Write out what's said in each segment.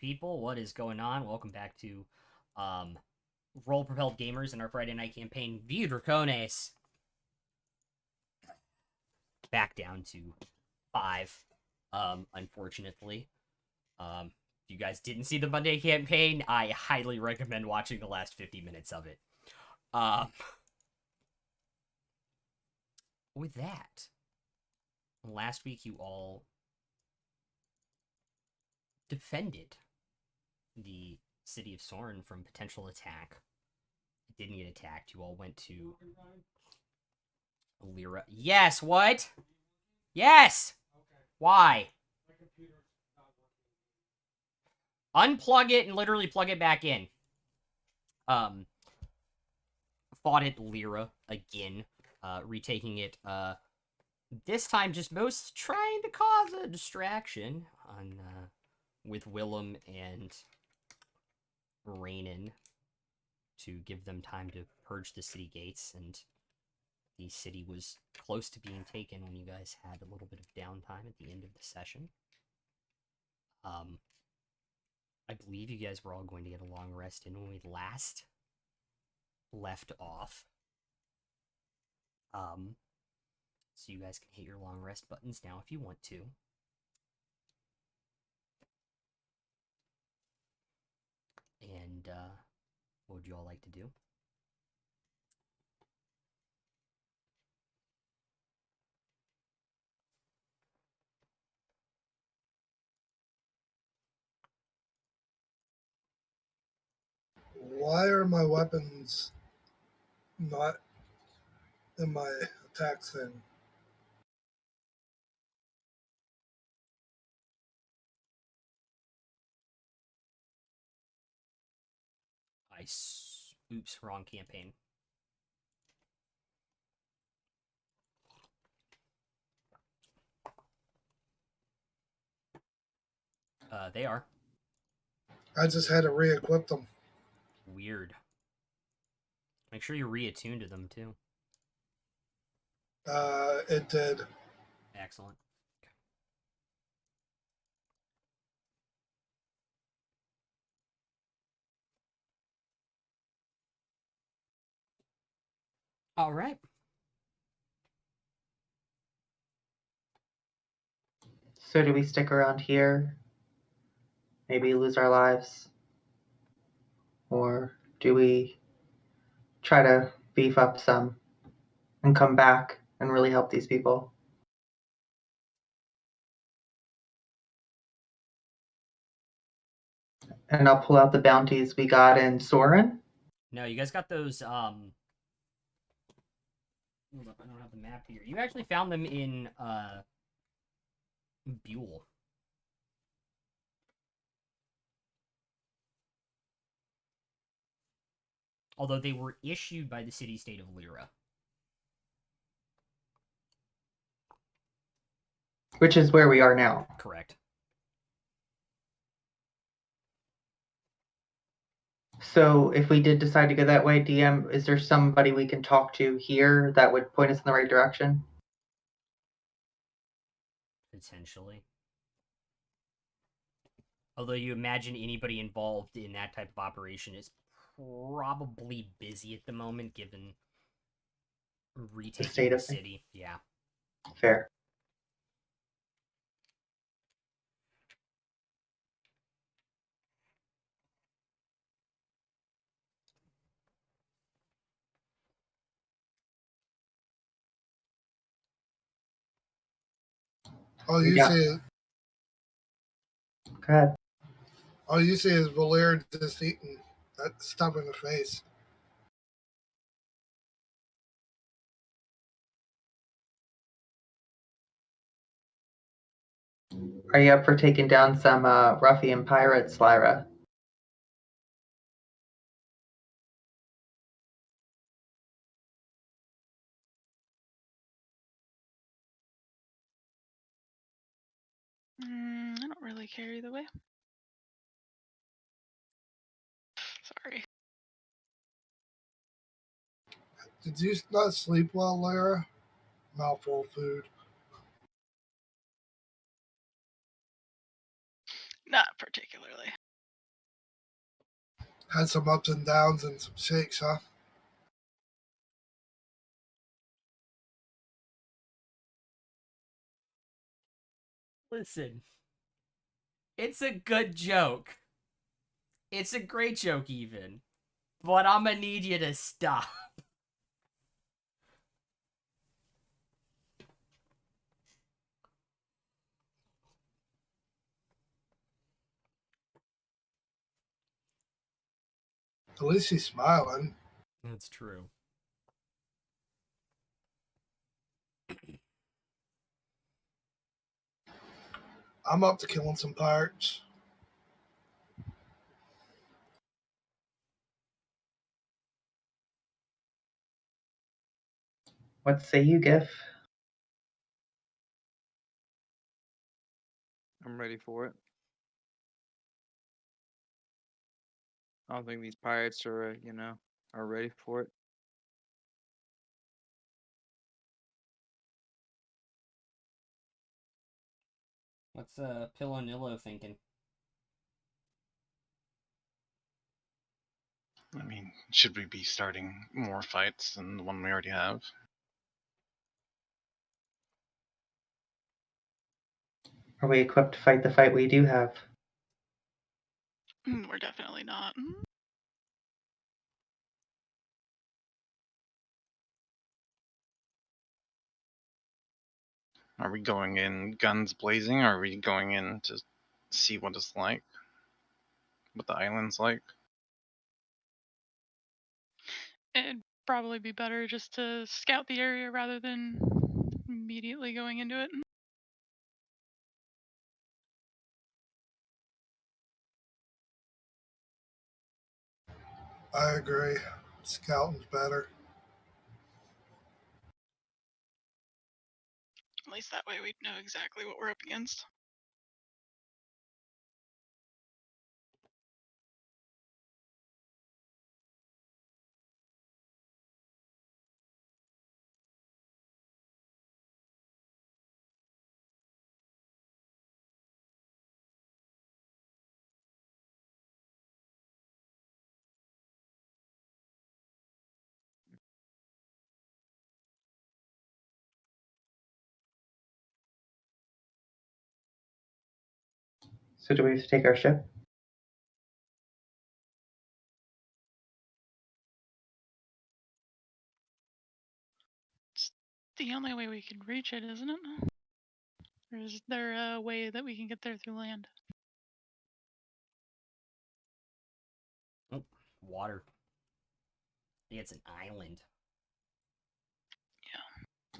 people? What is going on? Welcome back to Roll Propelled Gamers in our Friday night campaign, View Dracones. Back down to 5, unfortunately. If you guys didn't see the Monday campaign, I highly recommend watching the last 50 minutes of it. With that, last week you all defended the city of Soren from potential attack. It didn't get attacked. You all went to Lyra. Yes, what? Yes! Okay. Why? My computer's not working. Unplug it and literally plug it back in. Fought at Lyra again. Retaking it, this time just most trying to cause a distraction on, with Willem and Rainan to give them time to purge the city gates, and the city was close to being taken when you guys had a little bit of downtime at the end of the session. I believe you guys were all going to get a long rest in when we last left off. So you guys can hit your long rest buttons now if you want to. And, what would you all like to do? Why are my weapons not in my attack thing? Oops, wrong campaign. They are. I just had to re-equip them. Weird. Make sure you reattune to them, too. It did. Excellent. All right. So do we stick around here? Maybe lose our lives? Or do we try to beef up some and come back and really help these people? And I'll pull out the bounties we got in Soren. No, you guys got those, hold up, I don't have the map here. You actually found them in, Buell. Although they were issued by the city-state of Lyra. Which is where we are now. Correct. So if we did decide to go that way, DM, is there somebody we can talk to here that would point us in the right direction? Potentially. Although you imagine anybody involved in that type of operation is probably busy at the moment, given retaking the city. Yeah. Fair. All you see is... Go ahead. All you see is Valir just eating that stuff in the face. Are you up for taking down some ruffian pirates, Lyra? I don't really care either way. Sorry. Did you not sleep well, Lyra? Mouthful of food. Not particularly. Had some ups and downs and some shakes, huh? Listen, it's a good joke. It's a great joke, even. But I'm gonna need you to stop. At least he's smiling. That's true. I'm up to killing some pirates. What say you, Gif? I'm ready for it. I don't think these pirates are, are ready for it. What's Pilonillo thinking? I mean, should we be starting more fights than the one we already have? Are we equipped to fight the fight we do have? We're definitely not. Are we going in guns blazing, or are we going in to see what it's like? What the island's like? It'd probably be better just to scout the area rather than immediately going into it. I agree. Scouting's better. At least that way we'd know exactly what we're up against. So do we have to take our ship? It's the only way we can reach it, isn't it? Or is there a way that we can get there through land? Oh, water. I think it's an island.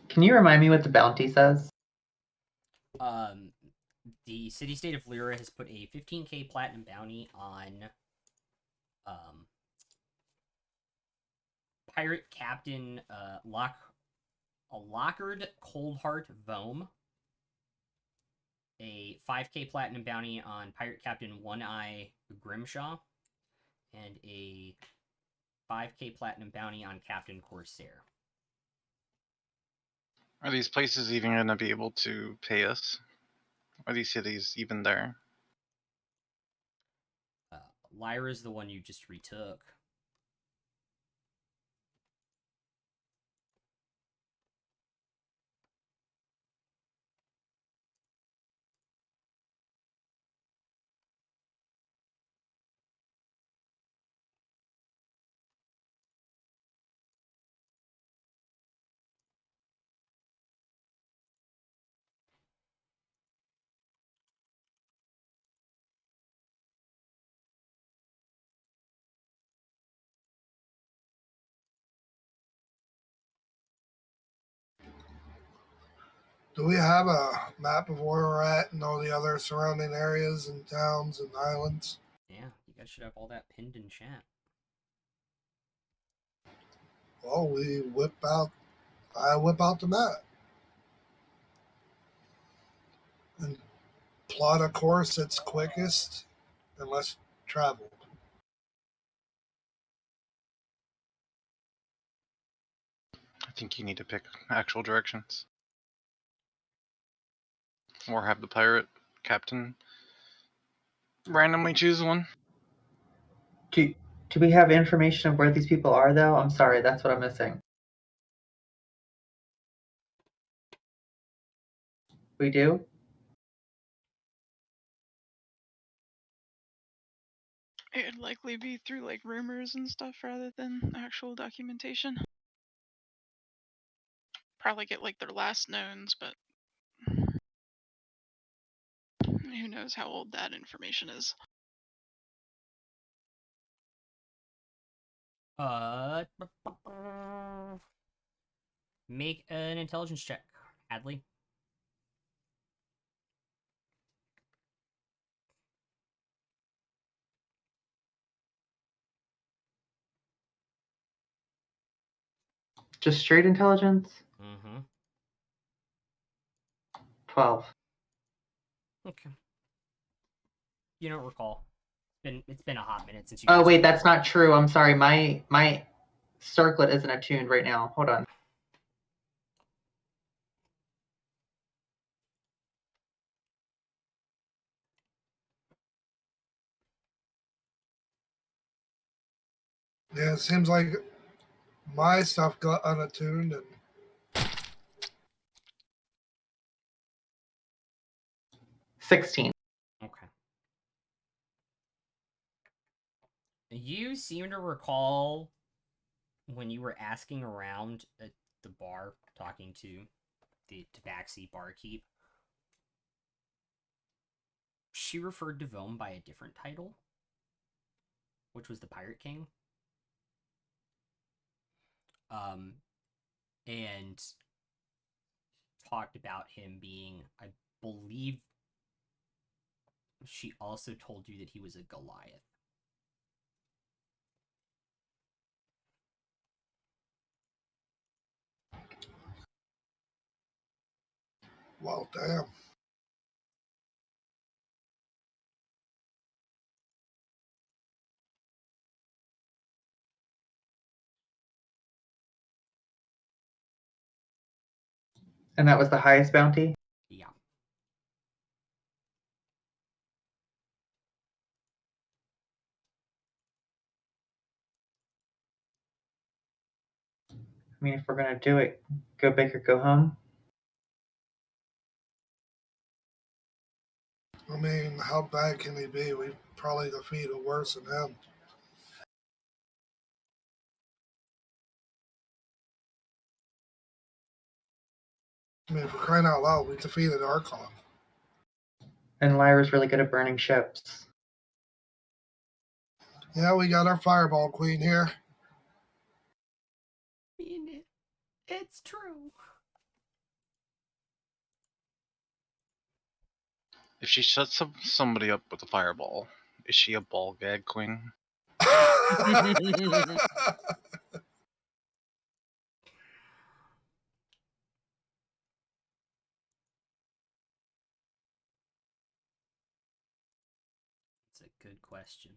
Can you remind me what the bounty says? The city-state of Lyra has put a 15k platinum bounty on pirate captain Lockard Coldheart Vohm, a 5k platinum bounty on pirate captain One Eye Grimshaw, and a 5k platinum bounty on Captain Corsair. Are these places even going to be able to pay us? Are these cities even there? Lyra's the one you just retook. Do we have a map of where we're at and all the other surrounding areas and towns and islands? Yeah, you guys should have all that pinned in chat. Well, I whip out the map and plot a course that's quickest and less traveled. I think you need to pick actual directions. Or have the pirate captain randomly choose one. Do Do we have information of where these people are, though? I'm sorry, that's what I'm missing. We do? It'd likely be through like rumors and stuff rather than actual documentation. Probably get like their last knowns, but who knows how old that information is. Make an intelligence check, Hadley. Just straight intelligence? Mm-hmm. 12. Okay. You don't recall. It's been a hot minute since you. Oh wait, that's not true. I'm sorry. My circlet isn't attuned right now. Hold on. Yeah, it seems like my stuff got unattuned and 16. Okay. You seem to recall when you were asking around at the bar, talking to the Tabaxi barkeep. She referred to Vome by a different title, which was the Pirate King. And talked about him being, I believe, she also told you that he was a Goliath. well, damn. And that was the highest bounty? Yeah. I mean, if we're gonna do it, go big or go home. I mean, how bad can he be? We probably defeated worse than him. I mean, for crying out loud, we defeated Archon. And Lyra's really good at burning ships. Yeah, we got our Fireball Queen here. I mean, it's true. If she shuts somebody up with a fireball, is she a ball gag queen? It's a good question.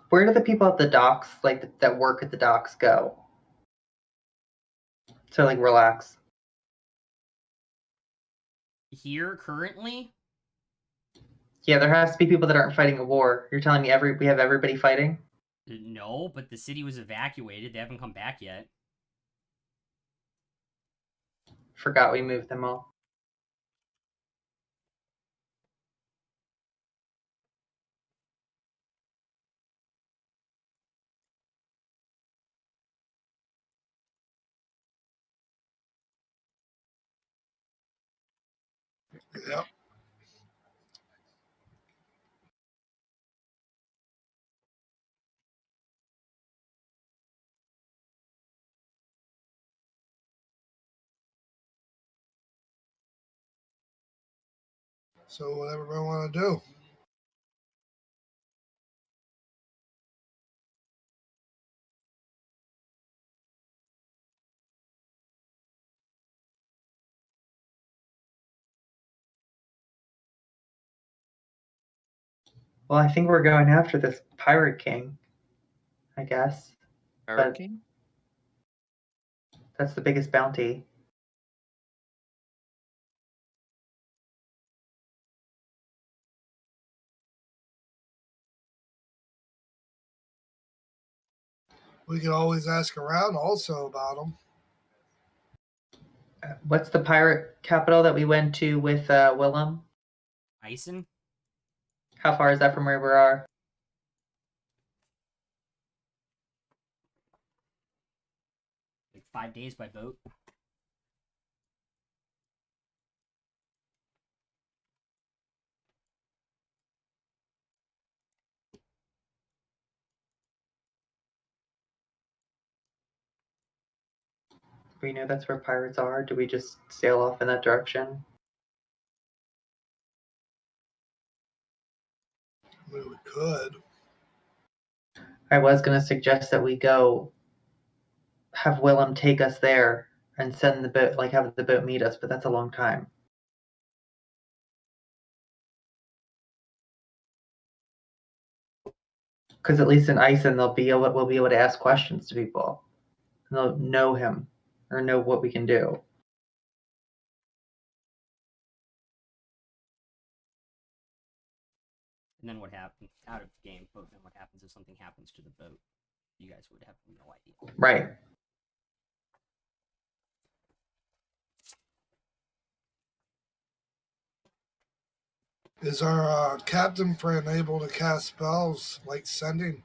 Where do the people at the docks, like that work at the docks, go? To like relax. Here, currently? Yeah, there has to be people that aren't fighting a war. You're telling me we have everybody fighting? No, but the city was evacuated. They haven't come back yet. Forgot we moved them all. Yep. So what everybody want to do? Well, I think we're going after this Pirate King, I guess. Pirate But King? that's the biggest bounty. We could always ask around also about them. What's the pirate capital that we went to with Willem? Ison? How far is that from where we are? Like 5 days by boat. We know that's where pirates are. Do we just sail off in that direction? I mean, we could. I was going to suggest that we go have Willem take us there and send the boat, like have the boat meet us, but that's a long time. Because at least in Ison, we'll be able to ask questions to people. And they'll know him or know what we can do. And then what happens out of game, but then what happens if something happens to the boat? You guys would have no idea. Right. Is our captain friend able to cast spells like sending?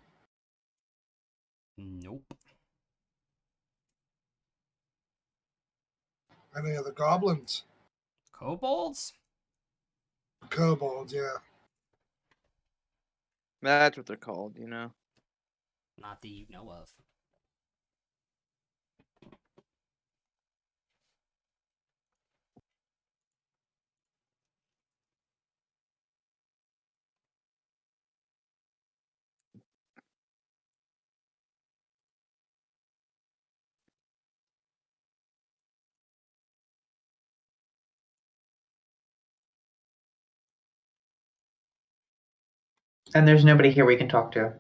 Nope. Any of the goblins? Kobolds? Kobolds, yeah. That's what they're called, you know. Not that you know of. And there's nobody here we can talk to.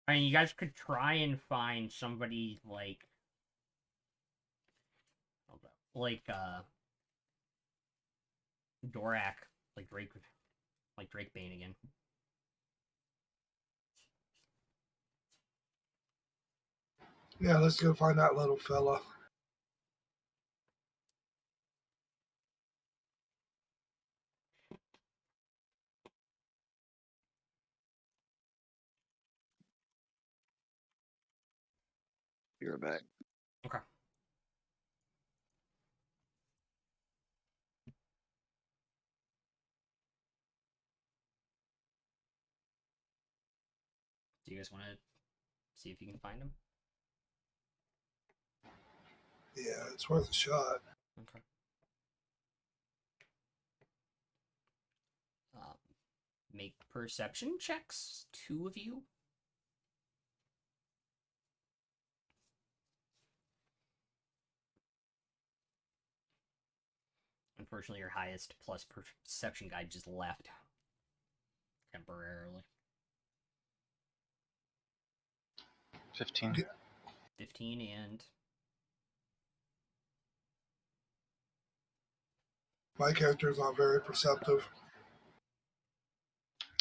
I mean, you guys could try and find somebody like Dorak, like Drake Bane again. Yeah, let's go find that little fella. Be right back. Okay. Do you guys want to see if you can find him? Yeah, it's worth a shot. Okay. Make perception checks, 2 of you. Unfortunately, your highest plus perception guide just left temporarily. 15. 15 and My character is not very perceptive.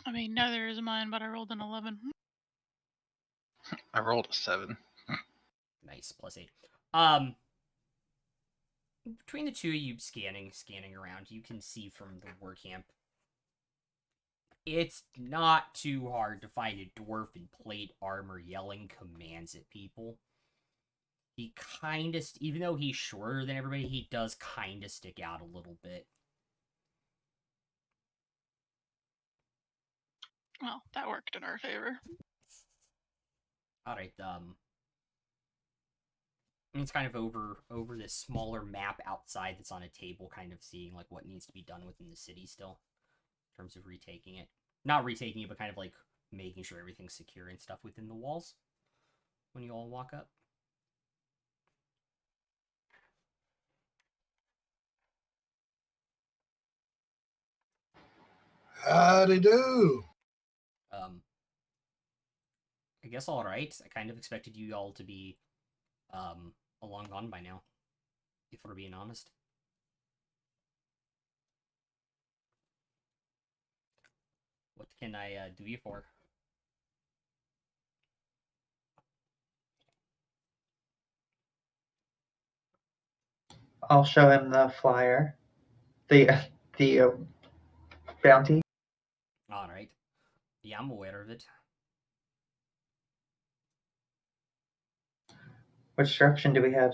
I mean, neither is mine, but I rolled an 11. I rolled a 7. nice, +8. Between the two of you scanning around, you can see from the war camp, it's not too hard to find a dwarf in plate armor yelling commands at people. He kind of, even though he's shorter than everybody, he does kind of stick out a little bit. Well, that worked in our favor. Alright, it's kind of over this smaller map outside that's on a table, kind of seeing like what needs to be done within the city still, in terms of retaking it. Not retaking it, but kind of like making sure everything's secure and stuff within the walls when you all walk up. Howdy do. I guess alright. I kind of expected you all to be long gone by now, if we're being honest. What can I do you for? I'll show him the flyer, the bounty. All right. Yeah, I'm aware of it. Which direction do we head?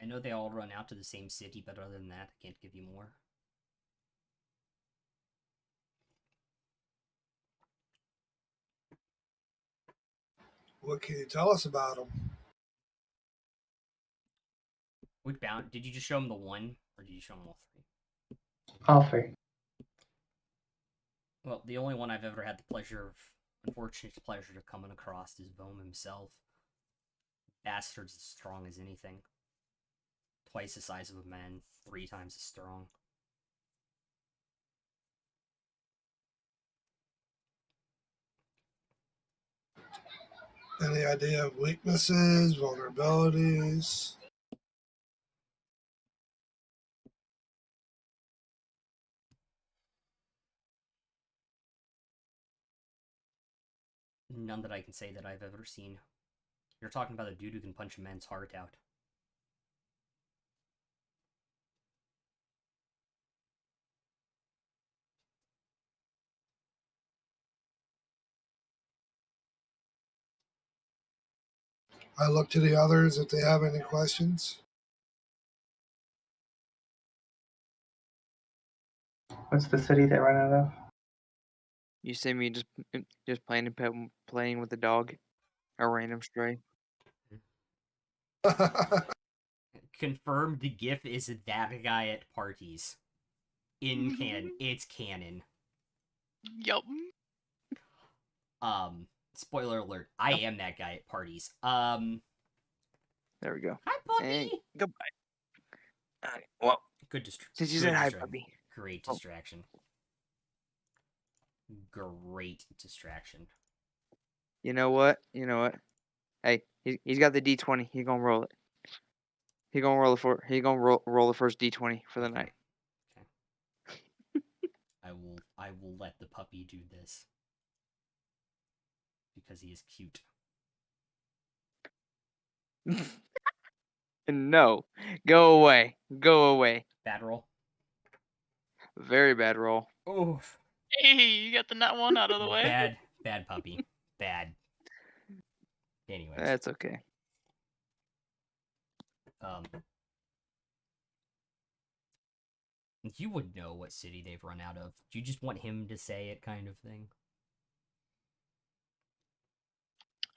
I know they all run out to the same city, but other than that, I can't give you more. What can you tell us about them? Which bound? Did you just show him the one, or did you show him all three? All three. Well, the only one I've ever had the unfortunate pleasure of coming across is Bohm himself. Bastard's as strong as anything. Twice the size of a man, 3 times as strong. Any idea of weaknesses, vulnerabilities? None that I can say that I've ever seen. You're talking about a dude who can punch a man's heart out. I look to the others if they have any questions. What's the city they run out of? You see me just playing with the dog, a random stray. Confirmed the GIF is that guy at parties. In canon. It's canon. Yup. Spoiler alert. I am that guy at parties. There we go. Hi, puppy! And goodbye. Alright, well, Good distraction. since you said hi, puppy. Great Oh. distraction. Great distraction. You know what? Hey, he's got the D20. He gonna roll it. He gonna roll the first D20 for the night. I will let the puppy do this. Because he is cute. No, go away. Go away. Bad roll. Very bad roll. Oof. Hey, you got the nut one out of the way. Bad puppy. Bad. Anyways. That's okay. You would know what city they've run out of. Do you just want him to say it, kind of thing?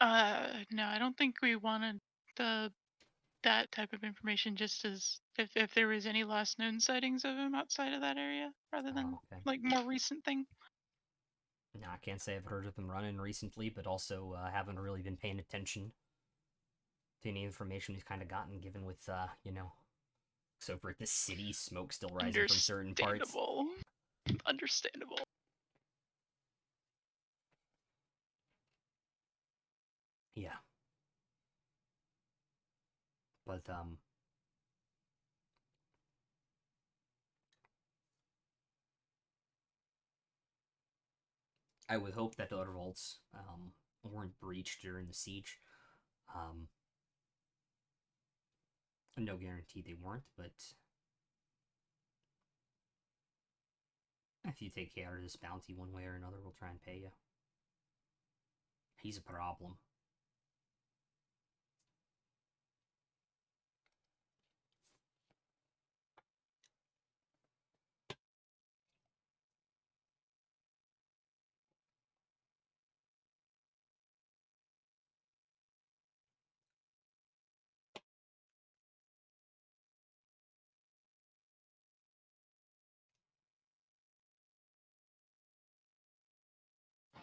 No, I don't think we wanted that type of information. Just as if there was any last known sightings of him outside of that area, rather than Okay. like more recent thing. No, I can't say I've heard of him running recently, but also haven't really been paying attention to any information he's kind of gotten, given with, so for this city, smoke still rising from certain parts. Understandable. Yeah. But, I would hope that the other vaults weren't breached during the siege. No guarantee they weren't, but if you take care of this bounty one way or another, we'll try and pay you. He's a problem.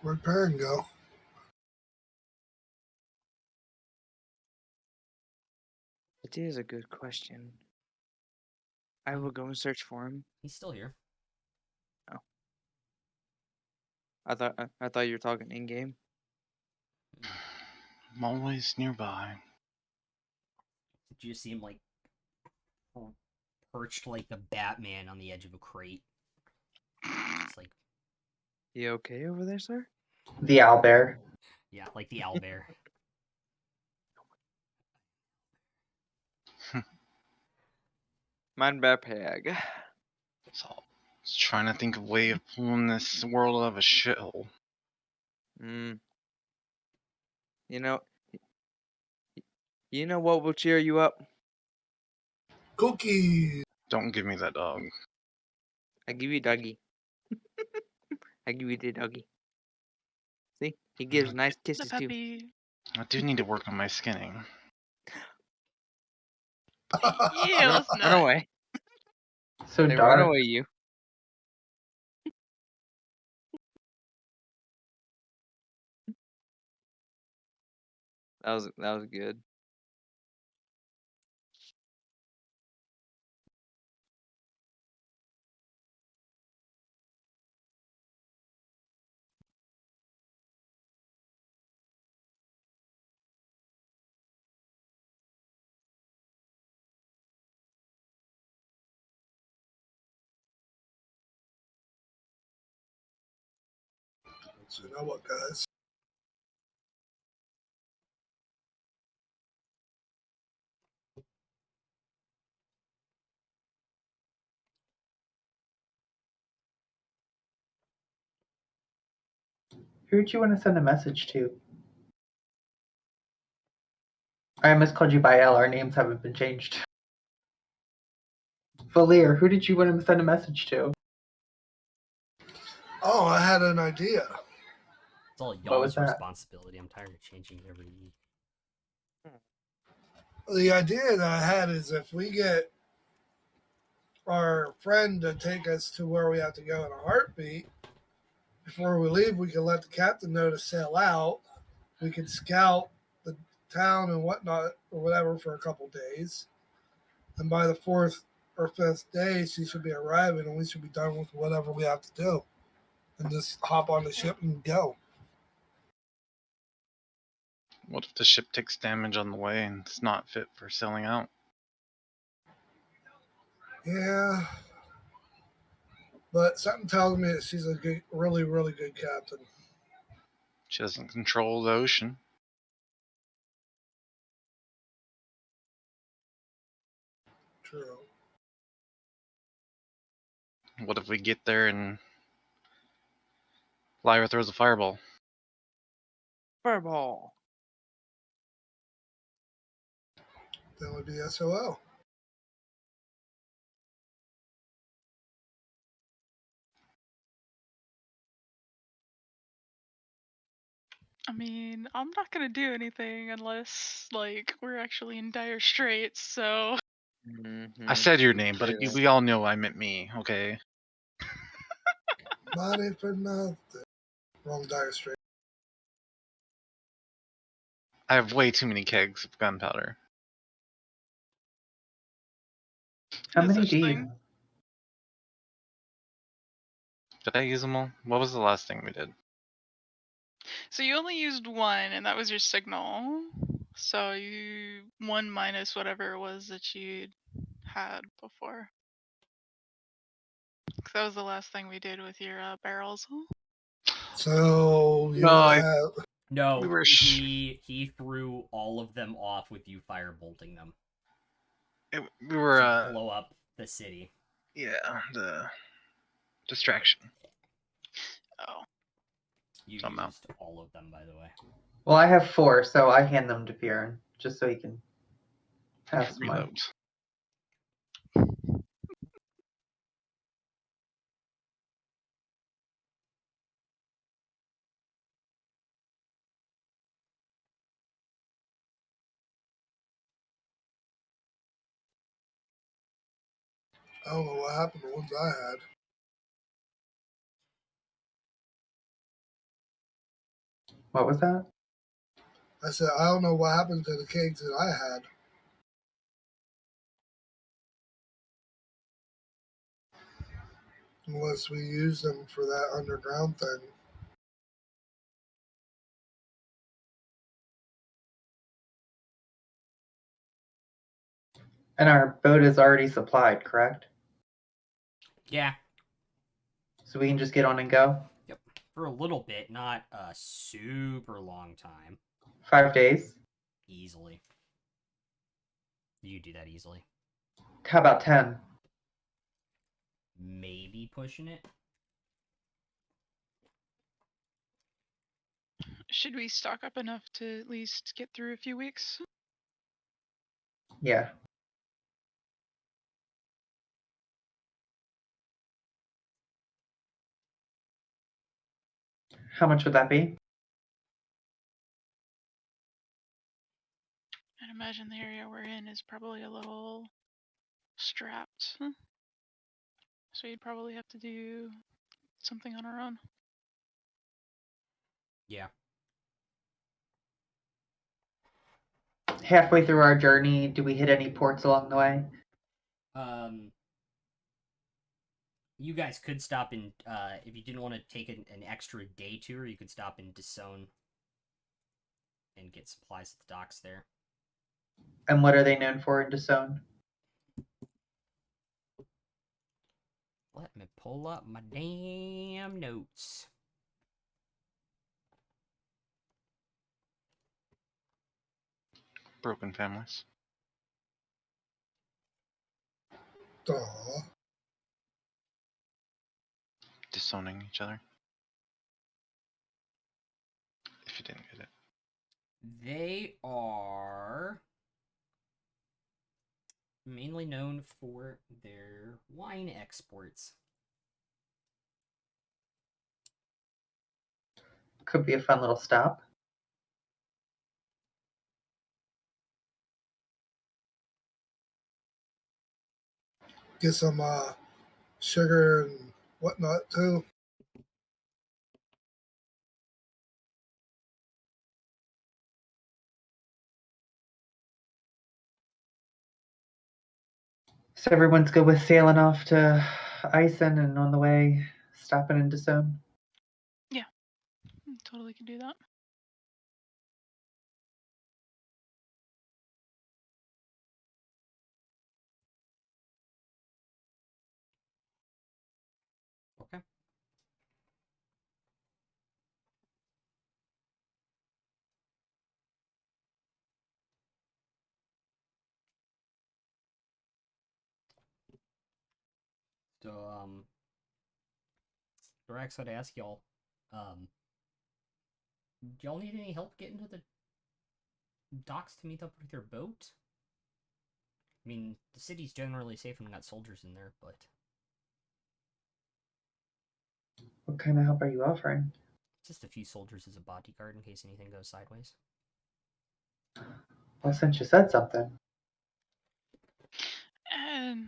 Where'd Perrin go? It is a good question. I will go and search for him. He's still here. Oh. I thought you were talking in game. I'm always nearby. Did you see him like perched like the Batman on the edge of a crate? It's like, You okay over there, sir? The owlbear. yeah, like the owlbear. Mein Bepeg. So, just trying to think of a way of pulling this world out of a shithole. You know, what will cheer you up? Cookies. Don't give me that dog. I give you doggy. I give you the doggy. See, he gives nice The kisses too. puppy. I do need to work on my skinning. Yeah, let's Run not. away. So Hey, run dark. away, you. That was good. So you know what, guys? Who'd you want to send a message to? I almost called you by L. Our names haven't been changed. Valir, who did you want to send a message to? Oh, I had an idea. It's all What y'all's was that? responsibility. I'm tired of changing it every week. The idea that I had is if we get our friend to take us to where we have to go in a heartbeat, before we leave, we can let the captain know to sail out. We can scout the town and whatnot or whatever for a couple days. And by the fourth or fifth day, she should be arriving and we should be done with whatever we have to do. And just hop on the ship and go. What if the ship takes damage on the way and it's not fit for sailing out? Yeah. But something tells me that she's a good, really, really good captain. She doesn't control the ocean. True. What if we get there and Lyra throws a fireball? Fireball. That would be SOL. I mean, I'm not gonna do anything unless, like, we're actually in dire straits, so. I said your name, but True. we all know I meant me, okay? Body for nothing. Wrong dire straight. I have way too many kegs of gunpowder. How No many such do you thing. have? Did I use them all? What was the last thing we did? So you only used one, and that was your signal. So you one minus whatever it was that you had before. 'Cause that was the last thing we did with your barrels. So you No, would I- have. No, We were he threw all of them off with you firebolting them We were, to blow up the city. yeah, the distraction. Oh. You Somehow. used all of them, by the way. Well, I have 4, so I hand them to Bjorn, just so he can have some money. Reload. I don't know what happened to the ones I had. What was that? I said, I don't know what happened to the kegs that I had. Unless we use them for that underground thing. And our boat is already supplied, correct? Yeah, So we can just get on and go? for a little bit, not a super long time. 5 days? Easily. You do that easily. How about 10? keep pushing it. Should we stock up enough to at least get through a few weeks? Yeah. How much would that be? I'd imagine the area we're in is probably a little strapped. So you'd probably have to do something on our own. Yeah. Halfway through our journey, do we hit any ports along the way? You guys could stop in, if you didn't want to take an extra day tour, you could stop in Ison and get supplies at the docks there. And what are they known for in Ison? Let me pull up my damn notes. Broken families. Aw. Disowning each other. If you didn't get it. They are mainly known for their wine exports. Could be a fun little stop. Get some sugar and whatnot too. So everyone's good with sailing off to Ison and on the way stopping in Ison? Totally can do that. Okay. So, Drax, I'd ask y'all, do y'all need any help getting to the docks to meet up with your boat? I mean, the city's generally safe and got soldiers in there, but What kind of help are you offering? just a few soldiers as a bodyguard in case anything goes sideways. Well, since you said something. And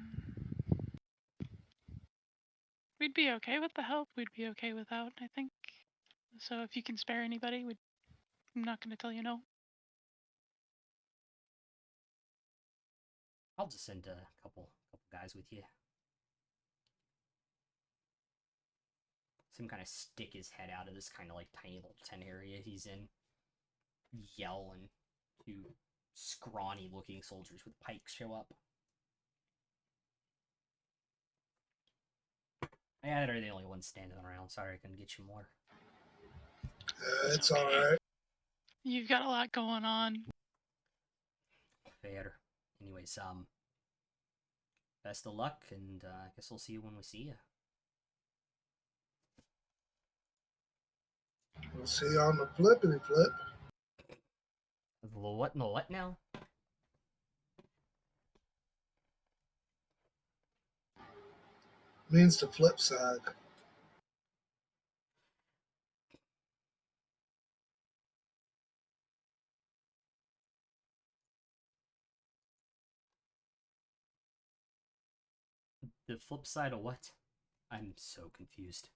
we'd be okay with the help. We'd be okay without, I think. So if you can spare anybody, I'm not going to tell you no. I'll just send a couple guys with you. Some kind of stick his head out of this kind of like tiny little tent area he's in. Yell, and two scrawny looking soldiers with pikes show up. Yeah, they're the only ones standing around. Sorry I couldn't get you more. It's all right. You've got a lot going on. Fair. Anyways, best of luck, and I guess we'll see you when we see you. We'll see you on the flippity flip. The what and the what now? Means the flip side. The flip side of what? I'm so confused.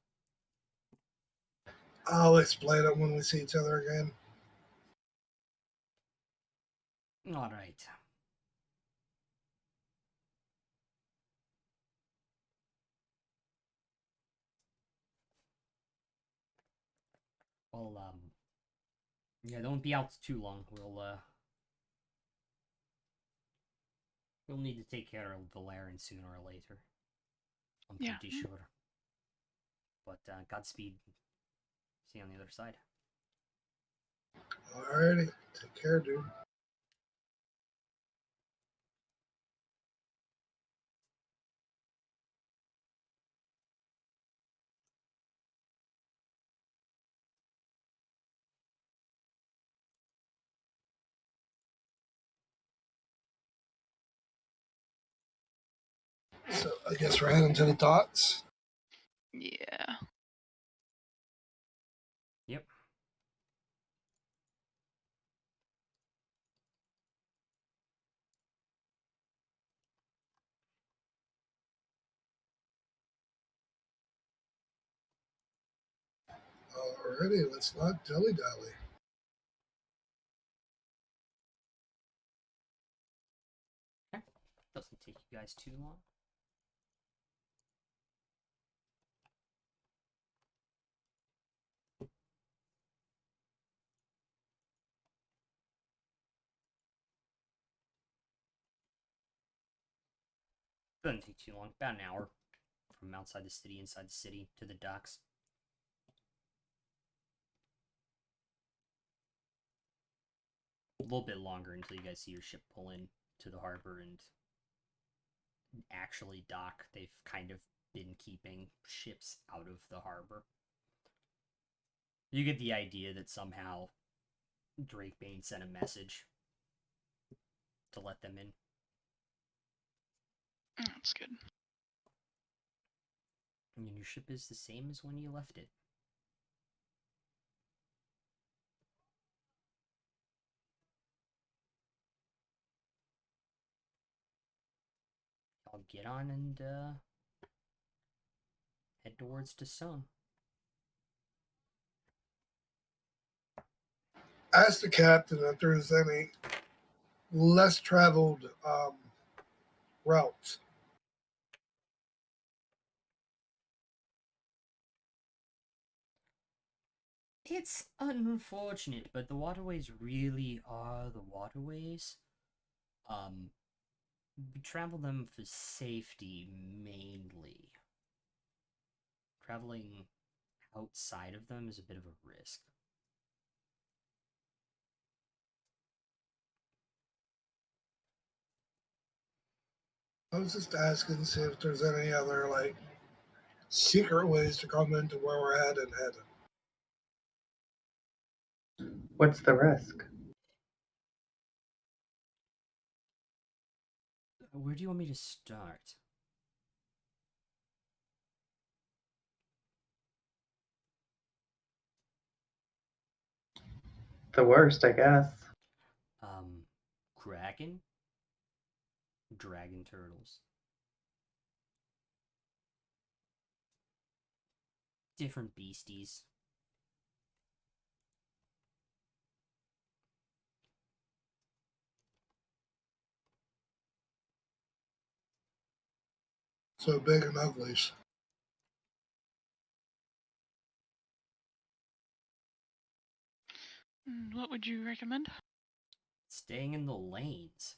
I'll explain it when we see each other again. Alright. Well, yeah, don't be out too long. We'll need to take care of Valerian sooner or later. I'm pretty sure. But, Godspeed. See you on the other side. Alrighty. Take care, dude. So I guess we're heading to the docks. Yeah. Yep. Alrighty, let's not dilly-dally. Okay. Doesn't take you guys too long. Doesn't take too long. About an hour from outside the city, inside the city, to the docks. A little bit longer until you guys see your ship pull in to the harbor and actually dock. They've kind of been keeping ships out of the harbor. You get the idea that somehow Drakebane sent a message to let them in. That's good. And your ship is the same as when you left it. I'll get on and head towards Ison. Ask the captain if there's any less traveled routes. It's unfortunate, but the waterways really are the waterways. We travel them for safety mainly. Traveling outside of them is a bit of a risk. I was just asking to see if there's any other like secret ways to come into where we're headed. What's the risk? Where do you want me to start? The worst, I guess. Kraken? Dragon turtles. Different beasties. So big and uglies. What would you recommend? Staying in the lanes.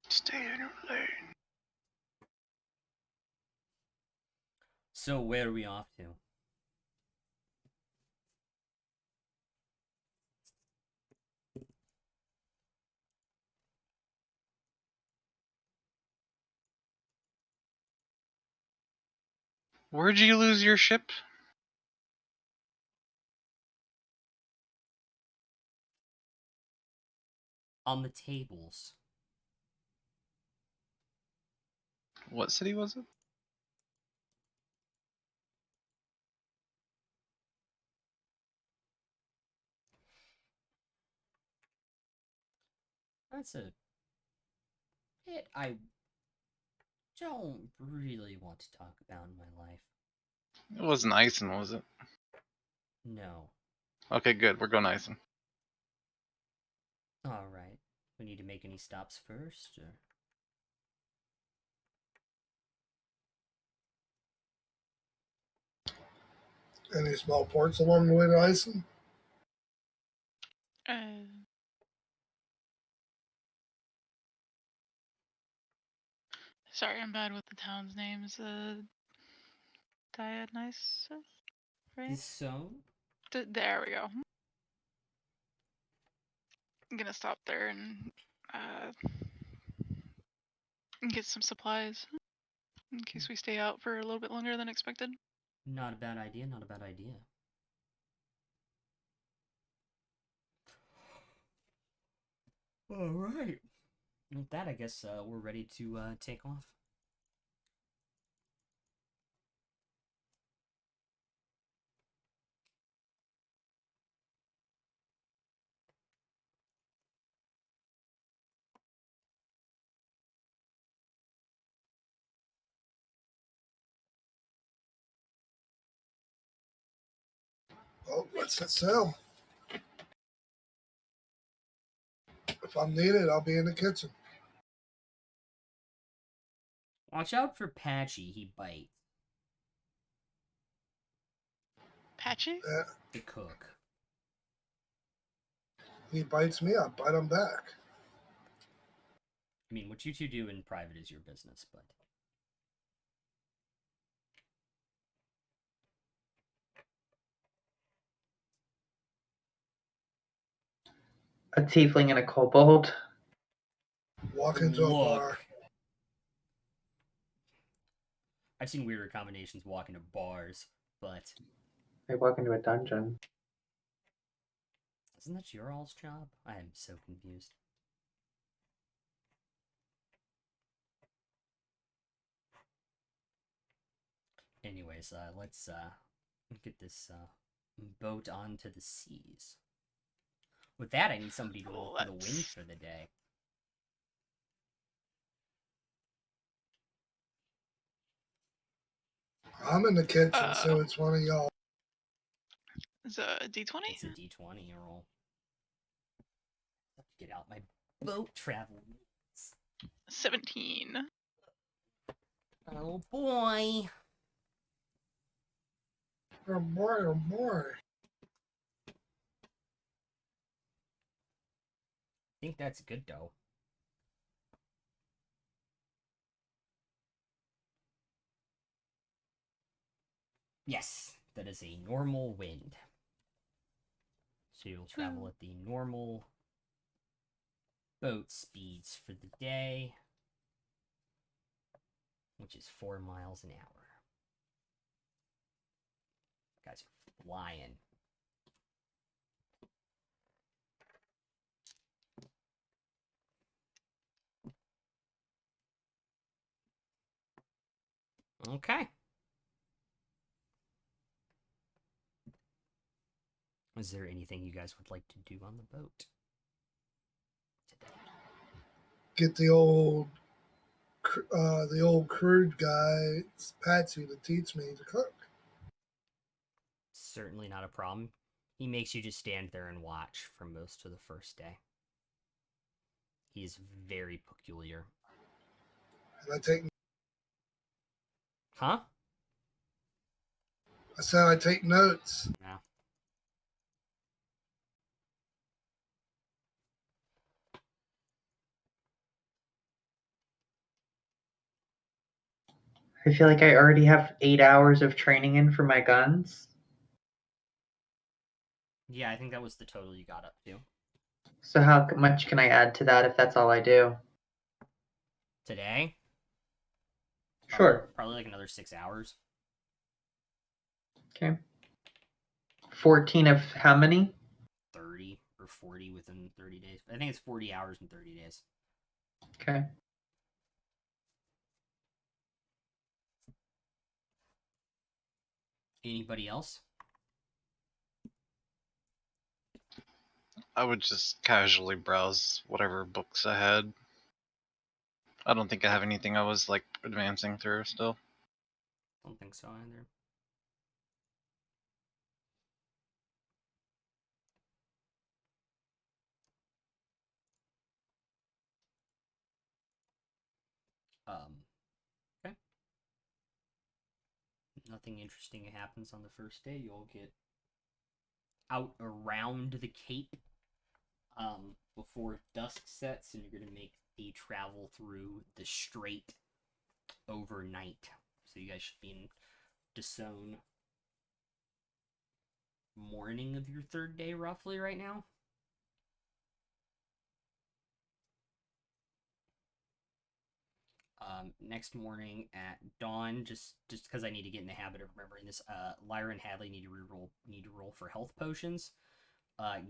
Stay in your lane. So where are we off to? Where'd you lose your ship? On the tables. What city was it? That's a bit I don't really want to talk about in my life. It wasn't Ison, was it? No. Okay, good. We're going Ison. Alright. We need to make any stops first, or... Any small ports along the way to Ison? Sorry, I'm bad with the town's names. Dionysus, right? So? There we go. I'm gonna stop there and get some supplies in case we stay out for a little bit longer than expected. Not a bad idea, not a bad idea. Alright. With that, I guess we're ready to take off. Well, let's set sail. If I'm needed, I'll be in the kitchen. Watch out for Patchy, he bites. Patchy? Yeah, The cook. he bites me, I bite him back. I mean, what you two do in private is your business, but... A tiefling and a kobold. Walk into a bar. I've seen weirder combinations walk into bars, but... They walk into a dungeon. Isn't that your all's job? I am so confused. Anyways, let's get this boat onto the seas. With that, I need somebody to roll for the wind Let's- for the day. I'm in the kitchen, so it's one of y'all. Is it a D20? It's a d20 roll. Get out my boat travel rules. 17. Oh boy. Oh boy, oh boy. I think that's good though. Yes, that is a normal wind. So you'll travel at the normal boat speeds for the day, which is 4 miles an hour. Guys are flying. Okay. Is there anything you guys would like to do on the boat today? Get the old crude guy, Patsy, to teach me to cook. Certainly not a problem. He makes you just stand there and watch for most of the first day. He's very peculiar. And I Huh? said I take notes. Yeah. I feel like I already have 8 hours of training in for my guns. Yeah, I think that was the total you got up to. So how much can I add to that if that's all I do? Today? Sure. Probably like another 6 hours. Okay. 14 of how many? 30 or 40 within 30 days. I think it's 40 hours in 30 days. Okay. Anybody else? I would just casually browse whatever books I had. I don't think I have anything I was like advancing through still. Don't think so either. Okay. Nothing interesting happens on the first day. You'll get out around the Cape before dusk sets, and you're going to make the travel through the strait overnight. So you guys should be in Ison morning of your third day, roughly, right now. Next morning at dawn, just because I need to get in the habit of remembering this, Lyra and Hadley need to roll for health potions.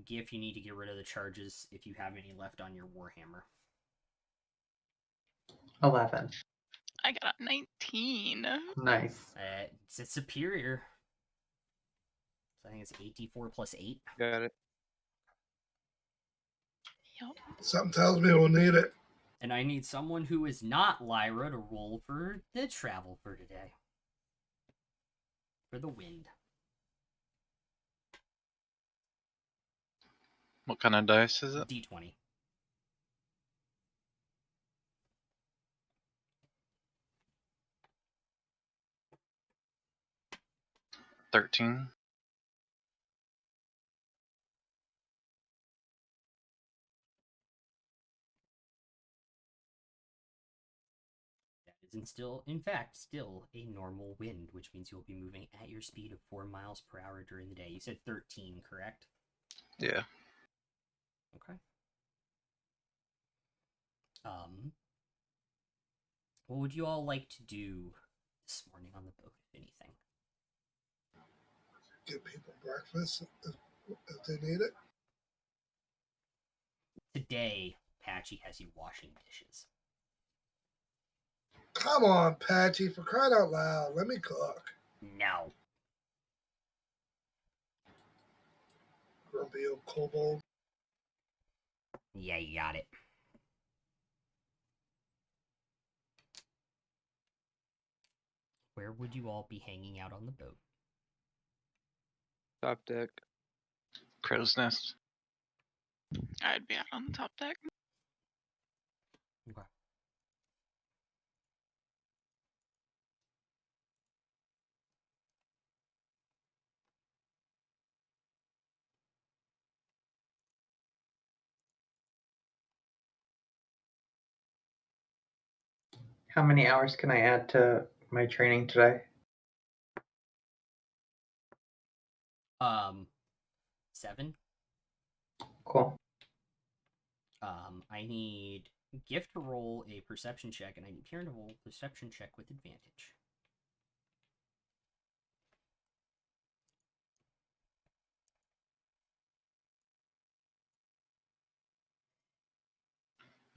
Gif, you need to get rid of the charges if you have any left on your Warhammer. 11. I got a 19. Nice. It's superior. So I think it's 8d4 plus 8. Got it. Yep. Something tells me we'll need it. And I need someone who is not Lyra to roll for the travel for today. For the wind. What kind of dice is it? D20. $13. That is in fact, still a normal wind, which means you'll be moving at your speed of 4 miles per hour during the day. You said 13, correct? Yeah. Okay. What would you all like to do this morning on the boat, if anything? Give people breakfast if they need it. Today, Patchy has you washing dishes. Come on, Patchy, for crying out loud. Let me cook. No. Grumpy old kobold. Yeah, you got it. Where would you all be hanging out on the boat? Top deck. Crow's Nest. I'd be out on the top deck. Okay. How many hours can I add to my training today? 7. Cool. I need Gift to roll a perception check, and I need Kieran to roll a perception check with advantage.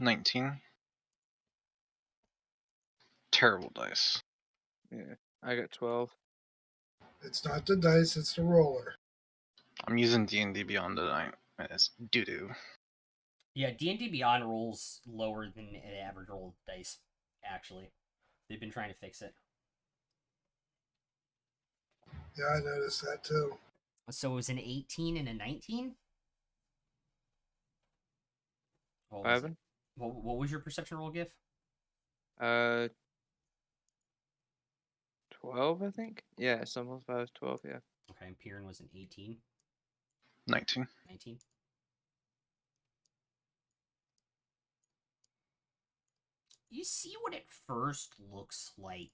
$19. Terrible dice. Yeah. I got 12. It's not the dice, it's the roller. I'm using D&D Beyond tonight. And it's doo-doo. Yeah, D&D Beyond rolls lower than an average roll of dice, actually. They've been trying to fix it. Yeah, I noticed that too. So it was an 18 and a 19? What was it? 11. What was your perception roll, Gif? 12, I think. Yeah, some of us 12. Yeah. Okay, and Piran was an 18, 19. 19. You see what it first looks like.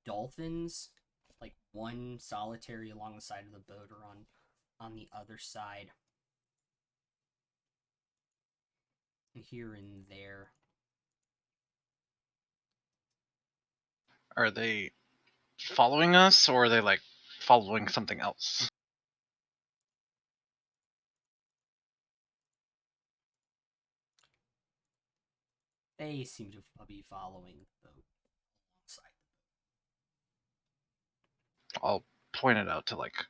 Dolphins, like one solitary along the side of the boat or on the other side. Here and there. Are they following us, or are they, like, following something else? They seem to be following the boat alongside. I'll point it out to, like,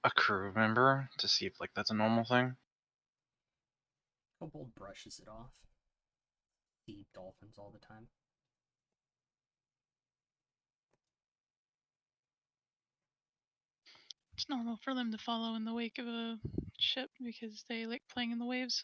a crew member to see if, like, that's a normal thing. Kobold brushes it off. See dolphins all the time. It's normal for them to follow in the wake of a ship because they like playing in the waves.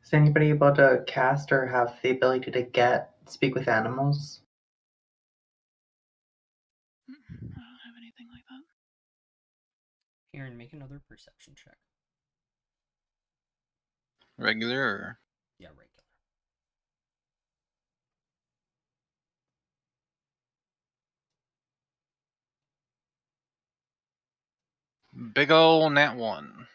Is anybody able to cast or have the ability to speak with animals? I don't have anything like that. Piran, make another perception check. Regular or... Yeah, regular. Big ol' nat 1.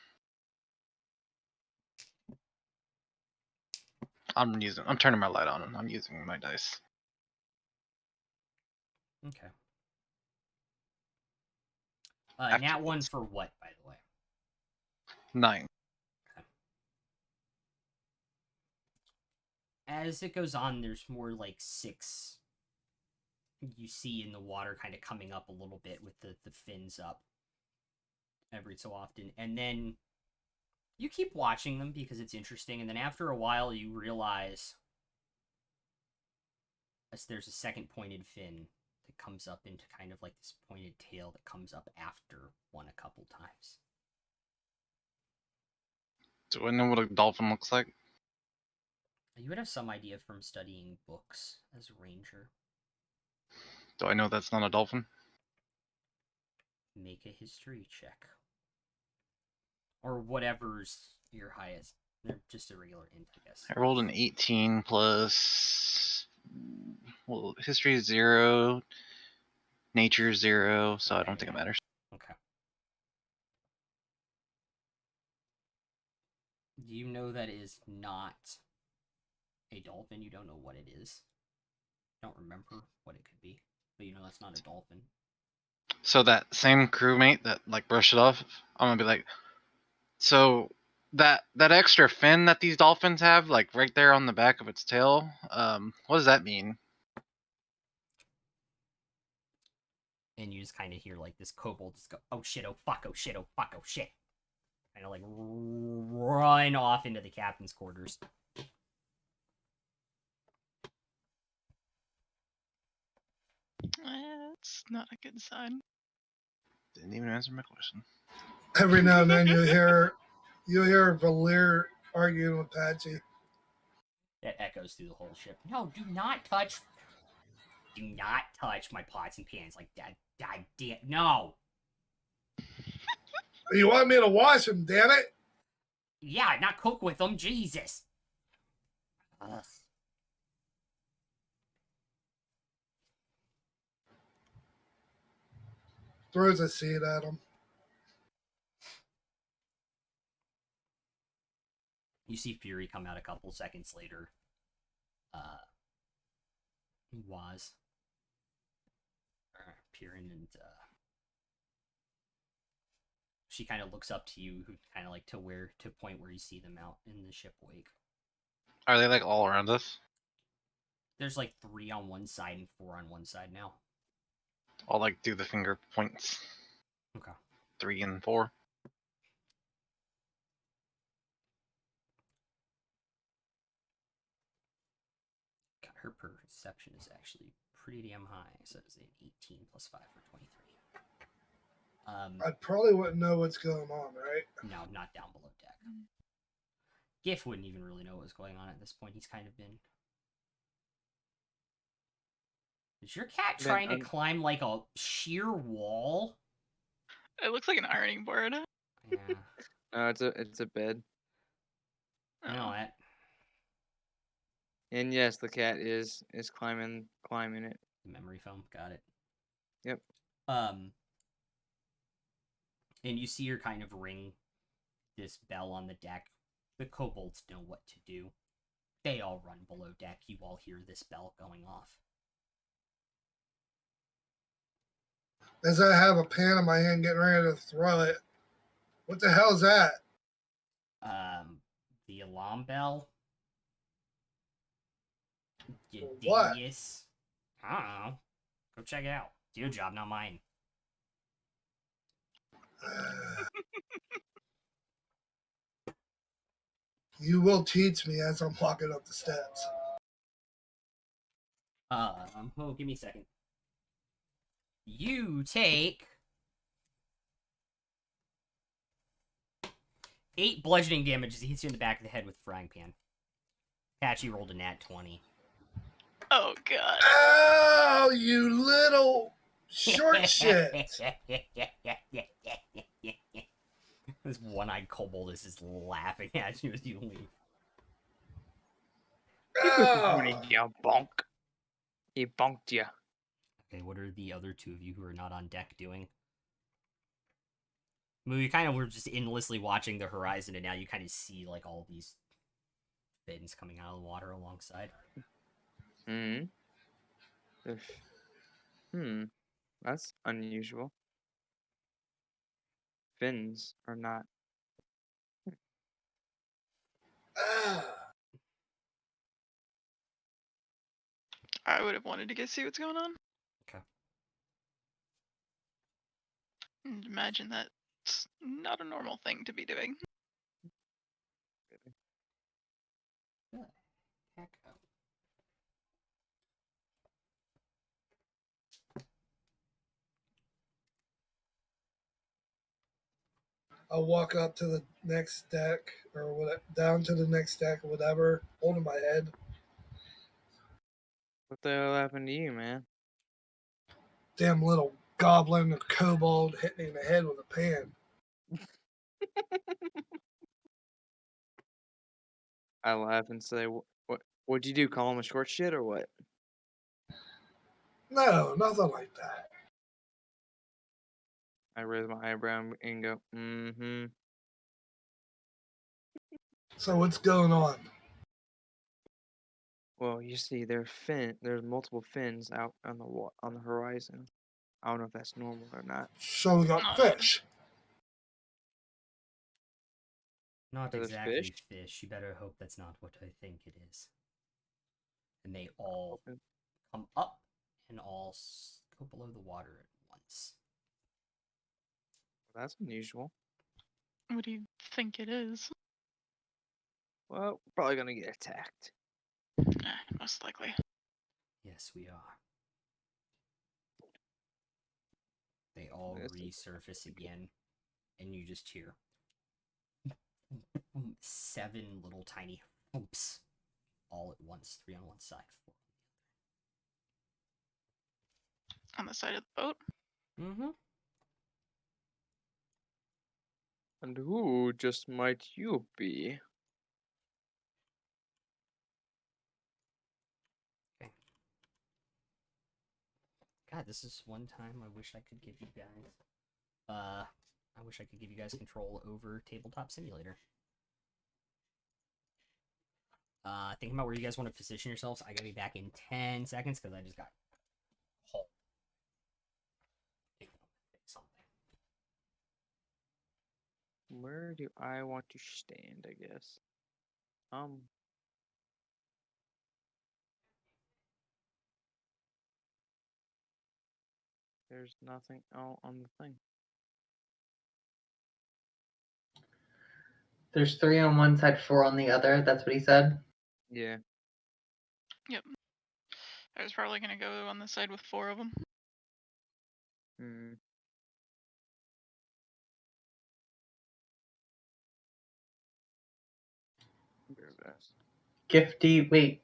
I'm turning my light on and I'm using my dice. Okay. After Nat 1 this. for what, by the way? 9. As it goes on, there's more like 6 you see in the water kind of coming up a little bit with the fins up every so often. And then you keep watching them because it's interesting. And then after a while, you realize as there's a second pointed fin that comes up into kind of like this pointed tail that comes up after one a couple times. Do I know what a dolphin looks like? You would have some idea from studying books as a ranger. Do I know that's not a dolphin? Make a history check. Or whatever's your highest. Just a regular int, I guess. I rolled an 18 plus. Well, history is 0, nature is 0, so I Okay, don't think it yeah. matters. Okay. You know that is not a dolphin. You don't know what it is. Don't remember what it could be. But you know that's not a dolphin. So that same crewmate that like brushed it off, I'm gonna be like, so that extra fin that these dolphins have, like right there on the back of its tail, what does that mean? And you just kind of hear like this kobold just go, oh shit, oh fuck, oh shit, oh fuck, oh shit. Kind of like run off into the captain's quarters. That's not a good sign. Didn't even answer my question. Every now and then you hear Valir arguing with Patchy. That echoes through the whole ship. No, do not touch my pots and pans like that. God damn, no. You want me to wash them, damn it? Yeah, not cook with them, Jesus. Ugh. Throws a seed at him. You see Fury come out a couple seconds later. Waz. Piran and she kind of looks up to you, who kind of like to point where you see them out in the ship wake. Are they like all around us? There's like 3 on one side and 4 on one side now. I'll like do the finger points. Okay. 3 and 4. God, her perception is actually pretty damn high. So it's an 18 plus 5 for 23. I probably wouldn't know what's going on, right? No, not down below deck. Gif wouldn't even really know what was going on at this point. He's kind of been. Is your cat trying to climb like a sheer wall? It looks like an ironing board. Yeah. No, it's a bed. I know that. And yes, the cat is climbing it. The memory foam, got it. Yep. And you see her kind of ring this bell on the deck. The kobolds know what to do. They all run below deck. You all hear this bell going off. As I have a pan in my hand getting ready to throw it. What the hell is that? The alarm bell. You What? dingus. I don't know. Go check it out. It's your job, not mine. You will teach me as I'm walking up the steps. Oh, give me a second. You take 8 bludgeoning damage as he hits you in the back of the head with a frying pan. Patchy rolled a nat 20. Oh god. Oh, you little short shit. This one-eyed kobold is just laughing at you as you leave. Oh. You bonk. He bonked you. Okay, what are the other 2 of you who are not on deck doing? I mean, we kind of were just endlessly watching the horizon, and now you kind of see like all these fins coming out of the water alongside. Hmm. That's unusual. Fins are not. Ah, I would have wanted to go see what's going on. Okay. And imagine that's not a normal thing to be doing. Heck. I'll walk up to the next deck or what, down to the next deck or whatever, holding my head. What the hell happened to you, man? Damn little goblin or kobold hit me in the head with a pan. I laugh and say, What'd you do? Call him a short shit or what? No, nothing like that. I raise my eyebrow and go, mm-hmm. So what's going on? Well, you see, there's multiple fins out on the horizon. I don't know if that's normal or not. So we got fish. Not Are those exactly fish? fish. You better hope that's not what I think it is. And they all come up and all go below the water at once. That's unusual. What do you think it is? Well, we're probably gonna get attacked. Most likely. Yes, we are. They all resurface again, and you just hear 7 little tiny whoops all at once, 3 on one side, 4 On the side of the boat? on the other. Mm-hmm. And who just might you be? Okay. God, this is one time I wish I could give you guys I wish I could give you guys control over Tabletop Simulator. Think about where you guys want to position yourselves. I gotta be back in 10 seconds because I just got home. Something. Where do I want to stand, I guess? There's nothing on the thing. There's 3 on one side, 4 on the other. That's what he said. Yeah. Yep. I was probably gonna go on the side with 4 of them. Hmm. Gifty, wait.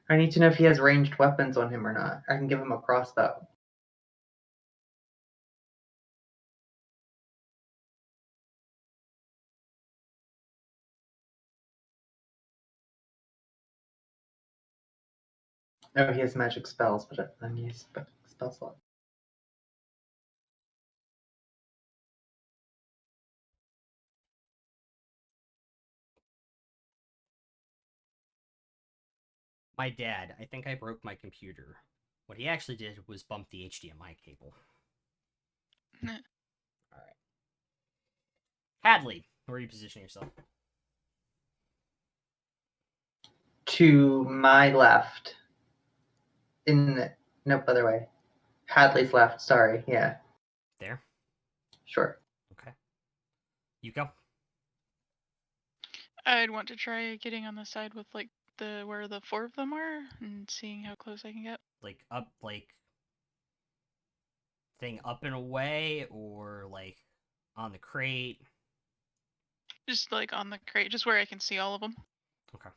I need to know if he has ranged weapons on him or not. I can give him a crossbow. Oh, he has magic spells, but then he has spell slot. My dad, I think I broke my computer. What he actually did was bump the HDMI cable. Alright. Hadley, where are you positioning yourself? To my left. Nope, other way. Hadley's left, sorry, yeah. There? Sure. Okay. You go. I'd want to try getting on the side with like where the 4 of them are and seeing how close I can get. Like up, like thing up and away, or like on the crate. Just like on the crate, just where I can see all of them. Okay.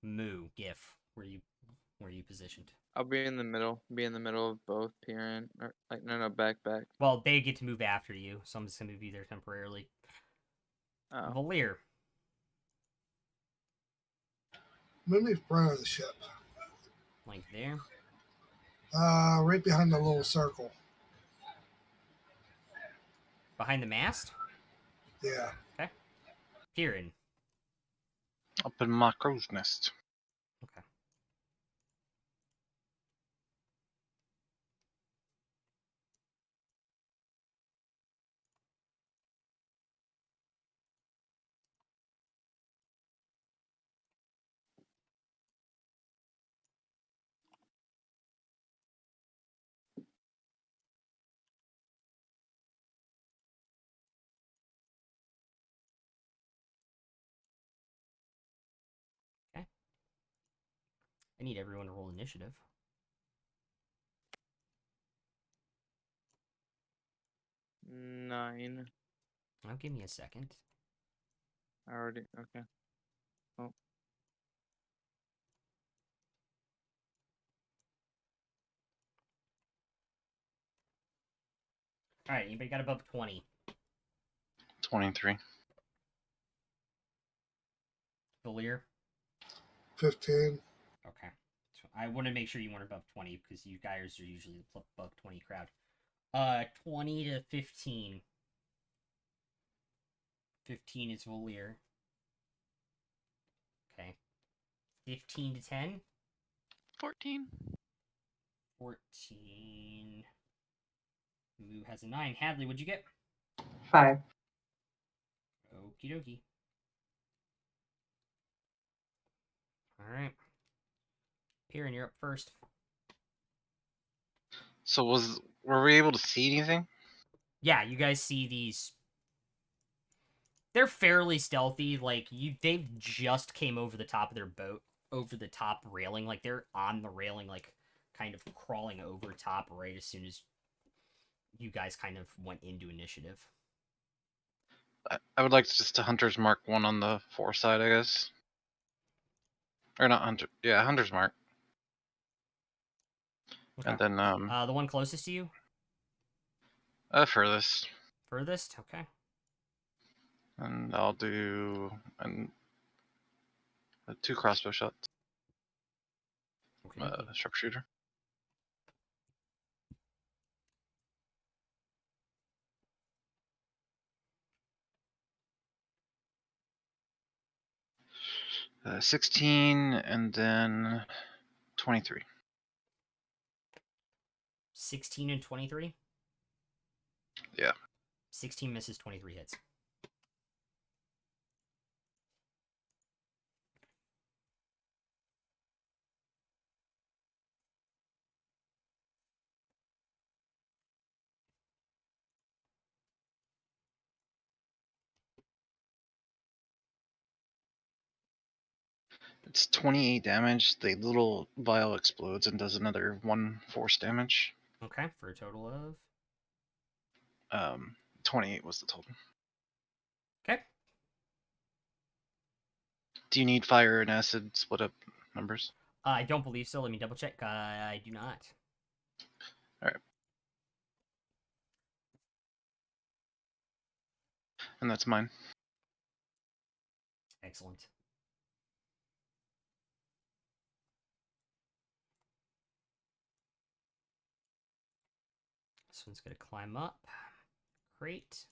Moo, Gif, where you positioned? I'll be in the middle. Be in the middle of both Piran or no, back. Well, they get to move after you, so I'm just gonna be there temporarily. Oh. Valir. Move in front of the ship. Like there? Right behind the little circle. Behind the mast? Yeah. Kieran. Up in my crow's nest. Okay. I need everyone to roll initiative. Nine. Now give me a second. I already. Okay. All right, anybody got above 20? 23. Valir? 15. Okay. So I want to make sure you weren't above 20 because you guys are usually the above 20 crowd. 20 to 15. 15 is Valir. Okay. 15 to 10. 14. 14. Moo has a 9. Hadley, what'd you get? 5. Okie dokie. Alright. Piran, you're up first. So were we able to see anything? Yeah, you guys see these. They're fairly stealthy. Like they've just came over the top of their boat, over the top railing. Like they're on the railing, like kind of crawling over top right as soon as you guys kind of went into initiative. I would like just to hunter's mark one on the foresight, I guess. Or not hunter. Yeah, hunter's mark. Okay. And then the one closest to you, furthest. furthest. Okay. And I'll do 2 crossbow shots. Okay. Sharpshooter. Uh, 16 and then 23. 16 and 23. Yeah. 16 misses, 23 hits. It's 28 damage. The little vial explodes and does another 1 force damage. Okay, for a total of 28 was the total. okay. Do you need fire and acid split up numbers? I don't believe so. Let me double check. I do not. And that's mine. Excellent. This one's gonna climb up. Great.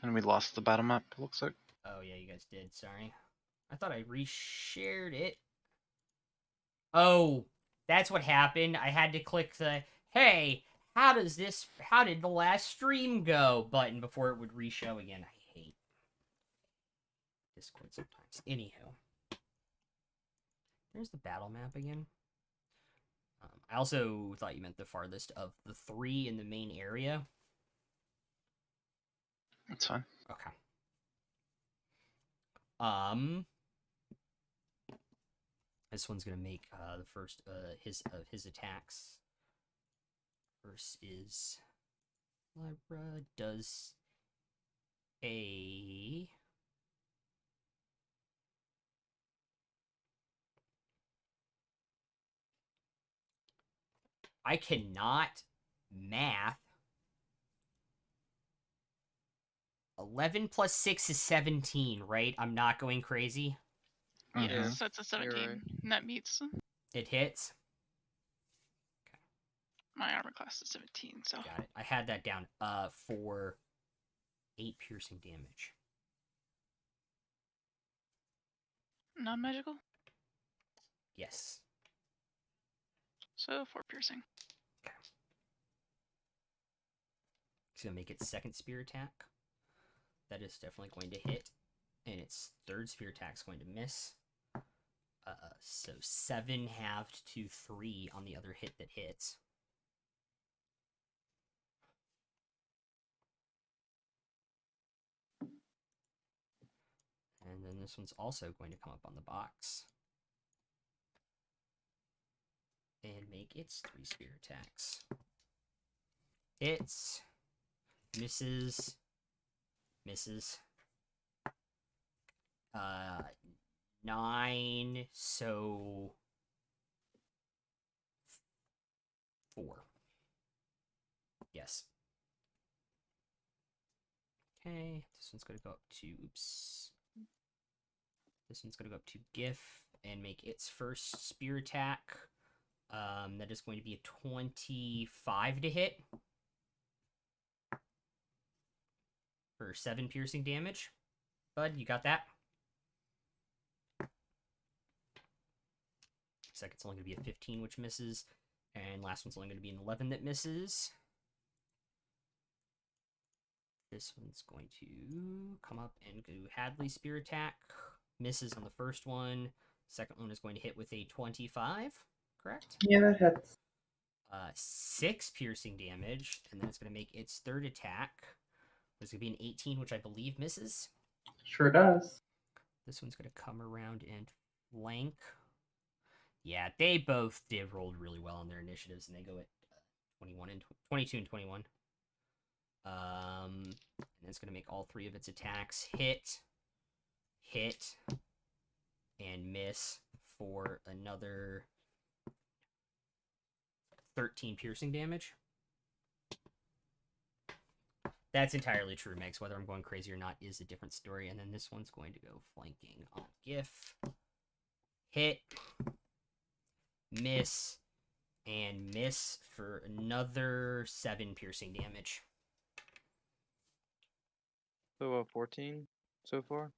And we lost the battle map, it looks like. Oh yeah, you guys did. Sorry. I thought I reshared it. Oh, that's what happened. I had to click the hey, how did the last stream go button before it would reshow again. I hate Discord sometimes. Anywho. There's the battle map again. I also thought you meant the farthest of the 3 in the main area. That's fine. Okay. This one's gonna make the first his attacks. First is Lyra does a I cannot math. 11 plus 6 is 17, right? I'm not going crazy. Mhm. Yes, that's a You're 17. right. And that meets. It hits. My armor class is 17, so Got it. I had that down. For 8 piercing damage. non-magical. Yes. So 4 piercing. It's gonna make its second spear attack. That is definitely going to hit, and its third spear attack is going to miss. So 7 halved to 3 on the other hit that hits. And then this one's also going to come up on the box and make its 3 spear attacks. Hits, misses, misses. 9, so 4. Yes. Okay, this one's gonna go up to, oops. This one's gonna go up to GIF and make its first spear attack. That is going to be a 25 to hit. For 7 piercing damage. Bud, you got that? Second's only going to be a 15, which misses. And last one's only going to be an 11 that misses. This one's going to come up and do Hadley Spear Attack. Misses on the first one. Second one is going to hit with a 25, correct? Yeah, that hits. 6 piercing damage, and then it's going to make its third attack. It's going to be an 18, which I believe misses. Sure does. This one's going to come around and flank. Yeah, they both did rolled really well on their initiatives, and they go at 21 and 22 and 21. And it's going to make all 3 of its attacks hit, and miss for another 13 piercing damage. That's entirely true, Megs. Whether I'm going crazy or not is a different story. And then this one's going to go flanking on GIF. Hit, miss, and miss for another 7 piercing damage. So 14 so far?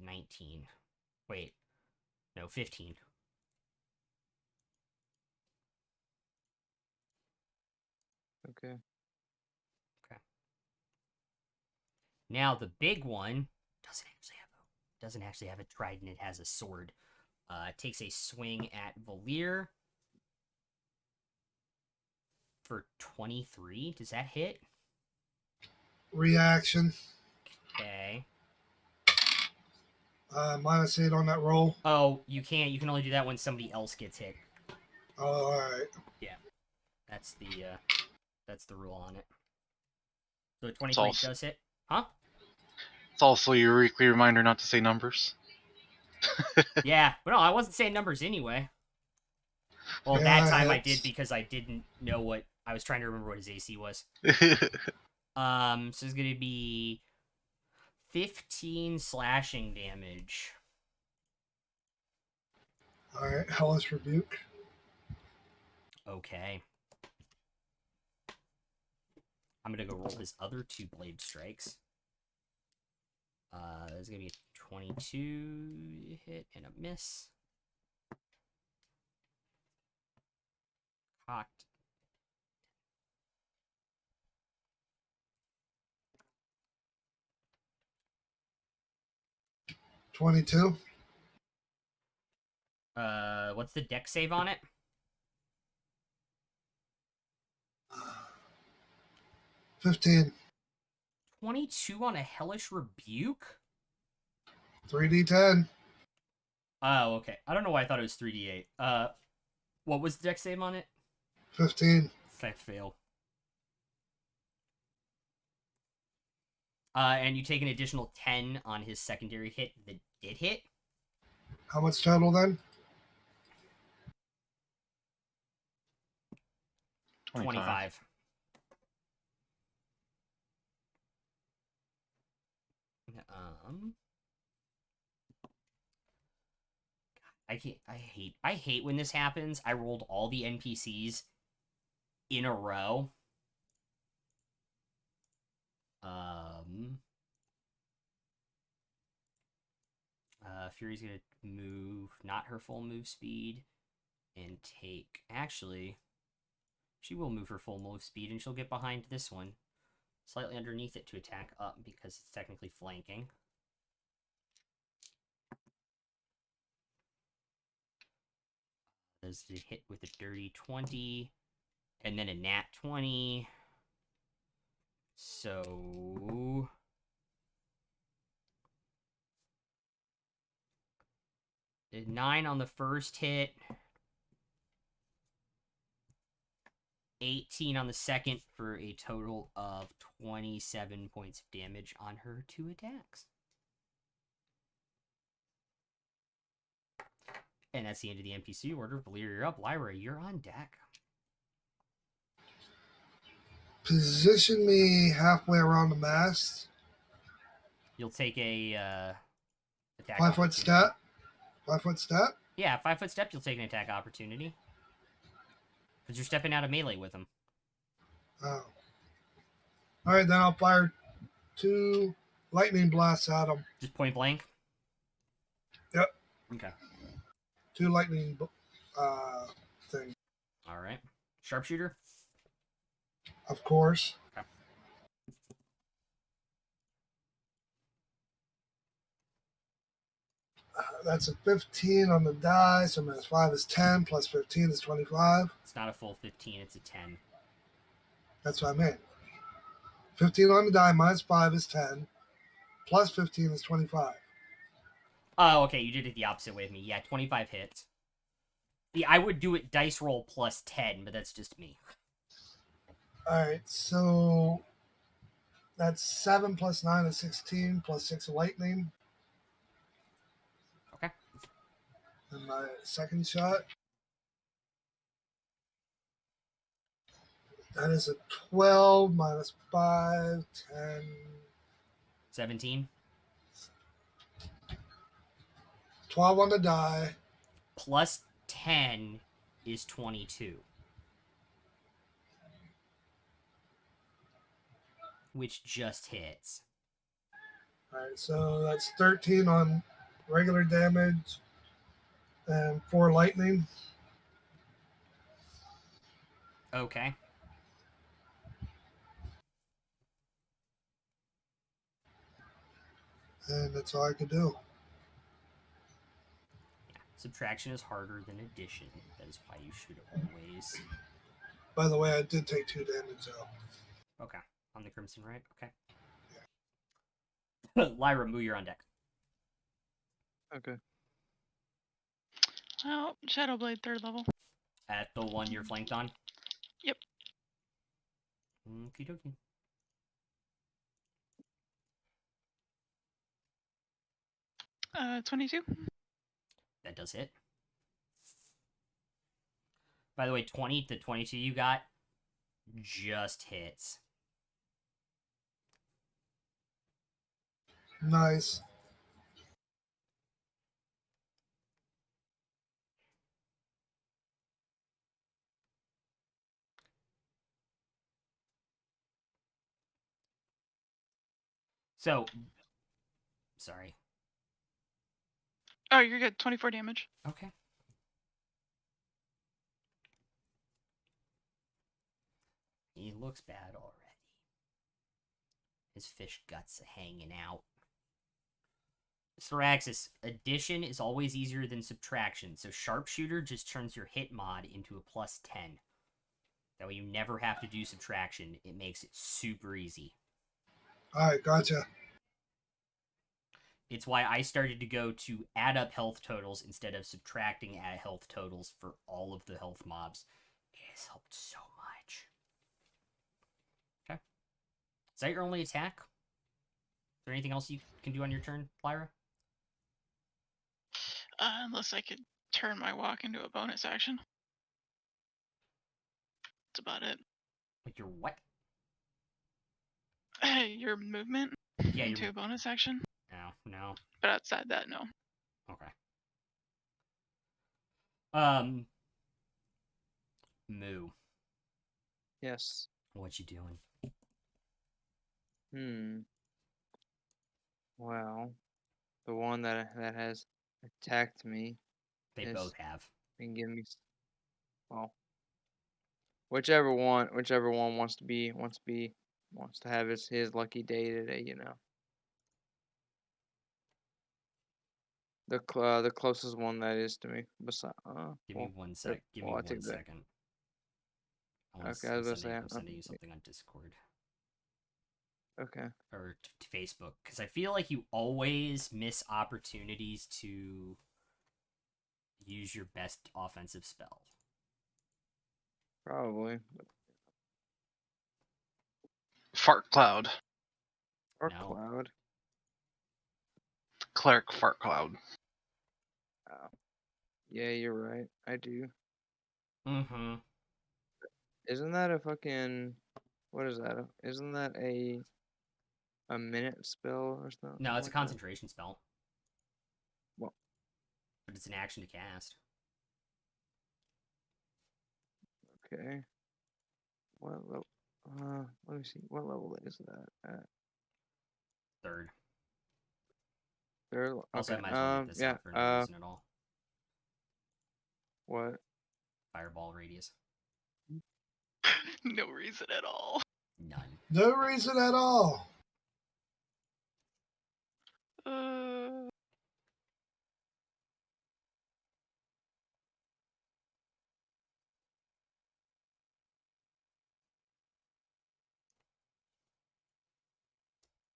19. Wait. No, 15. Okay. Now the big one doesn't actually have a trident. It has a sword. It takes a swing at Valir for 23. Does that hit? Reaction. Okay. -8 on that roll. Oh, you can't. You can only do that when somebody else gets hit. Oh, all right. Yeah, that's the rule on it. So 23 does hit, huh? It's also your weekly reminder not to say numbers. Yeah, but no, I wasn't saying numbers anyway. Well, Yeah, that time I it's- did because I didn't know what I was trying to remember what his AC was. So it's gonna be 15 slashing damage. All right. Hellish Rebuke. Okay. I'm gonna go roll his other 2 blade strikes. There's gonna be a 22 hit and a miss. Cocked. $22. What's the dex save on it? 15. 22 on a Hellish Rebuke? 3d10. Oh, okay. I don't know why I thought it was 3d8. What was the dex save on it? 15. I failed. And you take an additional 10 on his secondary hit that did hit. How much total then? 25. I can't. I hate when this happens. I rolled all the NPCs in a row. Fury's gonna move, not her full move speed, and take. Actually, she will move her full move speed, and she'll get behind this one, slightly underneath it to attack up because it's technically flanking. Does the hit with a dirty 20, and then a nat 20. So a 9 on the first hit, 18 on the second for a total of 27 points of damage on her 2 attacks. And that's the end of the NPC order. Valyria, you're up. Lyra, you're on deck. Position me halfway around the mast. You'll take a attack 5 foot opportunity. step. 5 foot step. Yeah, 5 foot step, you'll take an attack opportunity. Because you're stepping out of melee with him. Oh. All right, then I'll fire 2 lightning blasts at him. Just point blank? Yep. Okay. 2 lightning things, All right. Sharpshooter? of course. Okay. That's a 15 on the die, so minus 5 is 10, plus 15 is 25. It's not a full 15, it's a 10. That's what I meant. 15 on the die, minus 5 is 10, plus 15 is 25. Oh, okay, you did it the opposite way of me. Yeah, 25 hits. Yeah, I would do it dice roll plus 10, but that's just me. All right, so that's 7 plus 9 is 16, plus 6 of lightning. Okay. And my second shot. That is a 12 minus 5, 10. 17. 12 on the die. Plus 10 is 22. Which just hits. All right, so that's 13 on regular damage and 4 lightning. Okay. And that's all I could do. Yeah. Subtraction is harder than addition. That is why you should always... By the way, I did take 2 damage though. Okay. On the Crimson, right? Okay. Lyra, Moo, you're on deck. Okay. Oh, Shadowblade 3rd level. At the one you're flanked on? Yep. Okie dokie. Uh, 22. That does hit. By the way, 20 to 22 you got just hits. Nice. So, sorry. Oh, you're good. 24 damage. Okay. He looks bad already. His fish guts are hanging out. Thoraxis, addition is always easier than subtraction, so sharpshooter just turns your hit mod into a plus 10. That way you never have to do subtraction. It makes it super easy. All right, gotcha. It's why I started to go to add up health totals instead of subtracting at health totals for all of the health mobs. It has helped so much. Okay. Is that your only attack? Is there anything else you can do on your turn, Lyra? Unless I could turn my walk into a bonus action. That's about it. Like your what? Your movement Yeah, into your... a bonus action. No. But outside that, no. Okay. Moo, Yes. what you doing? Well, the one that has attacked me They is both have. and give me well, whichever one wants to have his lucky day today. You know, the closest one that is to me. Besides, Give me one sec. Give me I one take that. second. Okay, I was about to say, I'm sending you something on Discord Okay. or to Facebook because I feel like you always miss opportunities to use your best offensive spell. Probably. Fart cloud. Or No. cloud. Cleric fart cloud. Oh. Yeah, you're right. I do. Mm-hmm. Isn't that a fucking what is that? Isn't that a minute spell or something? No, it's a like concentration spell. Well, but it's an action to cast. okay. What level? Let me see. What level is that at? Third. Third. Also, Okay. I might as well get this Yeah. out for no reason at all. What? Fireball radius. No reason at all. None. No reason at all. Uh,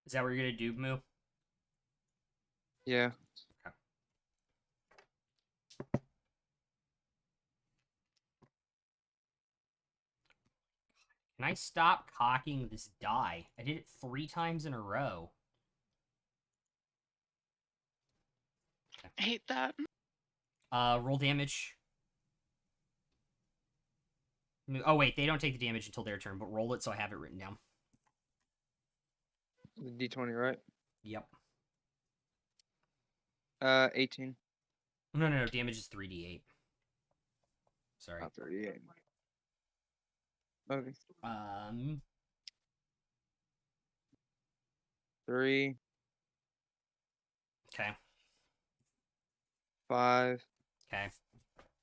Is that what you're gonna do, Moo? Yeah. Okay. Can I stop cocking this die? I did it 3 times in a row. I hate that. Roll damage. Oh wait, they don't take the damage until their turn, but roll it so I have it written down. The D20, right? Yep. 18. No. Damage is 3d8. Sorry. 38. Okay. 3, Okay. 5, Okay.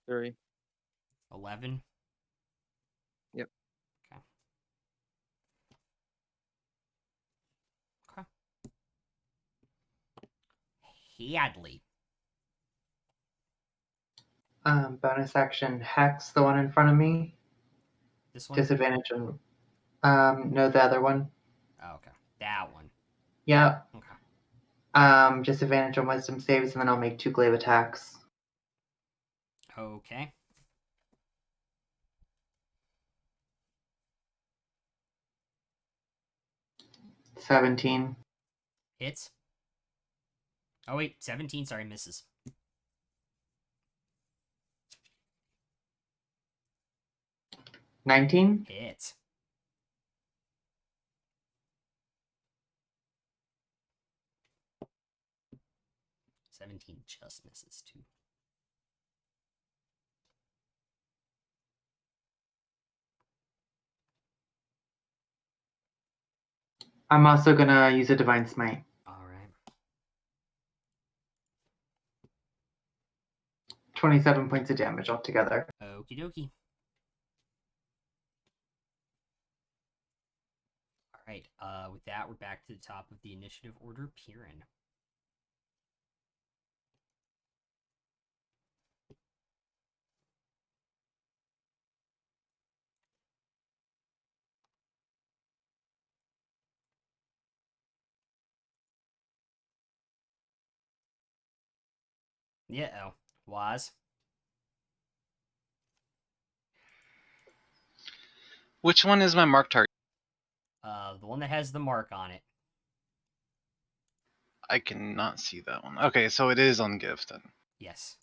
3. 11. Yep. Okay. Okay. Hadley. Bonus action hex, the one in front of me. This one? Disadvantage on. No, the other one. Oh, okay. That one. Yep. Okay. Disadvantage on wisdom saves, and then I'll make 2 glaive attacks. Okay. $17. Hits. Oh wait, 17. Sorry, misses. $19. Hits. $17 just misses too. I'm also gonna use a divine smite. Alright. 27 points of damage altogether. Okie dokie. Alright, with that, we're back to the top of the initiative order. Piran. Yeah, Waz. Which one is my mark target? The one that has the mark on it. I cannot see that one. Okay, so it is on gift then. Yes.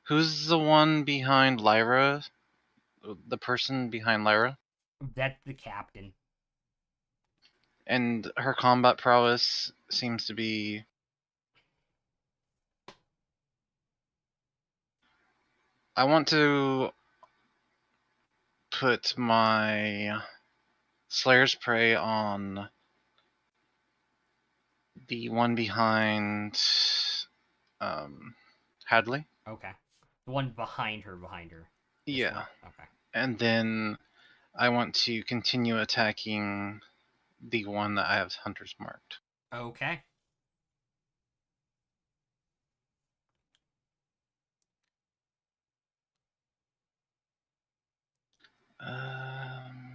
Who's the one behind Lyra? The person behind Lyra? That's the captain. And her combat prowess seems to be. I want to put my Slayer's Prey on the one behind Hadley. Okay. The one behind her, This Yeah. one? Okay. And then I want to continue attacking the one that I have Hunters marked. Okay.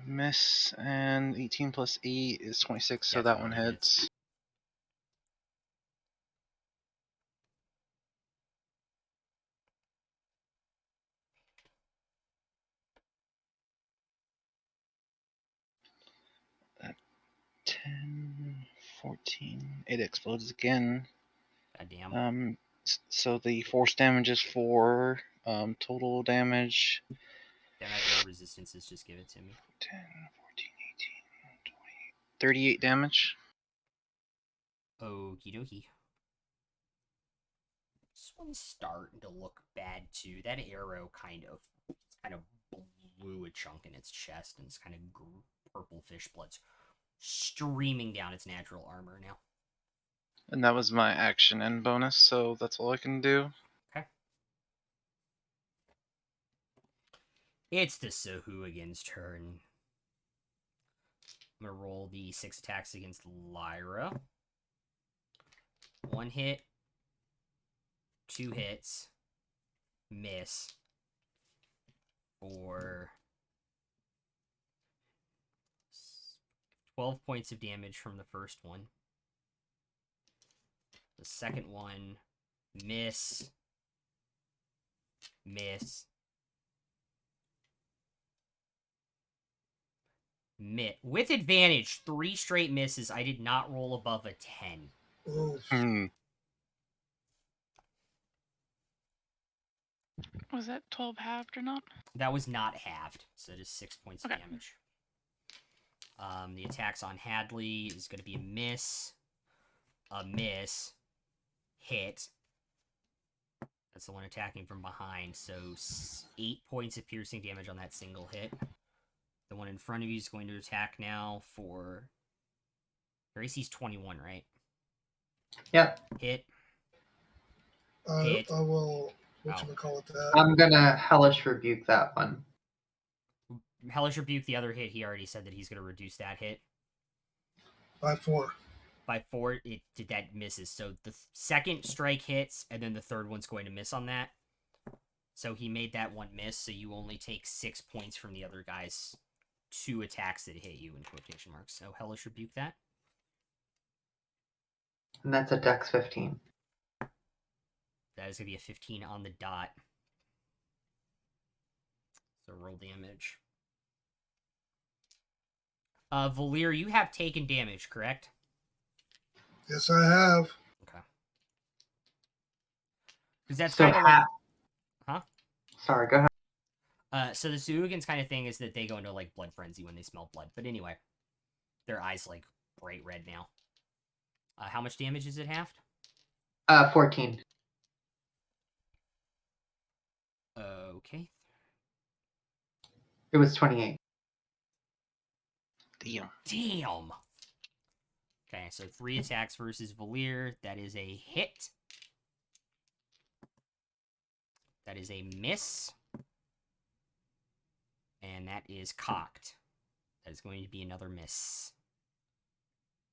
Miss, and 18 plus 8 is 26, so that one Definitely hits. hits. Uh, 10, 14. It explodes again. Goddamn. So the force damage is 4. Total damage. Damn, I have no resistances. Just give it to me. 10, 14, 18, 20. 38 damage. Okie dokie. This one's starting to look bad too. That arrow kind of blew a chunk in its chest, and it's kind of purple fish blood's streaming down its natural armor now. And that was my action and bonus, so that's all I can do. Okay. It's the Sahuagin's turn. I'm gonna roll the 6 attacks against Lyra. 1 hit, 2 hits, miss for 12 points of damage from the first one. The second one, miss, with advantage, 3 straight misses. I did not roll above a 10. Oof. Was that 12 halved or not? That was not halved, so just 6 points of Okay. damage. The attacks on Hadley is going to be a miss, hit. That's the one attacking from behind, so 8 points of piercing damage on that single hit. The one in front of you is going to attack now for... Your AC's 21, right? Yep. Hit. I will, whatchamacallit that? I'm gonna Hellish Rebuke that one. Hellish Rebuke, the other hit, he already said that he's going to reduce that hit. By 4. By 4, that misses. So the second strike hits, and then the third one's going to miss on that. So he made that one miss, so you only take 6 points from the other guy's 2 attacks that hit you, in quotation marks. So Hellish Rebuke that. And that's a Dex 15. That is going to be a 15 on the dot. So roll damage. Valir, you have taken damage, correct? Yes, I have. Okay. Because that's So kind of like... Huh? Sorry, go ahead. So the Suugan's kind of thing is that they go into, like, blood frenzy when they smell blood. But anyway, their eyes, like, bright red now. How much damage is it halved? 14. Okay. It was 28. Damn! Okay, so 3 attacks versus Valir. That is a hit. That is a miss. And that is cocked. That is going to be another miss.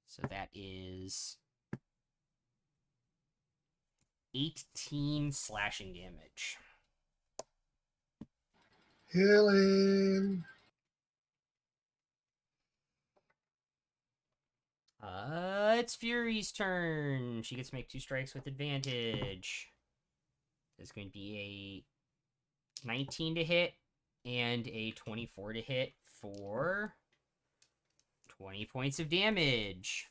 So that is 18 slashing damage. Healing. It's Fury's turn. She gets to make 2 strikes with advantage. There's going to be a 19 to hit and a 24 to hit for 20 points of damage.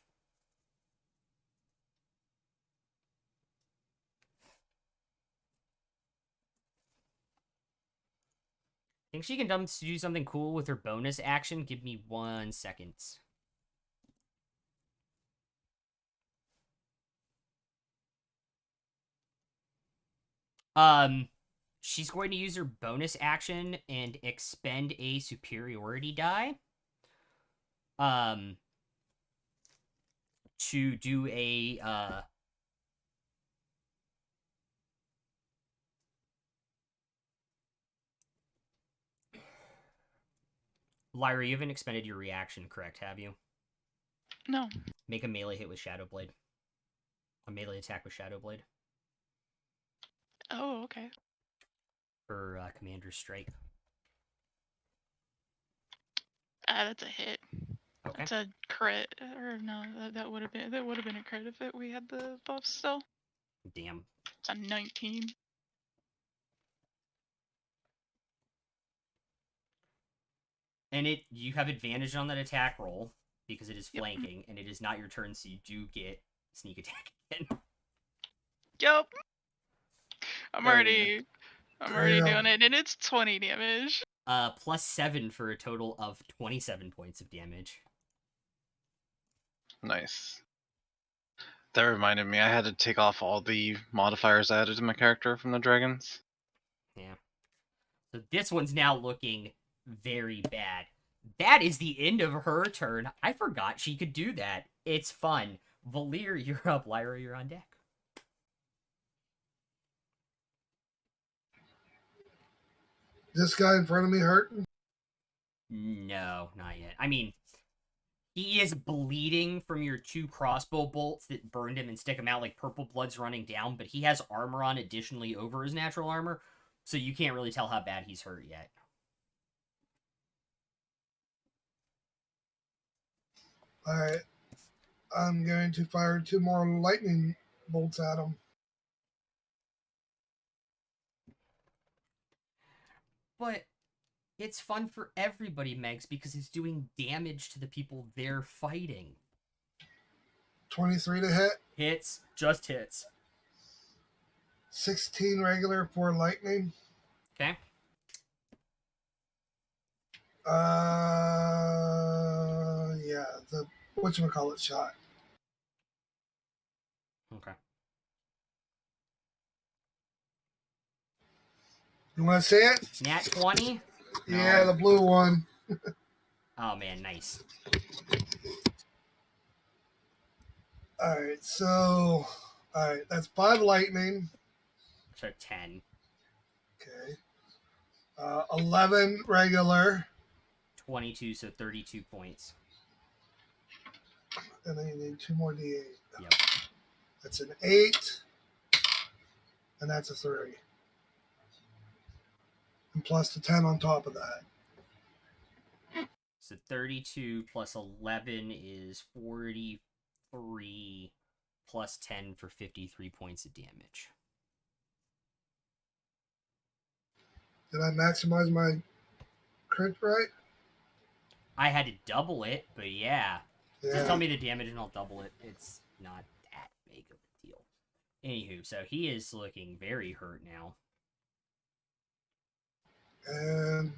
Think she can do something cool with her bonus action? Give me 1 second. She's going to use her bonus action and expend a superiority die. To do a Lyra, you haven't expended your reaction, correct, have you? No. Make a melee hit with Shadow Blade. A melee attack with Shadow Blade. Oh, okay. For Commander's Strike. That's a hit. Okay. That's a crit, or no? That would have been a crit if we had the buff still. Damn. It's a 19. And you have advantage on that attack roll because it is Yep. flanking, and it is not your turn, so you do get sneak attack again. Yup. I'm Hell already Damn. doing it, and it's 20 damage. +7 for a total of 27 points of damage. Nice. That reminded me, I had to take off all the modifiers I added to my character from the dragons. Yeah. So this one's now looking very bad. That is the end of her turn. I forgot she could do that. It's fun. Valir, you're up. Lyra, you're on deck. This guy in front of me hurting? No, not yet. I mean, he is bleeding from your 2 crossbow bolts that burned him and stick him out like purple blood's running down, but he has armor on additionally over his natural armor, so you can't really tell how bad he's hurt yet. Alright. I'm going to fire 2 more lightning bolts at him. But it's fun for everybody, Megs, because it's doing damage to the people they're fighting. 23 to hit. Hits, just hits. 16 regular for lightning. Okay. Yeah, the whatchamacallit shot. Okay. You want to see it? Nat 20? Yeah, the blue one. Oh, man, nice. Alright, so that's 5 lightning. So 10. Okay. 11 regular. 22, so 32 points. And then you need 2 more D8. Yep. That's an 8. And that's a 3. And plus the 10 on top of that. So 32 plus 11 is 43 plus 10 for 53 points of damage. Did I maximize my crit right? I had to double it, but yeah. Just tell me the damage and I'll double it. It's not that big of a deal. Anywho, so he is looking very hurt now. And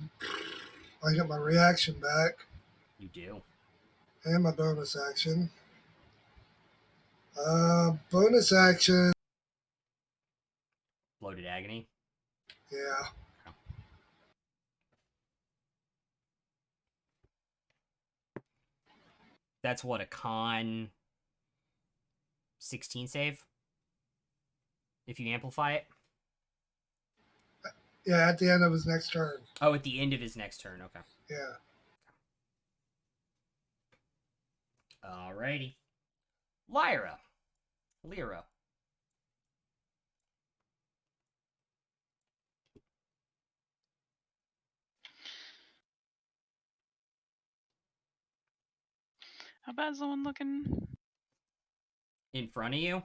I get my reaction back. You do. And my bonus action. Bonus action. Bloated agony. Yeah. That's what, a con 16 save? If you amplify it? Yeah, at the end of his next turn. Oh, at the end of his next turn. Okay. Yeah. Alrighty. Lyra. How bad's the one looking? In front of you?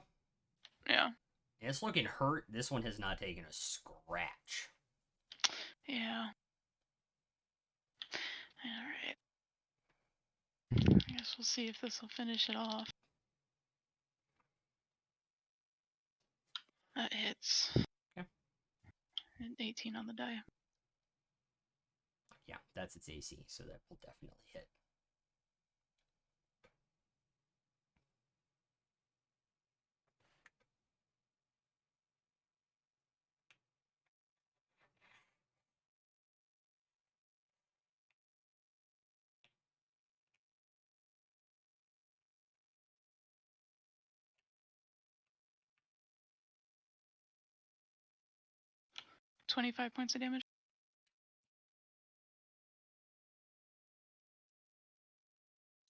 Yeah. It's looking hurt. This one has not taken a scratch. Yeah. Alright. I guess we'll see if this will finish it off. That hits. Okay. And 18 on the die. Yeah, that's its AC, so that will definitely hit. 25 points of damage.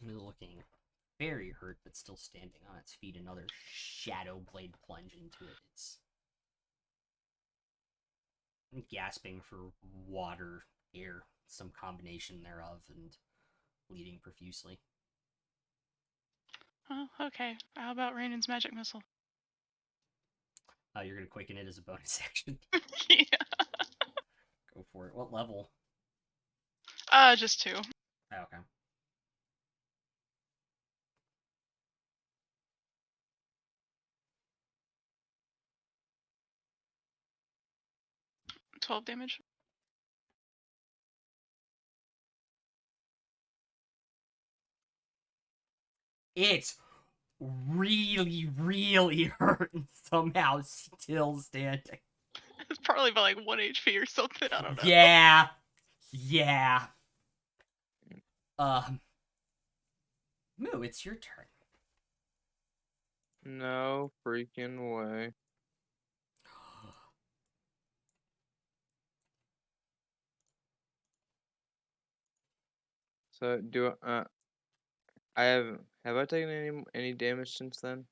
Looking very hurt, but still standing on its feet. Another shadow blade plunge into it. It's gasping for water, air, some combination thereof, and bleeding profusely. Oh, okay. How about Rainon's magic missile? You're gonna quicken it as a bonus action. Yeah. Go for it. What level? Just 2. Oh, okay. $12 damage. It's really, really hurt and somehow still standing. It's probably by like 1 HP or something. I don't know. Yeah. Yeah. Moo, it's your turn. No freaking way. So I have I taken any damage since then?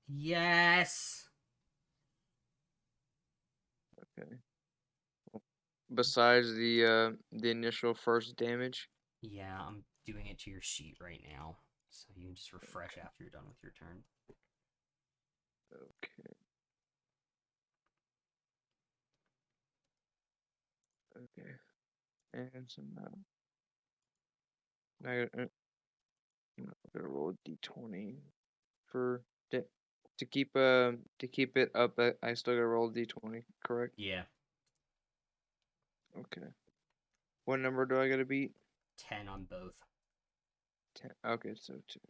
Yes. Okay. Besides the initial first damage. Yeah, I'm doing it to your sheet right now. So you can just refresh after you're done with your turn. Okay. Okay. And so now I'm gonna roll a d20 for to keep it up. I still gotta roll a d20, correct? Yeah. Okay. What number do I gotta beat? 10 on both. 10. Okay, so 2.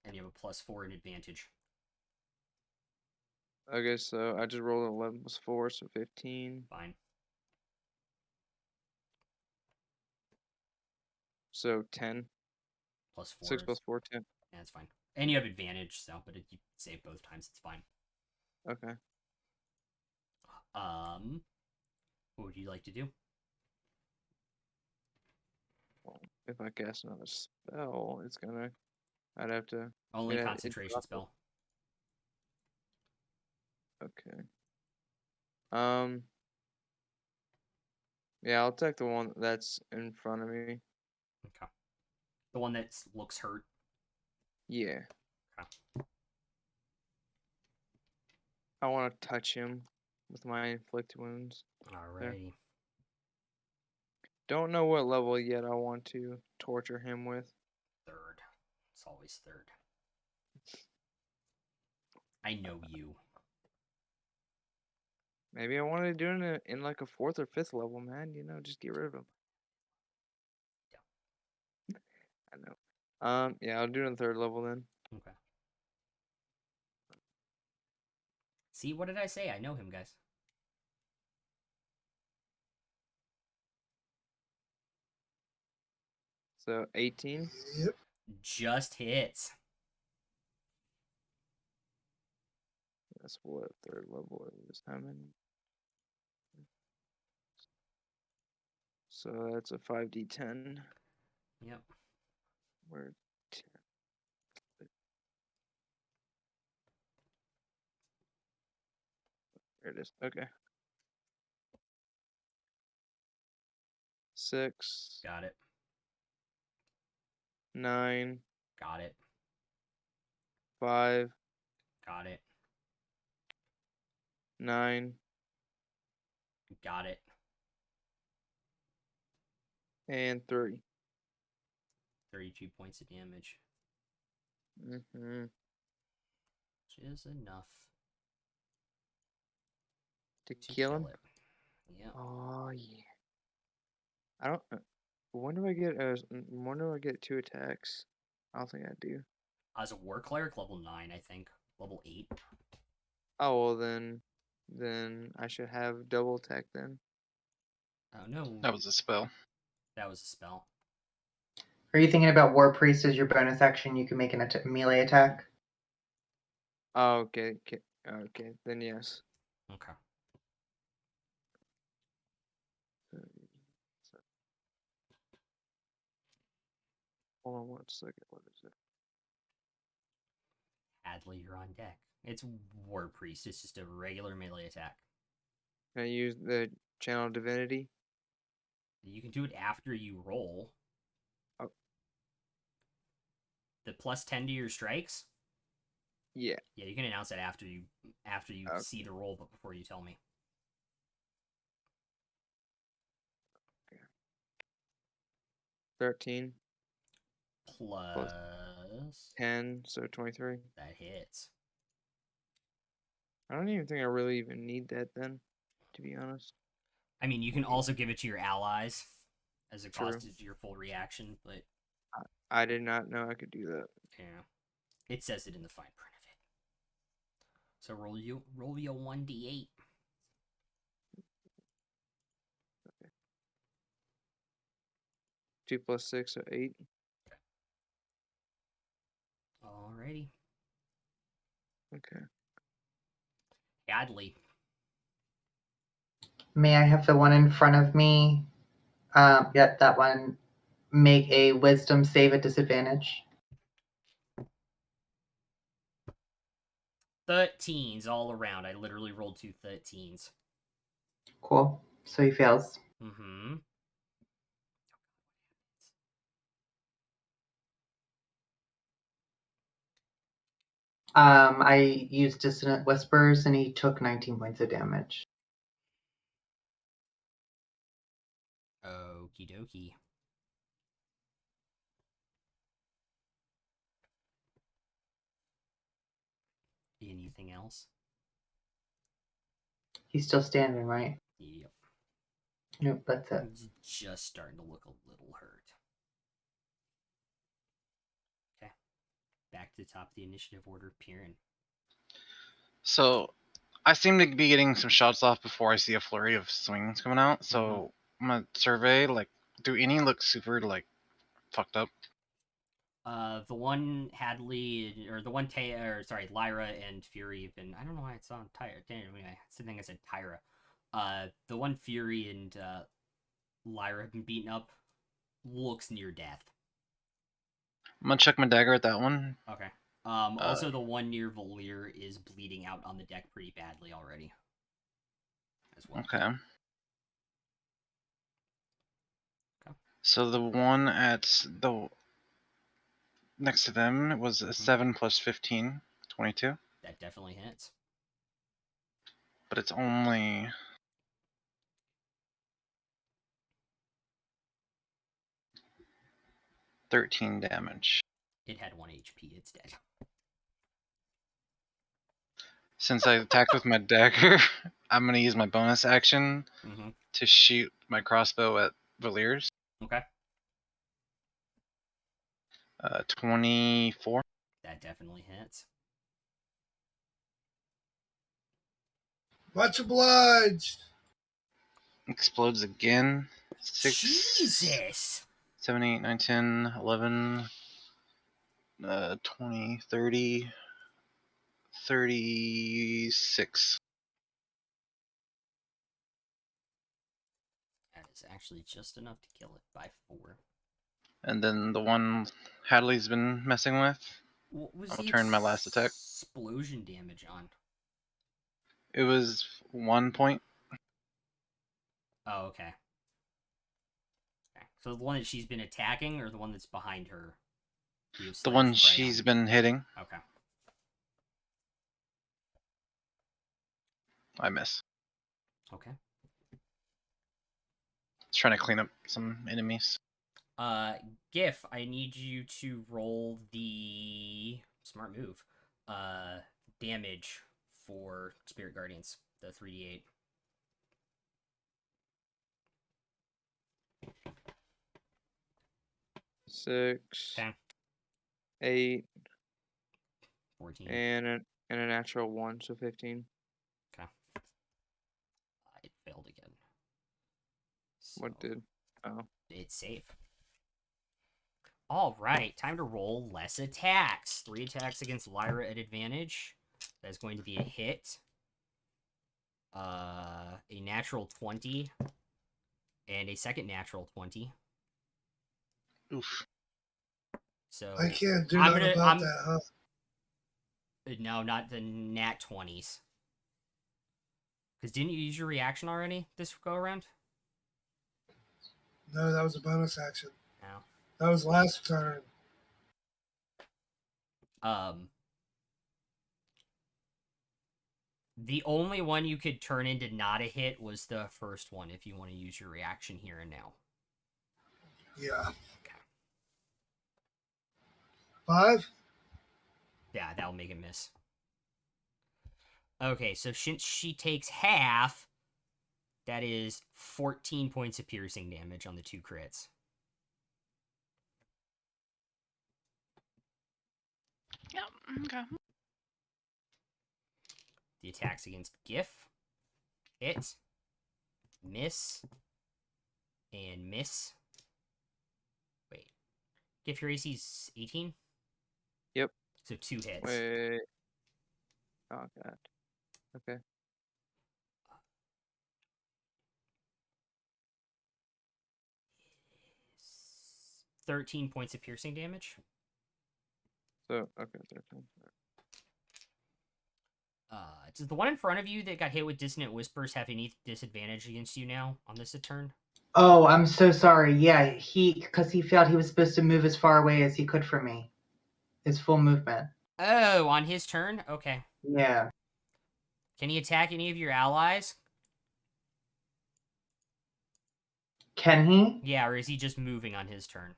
And you have a +4 in advantage. Okay, so I just rolled 11 plus 4, so 15. Fine. So 10. +4. 6 plus 4, 10. Yeah, it's fine. And you have advantage, so, but if you save both times, it's fine. Okay. What would you like to do? Well, if I cast another spell, I'd have to. Only Yeah, concentration spell. Okay. Yeah, I'll take the one that's in front of me. Okay. The one that looks hurt. Yeah. Okay. I want to touch him with my inflict wounds. Alrighty. Don't know what level yet I want to torture him with. 3rd. It's always 3rd. I know you. Maybe I wanted to do it in like a 4th or 5th level, man. You know, just get rid of him. Yeah. I know. Yeah, I'll do it in 3rd level then. Okay. See, what did I say? I know him, guys. So 18. Yep. Just hits. That's what 3rd level is. How many? So that's a 5d10. Yep. Where 10? There it is. Okay. 6. Got it. 9. Got it. 5. Got it. 9. Got it. And 3. 32 points of damage. Mm-hmm. Which is enough To to kill him? it. Yeah. Oh yeah. I don't. When do I get? When do I get 2 attacks? I don't think I do. As a war cleric, level 9, I think. Level 8. Oh well, then I should have double attack then. Oh no. That was a spell. That was a spell. Are you thinking about War Priest as your bonus action? You can make an melee attack. Oh okay. Okay, then yes. Okay. Hold on 1 second. What is it? Hadley, you're on deck. It's War Priest. It's just a regular melee attack. Can I use the channel divinity? You can do it after you roll. Oh. The +10 to your strikes? Yeah. Yeah, you can announce that after you Okay. see the roll, but before you tell me. 13 Plus 10, so 23. that hits. I don't even think I really even need that then, to be honest. I mean, you can also give it to your allies as a True. cost to your full reaction, but I did not know I could do that. yeah, it says it in the fine print of it. So roll your 1d8. 2 plus 6, so 8. Alrighty. Okay. Hadley. May I have the one in front of me? Yep, that one. Make a wisdom save at disadvantage. 13s all around. I literally rolled 2 13s. Cool. So he fails. Mm-hmm. I used Dissonant Whispers and he took 19 points of damage. Okie dokie. Anything else? He's still standing, right? Yep. Nope, that's it. He's just starting to look a little hurt. Okay. Back to the top of the initiative order, Piran. So I seem to be getting some shots off before I see a flurry of swings coming out. So I'm gonna survey, like, do any look super, like, fucked up? The one Hadley, or the one Lyra and Fury have been. I don't know why it's on Tyra. It's the thing I said Tyra. The one Fury and Lyra have been beaten up. Looks near death. I'm gonna check my dagger at that one. Okay. Also, the one near Valir is bleeding out on the deck pretty badly already. As well. Okay. So the one at the next to them was a 7 plus 15, 22. That definitely hits. But it's only 13 damage. It had 1 HP. It's dead. Since I attacked with my dagger, I'm gonna use my bonus action to shoot my crossbow at Valir's. Okay. 24. That definitely hits. Much obliged. Explodes again. 6, Jesus! 7, 8, 9, 10, 11, 20, 30, 36. That is actually just enough to kill it by 4. And then the one Hadley's been messing with, What was I'll the turn my last attack. explosion damage on? It was 1 point. Oh, okay. So the one that she's been attacking, or the one that's behind her? The one she's been hitting. Okay. I miss. Okay. It's trying to clean up some enemies. Gif, I need you to roll the smart move. Damage for Spirit Guardians, the 3d8. Six, 10, 8, 14. and a natural 1, so 15. Okay. It failed again. What So did? Oh. it's safe. All right, time to roll less attacks. 3 attacks against Lyra at advantage. That is going to be a hit. A natural 20. And a second natural 20. Oof. So I can't do I'm nothing gonna- about I'm- that, huh? no, not the nat 20s. Because didn't you use your reaction already this go around? No, that was a bonus action. No. That was last turn. The only one you could turn into not a hit was the first one if you want to use your reaction here and now. Yeah. Okay. 5? Yeah, that'll make it miss. Okay, so since she takes half, that is 14 points of piercing damage on the 2 crits. Yep. Okay. The attacks against Gif. Hit. Miss. And miss. Wait. Gif, your AC's 18? Yep. So 2 hits. Wait. Oh god. Okay. 13 points of piercing damage. So okay. 13. Does the one in front of you that got hit with Dissonant Whispers have any disadvantage against you now on this turn? Oh, I'm so sorry. Yeah, because he felt he was supposed to move as far away as he could from me. His full movement. Oh, on his turn? Okay. Yeah. Can he attack any of your allies? Can he? Yeah, or is he just moving on his turn?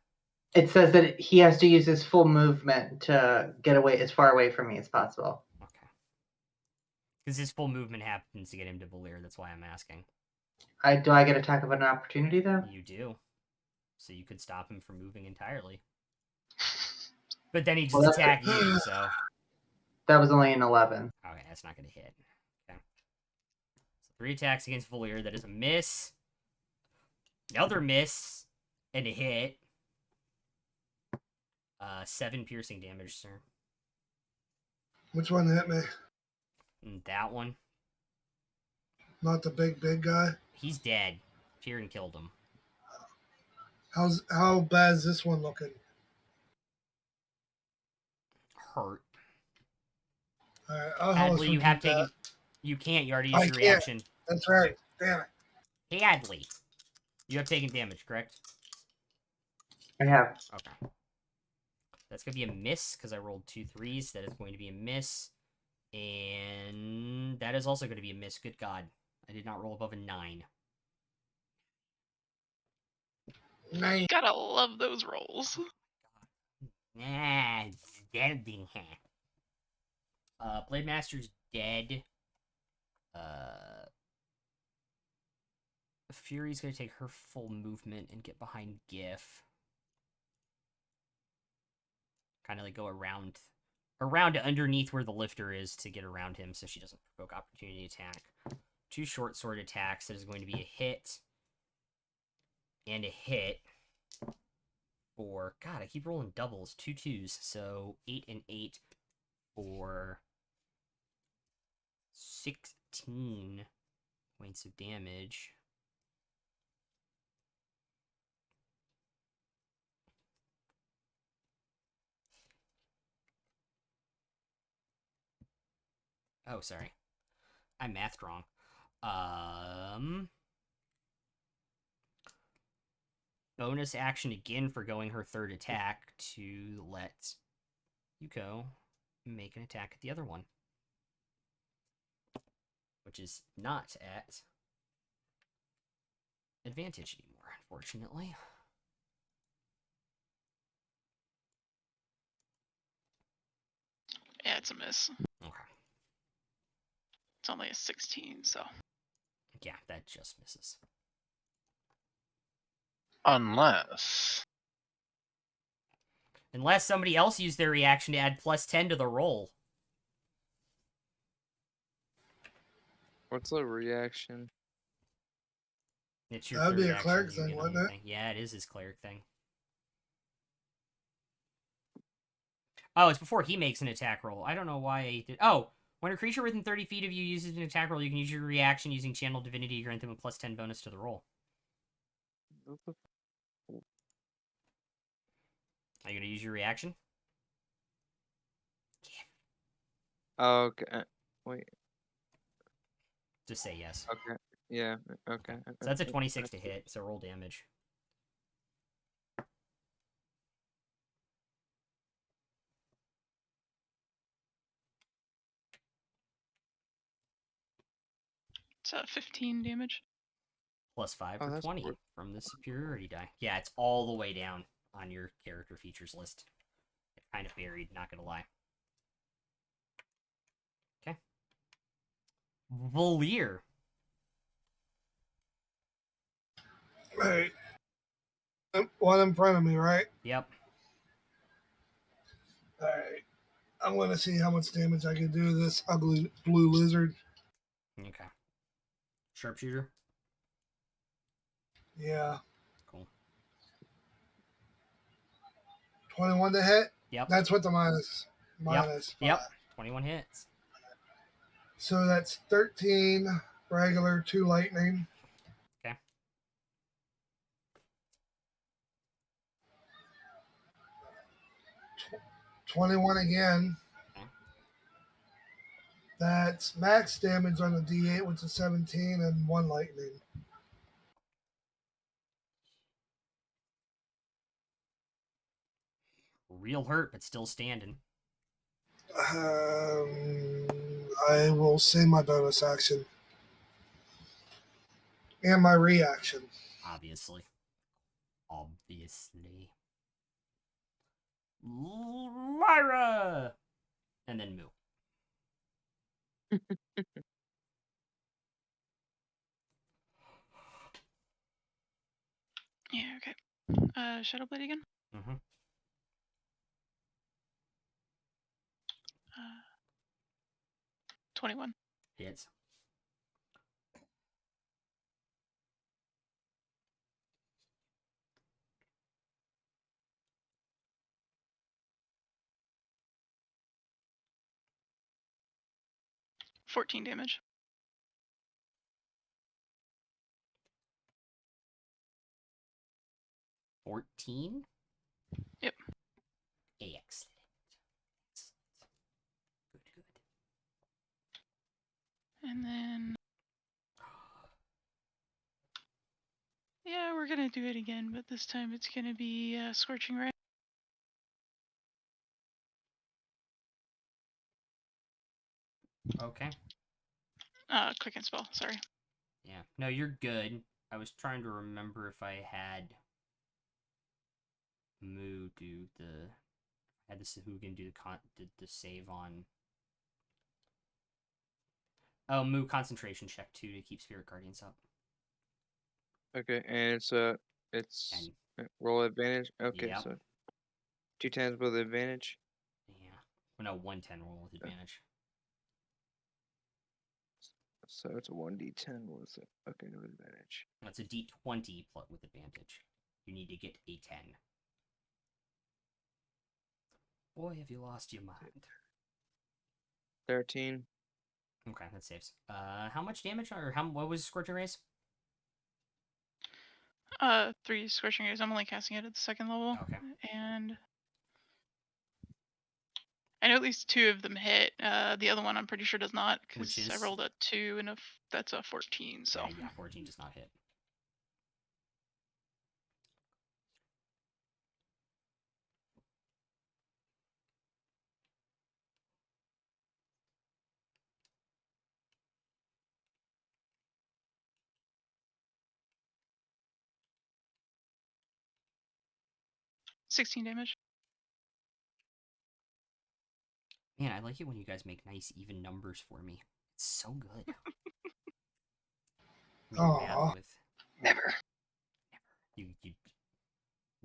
It says that he has to use his full movement to get away as far away from me as possible. Okay. Because his full movement happens to get him to Valir, that's why I'm asking. Do I get attack of an opportunity though? You do. So you could stop him from moving entirely. But then he just Well, attack you, so... That was only an 11. Okay, that's not going to hit. Okay. So 3 attacks against Valir, that is a miss. Another miss. And a hit. 7 piercing damage, sir. Which one hit me? And that one. Not the big guy? He's dead. Tyrion killed him. How bad is this one looking? Hurt. Alright, I'll help Hadley, you have taken... You can't, you already used I your can't. reaction. That's right. Damn it. Hadley. You have taken damage, correct? I have. Okay. That's going to be a miss, because I rolled 2 3s. That is going to be a miss. And that is also going to be a miss. Good God. I did not roll above a 9. Nice. Gotta love those rolls. Nah, dead. Blade Master's dead. Fury's going to take her full movement and get behind Gif. Kind of like go around to underneath where the lifter is to get around him so she doesn't provoke opportunity attack. 2 short sword attacks. That is going to be a hit and a hit for... God, I keep rolling doubles. 2 2s. So 8 and 8 for 16 points of damage. Oh, sorry. I mathed wrong. Bonus action again for going her 3rd attack to let Yuko make an attack at the other one. Which is not at advantage anymore, unfortunately. Yeah, it's a miss. Okay. It's only a 16, so. Yeah, that just misses. Unless somebody else used their reaction to add +10 to the roll. What's the reaction? It's your That'd third be a action, cleric you thing, get wouldn't it? anything. Yeah, it is his cleric thing. Oh, it's before he makes an attack roll. I don't know why he did. Oh, When a creature within 30 feet of you uses an attack roll, you can use your reaction using Channel Divinity to grant them a +10 bonus to the roll. Are you going to use your reaction? Okay. Wait. Just say yes. Okay. Yeah. Okay. So that's a 26 to hit, so roll damage. It's 15 damage. +5 Oh, for that's 20 good. from the superiority die. Yeah, it's all the way down on your character features list. It's kind of buried, not gonna lie. Okay. Valier. Right. One in front of me, right? Yep. All right. I want to see how much damage I can do to this ugly blue lizard. Okay. Sharpshooter. Yeah. Cool. 21 to hit. Yep. That's what the minus. Minus Yep. 5. 21 hits. So that's 13 regular, 2 lightning. Okay. Tw- 21 again. Okay. That's max damage on the D8, which is 17, and 1 lightning. Real hurt, but still standing. I will say my bonus action. And my reaction. Obviously. Lyra! And then Moo. Yeah, okay. Shadow Blade again? Mm-hmm. 21. Hits. $14 damage. 14? Yep. Excellent. Good, good. And then... Yeah, we're gonna do it again, but this time it's gonna be Scorching Ray. Okay. Quicken Spell, sorry. Yeah. No, you're good. I was trying to remember if I had Moo do the... had the Sahuagin do the save on... Oh, Moo concentration check 2 to keep Spirit Guardians up. Okay, and it's 10. roll advantage. Okay, Yep. so 2 times with advantage. Yeah. Well, no, 110 roll with advantage. So it's a 1d10 with it. Okay, no advantage. That's a d20 with advantage. You need to get a 10. Boy, have you lost your mind. 13. Okay, that saves. How much damage, or what was Scorching Rays? 3 Scorching Rays. I'm only casting it at the 2nd level. Okay. And I know at least 2 of them hit. The other one I'm pretty sure does not, Which because I is? rolled a 2 and that's a 14. So Yeah, 14 does not hit. $16 damage. Man, I like it when you guys make nice even numbers for me. It's so good. Me and Matt Aw. with Never. you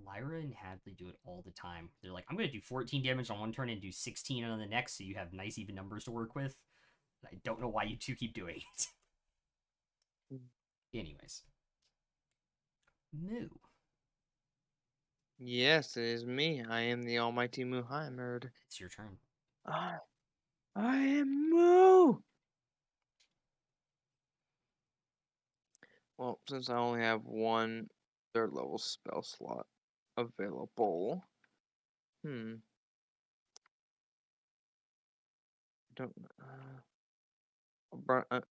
Lyra and Hadley do it all the time. They're like, I'm gonna do 14 damage on one turn and do 16 on the next, so you have nice even numbers to work with. I don't know why you two keep doing it. Anyways. Moo. Yes, it is me. I am the almighty Muhammad. It's your turn. Ah. I am Moo. Well, since I only have one third level spell slot available, don't.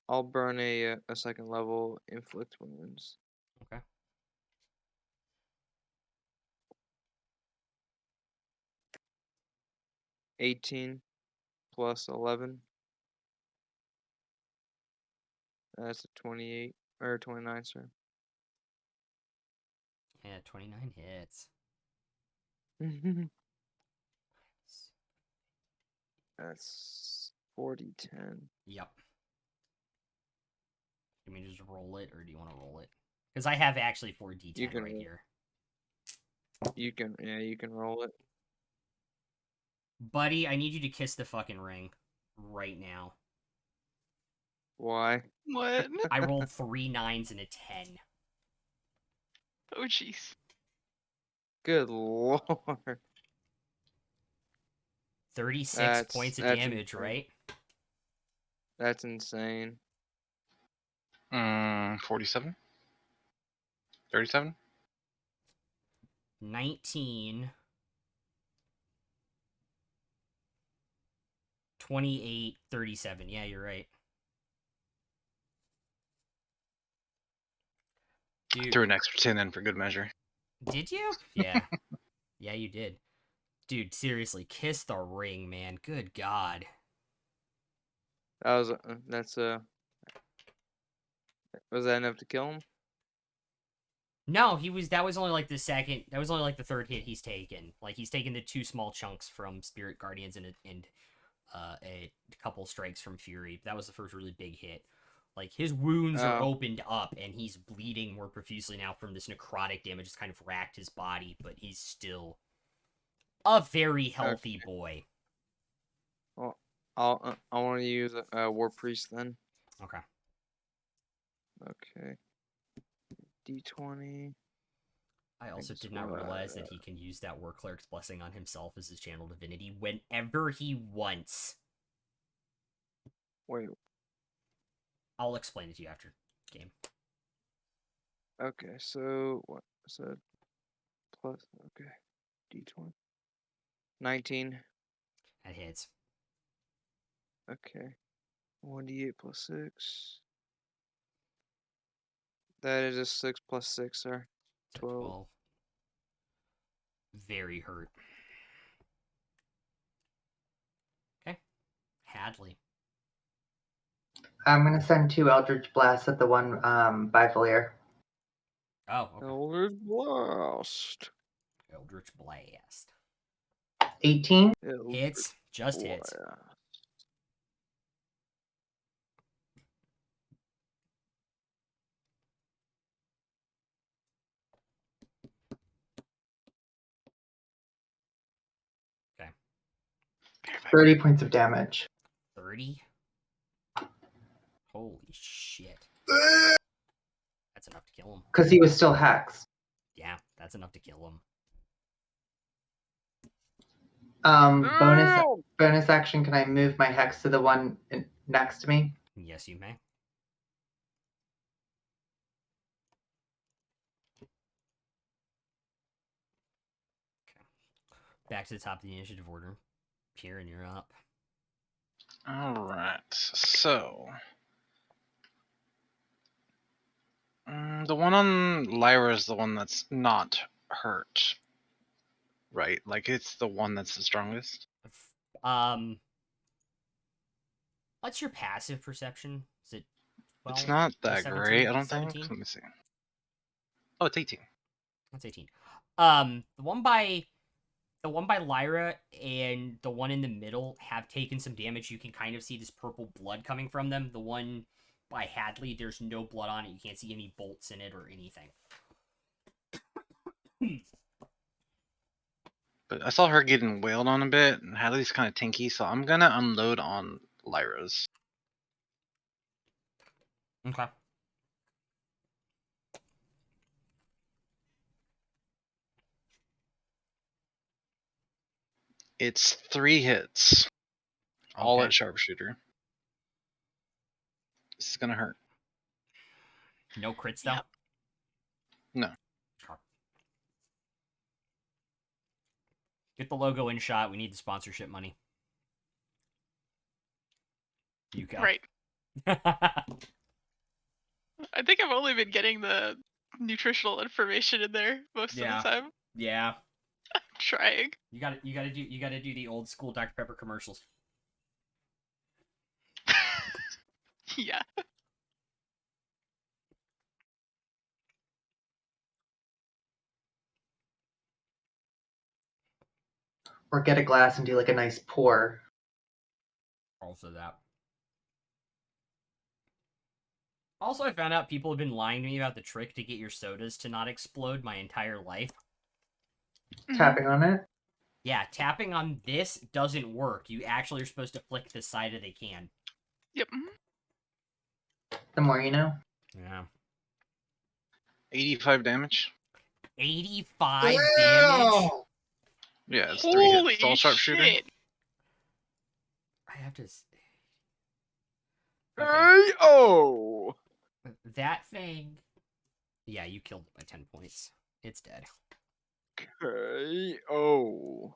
I'll burn a second level inflict wounds. Okay. $18 plus 11. That's a 28 or 29, sir. Yeah, 29 hits. That's 40, 10. Yep. You mean just roll it, or do you want to roll it? Because I have actually 4d10 You can right roll. here. You can roll it. Buddy, I need you to kiss the fucking ring. Right now. Why? What? I rolled 3 9s and a 10. Oh, jeez. Good lord. 36 points of damage, insane. right? That's insane. 47? 37? 19. 28, 37. Yeah, you're right. Dude, Threw an extra 10 in for good measure. did you? Yeah. Yeah, you did. Dude, seriously, kiss the ring, man. Good God. Was that enough to kill him? No, that was only like the second, that was only like the third hit he's taken. Like, he's taken the 2 small chunks from Spirit Guardians and a couple strikes from Fury. That was the first really big hit. Like, his wounds are opened up, and he's bleeding more profusely now from this necrotic damage. It's kind of racked his body, but he's still a very healthy boy. Well, I want to use a War Priest then. Okay. Okay. D20. I also Thanks, did not realize that he can use that War Cleric's Blessing on himself as his channel divinity whenever he wants. Wait. I'll explain it to you after game. Okay, so what? So plus. Okay. D20. 19. That hits. Okay. 1d8 plus 6. That is a 6 plus 6, sir. 12. Very hurt. Okay. Hadley. I'm gonna send 2 Eldritch Blasts at the one by Valir. Oh, okay. Eldritch Blast. Eldritch Blast. 18. Hits. Just hits. Okay. 30 points of damage. 30? Holy shit. That's enough to kill him. Because he was still hexed. Yeah, that's enough to kill him. Bonus action, can I move my hex to the one next to me? Yes, you may. Okay. Back to the top of the initiative order. Kieran, you're up. Alright, so. The one on Lyra is the one that's not hurt. Right? Like, it's the one that's the strongest? What's your passive perception? Is it 12? It's not Or that 17? great, I don't 17? think. Let me see. Oh, it's 18. That's 18. The one by Lyra and the one in the middle have taken some damage. You can kind of see this purple blood coming from them. The one by Hadley, there's no blood on it. You can't see any bolts in it or anything. But I saw her getting wailed on a bit, and Hadley's kind of tinky, so I'm gonna unload on Lyra's. Okay. It's 3 hits All Okay. at sharpshooter. This is gonna hurt. No crits though. Yep. No. Sure. Get the logo in shot. We need the sponsorship money. You go. Right. I think I've only been getting the nutritional information in there most Yeah. of the time. Yeah. I'm trying. You gotta do the old school Dr. Pepper commercials. Yeah. Or get a glass and do like a nice pour. Also that. Also, I found out people have been lying to me about the trick to get your sodas to not explode my entire life. Mhm. Tapping on it. Yeah, tapping on this doesn't work. You actually are supposed to flick the side of the can. Yep. The more you know. Yeah. 85 damage. 85 damage? Damn! Yeah, it's 3 Holy hits. All sharpshooter. shit! I have to... Hey, oh! That thing... Yeah, you killed it by 10 points. It's dead. Okay, oh.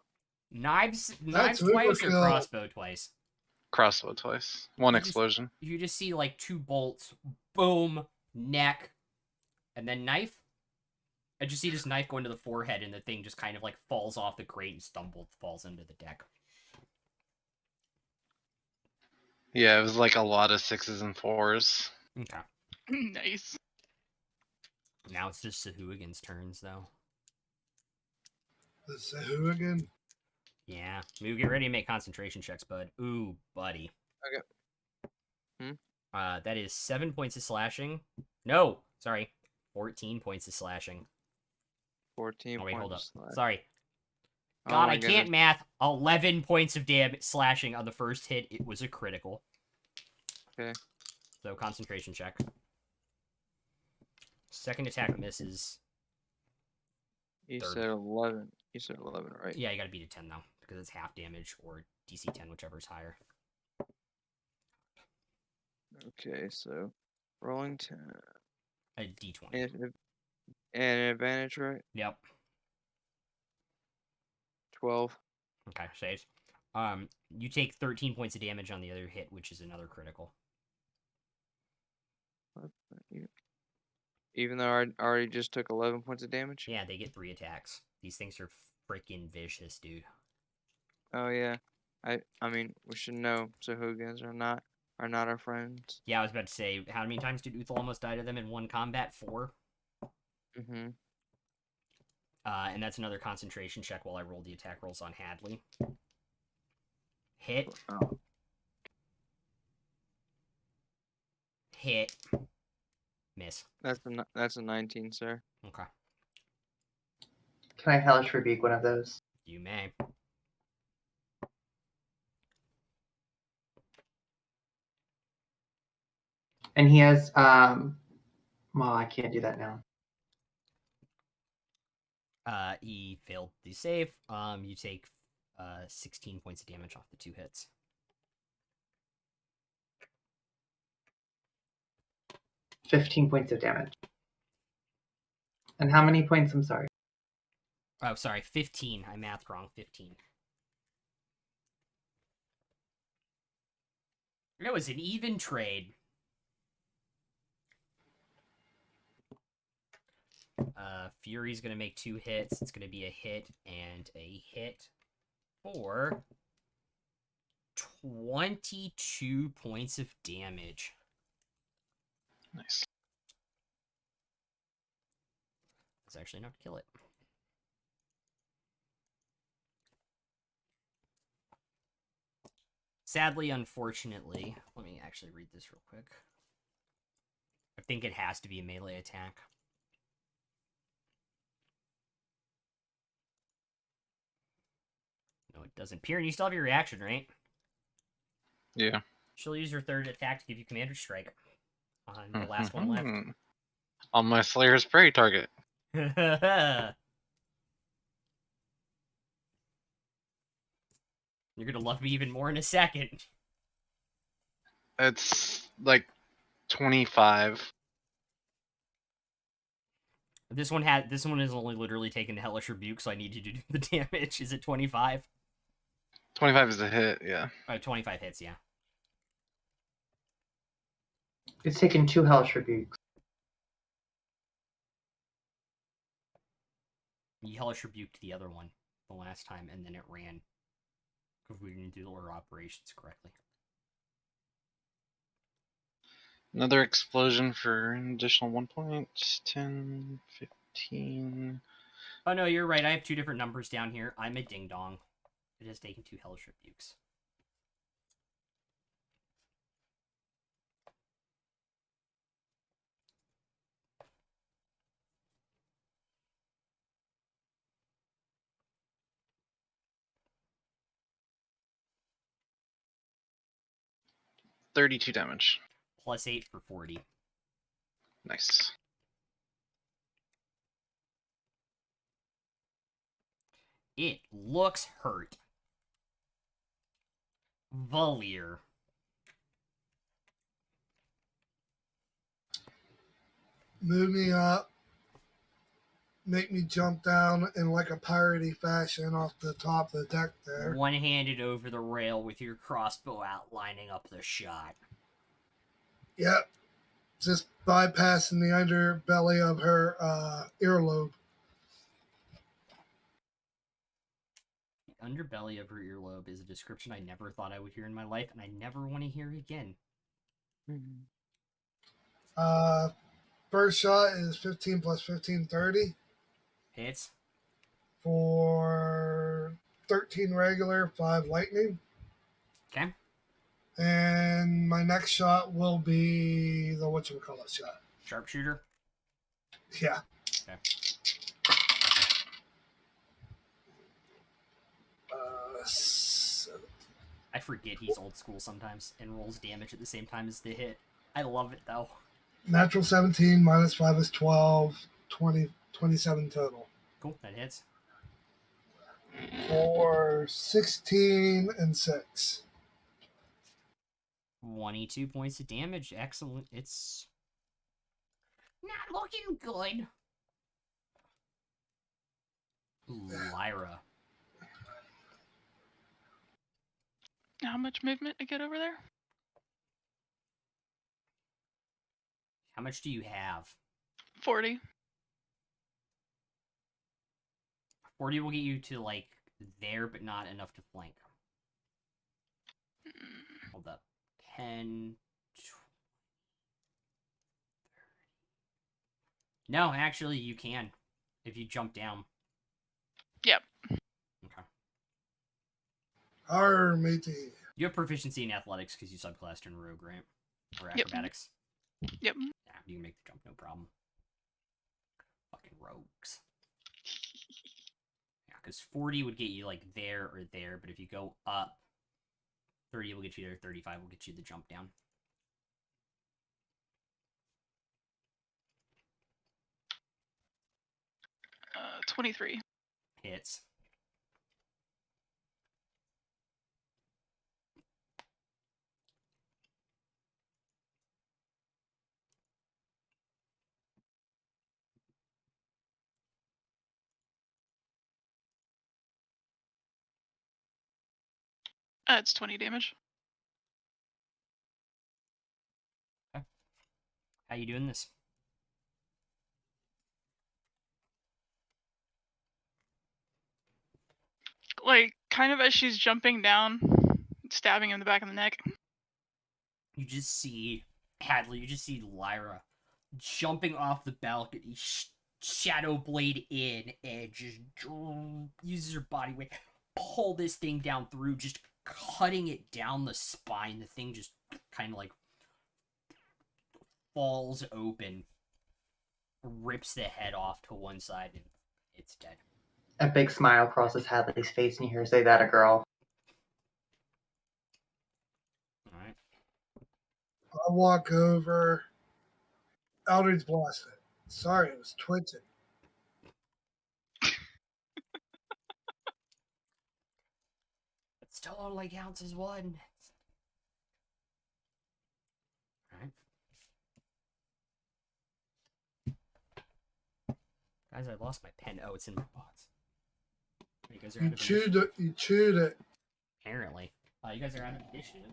Knives That's twice or overkill. crossbow twice? Crossbow twice. One You just- explosion. You just see, like, 2 bolts. Boom. Neck. And then knife. I just see this knife go into the forehead, and the thing just kind of, like, falls off the grate and falls into the deck. Yeah, it was like a lot of 6s and 4s. Okay. Nice. Now it's just Sahuagin's turns, though. The Sahuagin. Yeah. Maybe get ready to make concentration checks, bud. Ooh, buddy. Okay. That is 7 points of slashing. No! Sorry. 14 points of slashing. 14 Oh, wait, hold up. points left. Sorry. Oh God, my I can't goodness. math. 11 points of damage slashing on the first hit. It was a critical. Okay. So, concentration check. Second attack misses. You Third. said 11. You said 11, right? Yeah, you gotta beat a 10, though. Because it's half damage or DC 10, whichever's higher. Okay, so rolling 10. A D20. And an advantage, right? Yep. 12. Okay, saves. You take 13 points of damage on the other hit, which is another critical. Even though I already just took 11 points of damage? Yeah, they get 3 attacks. These things are freaking vicious, dude. Oh yeah. I mean, we should know Sahugans are not our friends. Yeah, I was about to say, how many times did Uthal almost die to them in one combat? 4? Mm-hmm. And that's another concentration check while I roll the attack rolls on Hadley. Hit. Oh. Hit. Miss. That's a 19, sir. Okay. Can I hellish rebuke one of those? You may. And he has well, I can't do that now. He failed the save. You take 16 points of damage off the 2 hits. $15 points of damage. And how many points? I'm sorry. Oh, sorry, 15. I mathed wrong. 15. It was an even trade. Fury's gonna make 2 hits. It's gonna be a hit and a hit for 22 points of damage. Nice. That's actually enough to kill it. Sadly, unfortunately, let me actually read this real quick. I think it has to be a melee attack. No, it doesn't. Piran, you still have your reaction, right? Yeah. She'll use her third attack to give you Commander's Strike on the last one left. On my Slayer's Prey target. You're gonna love me even more in a second. It's like 25. This one is only literally taken Hellish Rebuke, so I need you to do the damage. Is it 25? 25 is a hit, yeah. Oh, 25 hits, yeah. It's taken 2 hellish rebukes. You Hellish Rebuked the other one the last time, and then it ran. If we didn't do the order of operations correctly. Another explosion for an additional 1 point. 10, 15. Oh no, you're right. I have 2 different numbers down here. I'm a ding dong. It has taken 2 Hellish Rebukes. $32 damage. Plus 8 for 40. Nice. It looks hurt. Valier. Move me up. Make me jump down in like a piratey fashion off the top of the deck there. One-handed over the rail with your crossbow out, lining up the shot. Yep. Just bypassing the underbelly of her earlobe. The underbelly of her earlobe is a description I never thought I would hear in my life, and I never want to hear it again. First shot is 15 plus 15, 30 Hits. for 13 regular, 5 lightning. Okay. And my next shot will be the whatchamacallit shot. Sharpshooter. Yeah. Okay. I forget he's old school sometimes and rolls damage at the same time as the hit. I love it though. Natural 17 minus 5 is 12, 20, 27 total. Cool, that hits. For 16 and 6. 22 points of damage. Excellent. It's not looking good. Lyra. How much movement I get over there? How much do you have? 40. 40 will get you to, like, there, but not enough to flank. Hold up. 10, 20, 30. No, actually, you can. If you jump down. Yep. Okay. Arr, matey. You have proficiency in athletics because you subclassed in rogue, right? Or Yep. acrobatics. Yep. Yeah, you can make the jump, no problem. Fucking rogues. Yeah, because 40 would get you, like, there or there, but if you go up, 30 will get you there, 35 will get you the jump down. Uh, 23. Hits. It's 20 damage. How you doing this? Like, kind of as she's jumping down, stabbing him in the back of the neck. You just see Hadley, you just see Lyra jumping off the balcony, shadow blade in, and just uses her body weight, pull this thing down through, just cutting it down the spine. The thing just kind of like falls open, rips the head off to one side, and it's dead. A big smile crosses Hadley's face, and you hear her say, "That a girl." Alright. I walk over. Eldridge Blast it. Sorry, it was twitching. It still only counts as one. realized I lost my pen. Oh, it's in my box. You guys are You out of chewed initiative. it. You chewed it. Apparently. You guys are out of initiative.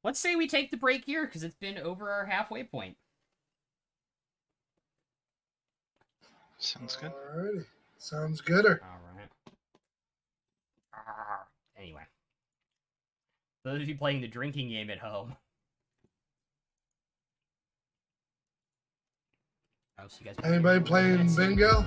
Let's say we take the break here, because it's been over our halfway point. Sounds good. Alrighty. Sounds gooder. Alright. Anyway. Those of you playing the drinking game at home. Oh, so you guys Anybody playing bingo?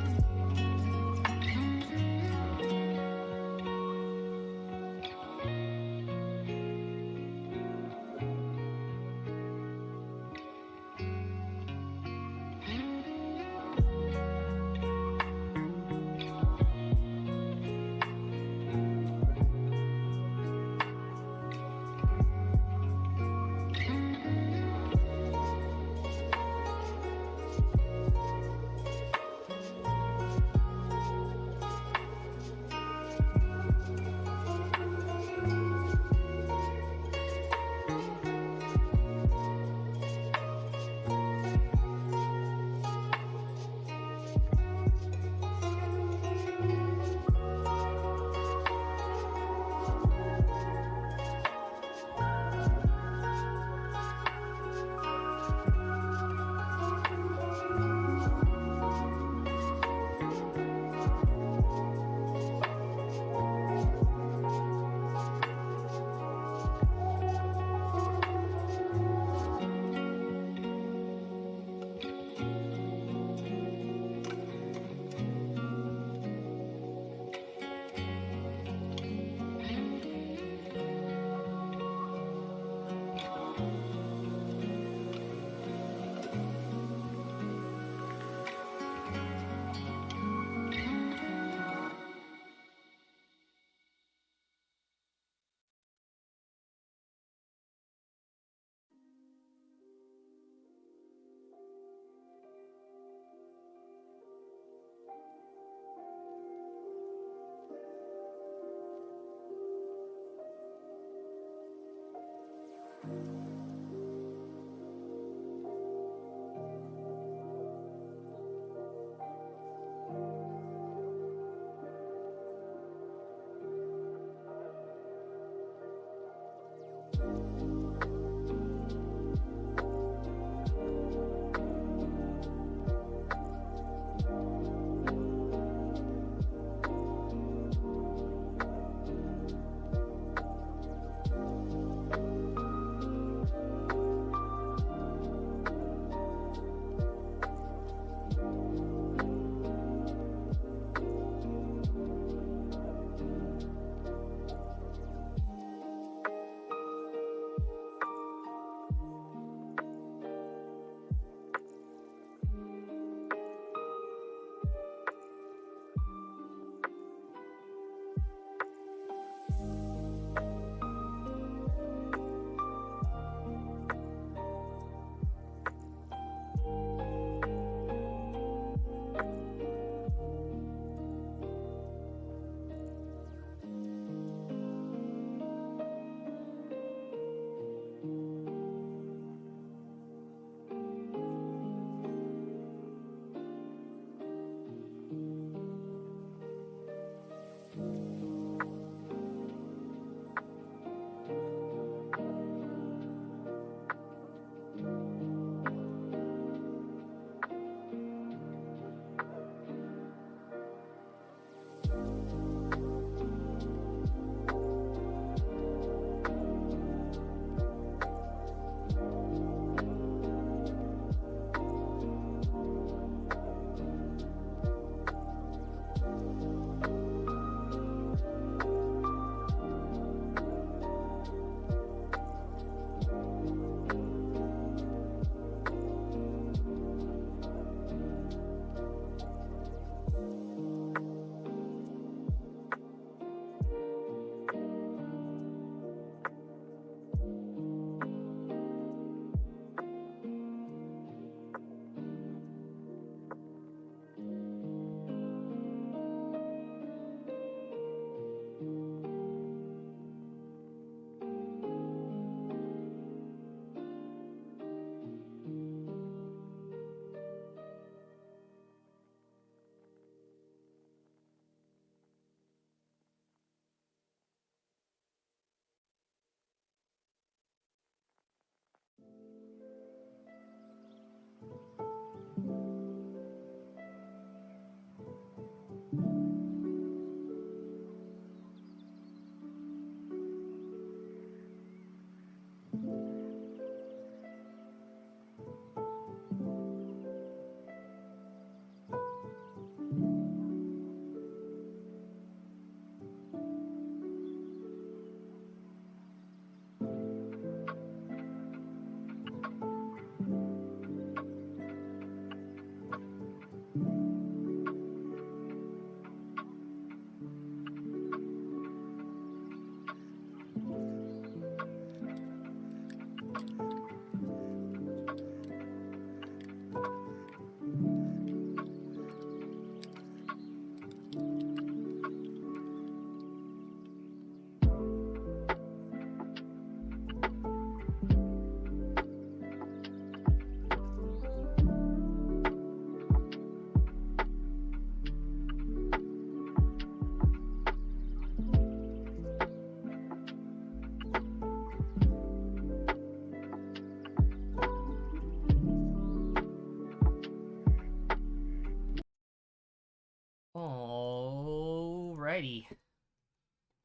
Alrighty.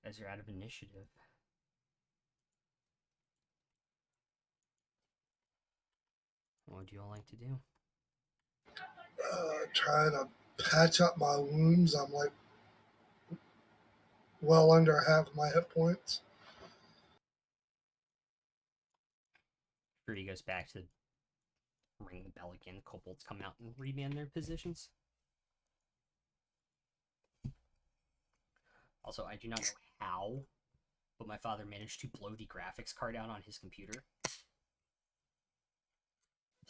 As you're out of initiative. What would you all like to do? Trying to patch up my wounds. I'm like well under half my hit points. Fruity goes back to ring the bell again. Kobolds come out and reman their positions. Also, I do not know how, but my father managed to blow the graphics card out on his computer.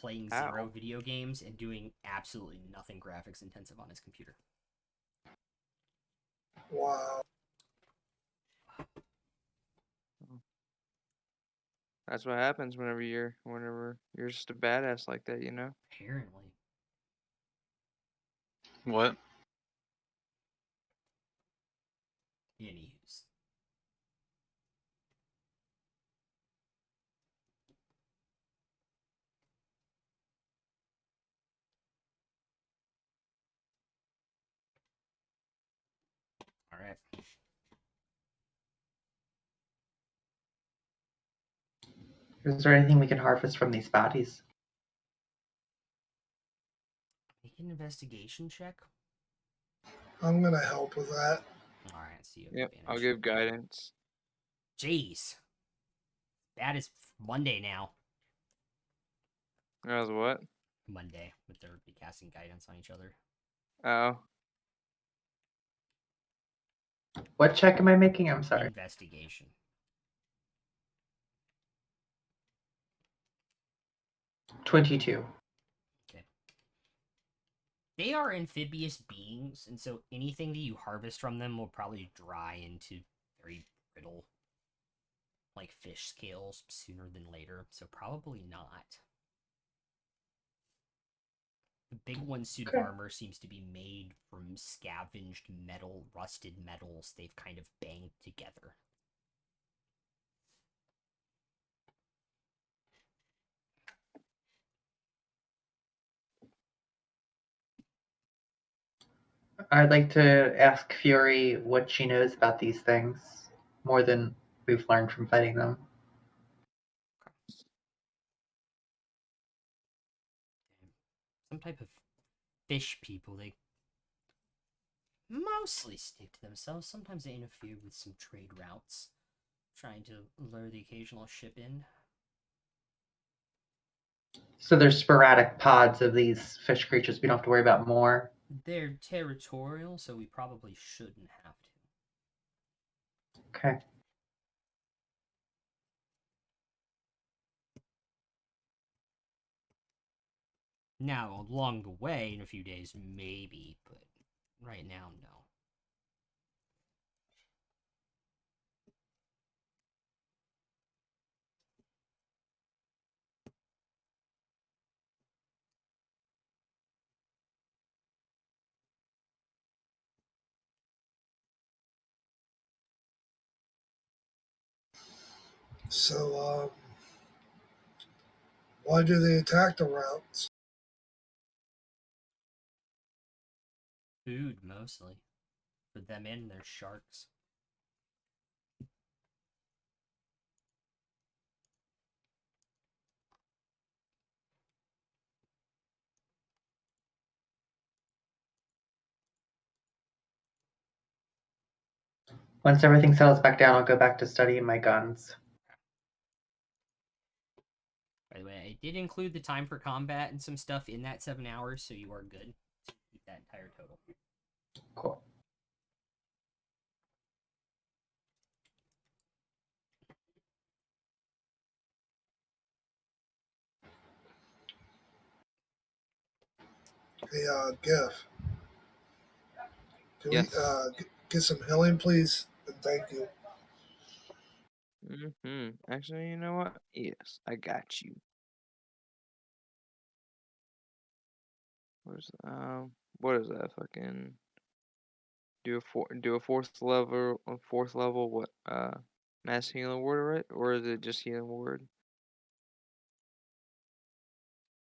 Playing How? 0 video games and doing absolutely nothing graphics intensive on his computer. Wow. That's what happens whenever you're just a badass like that, you know? Apparently. What? Anywho's. Alright. Is there anything we can harvest from these bodies? Make an investigation check. I'm going to help with that. Alright, so you have Yep, advantage. I'll give guidance. Jeez. Bad as Monday now. That was what? Monday, with their be casting guidance on each other. Oh, What check am I making? I'm sorry. Investigation. $22. They are amphibious beings, and so anything that you harvest from them will probably dry into very brittle, like fish scales, sooner than later. So probably not. The big one suit of Okay. armor seems to be made from scavenged metal, rusted metals they've kind of banged together. I'd like to ask Fury what she knows about these things, more than we've learned from fighting them. Some type of fish people. They mostly stick to themselves. Sometimes they interfere with some trade routes, trying to lure the occasional ship in. So there's sporadic pods of these fish creatures. We don't have to worry about more. They're territorial, so we probably shouldn't have to. Okay. Now, along the way, in a few days, maybe, but right now, no. So, why do they attack the routes? Food, mostly. For them and their sharks. Once everything settles back down, I'll go back to studying my guns. By the way, I did include the time for combat and some stuff in that 7 hours, so you are good to keep that entire total. Cool. Hey, Giff. Can Yes. we get some healing, please? And thank you. Actually, you know what? Yes, I got you. What is that? Fucking do a fourth level, what? Mass healing word, right? Or is it just healing word?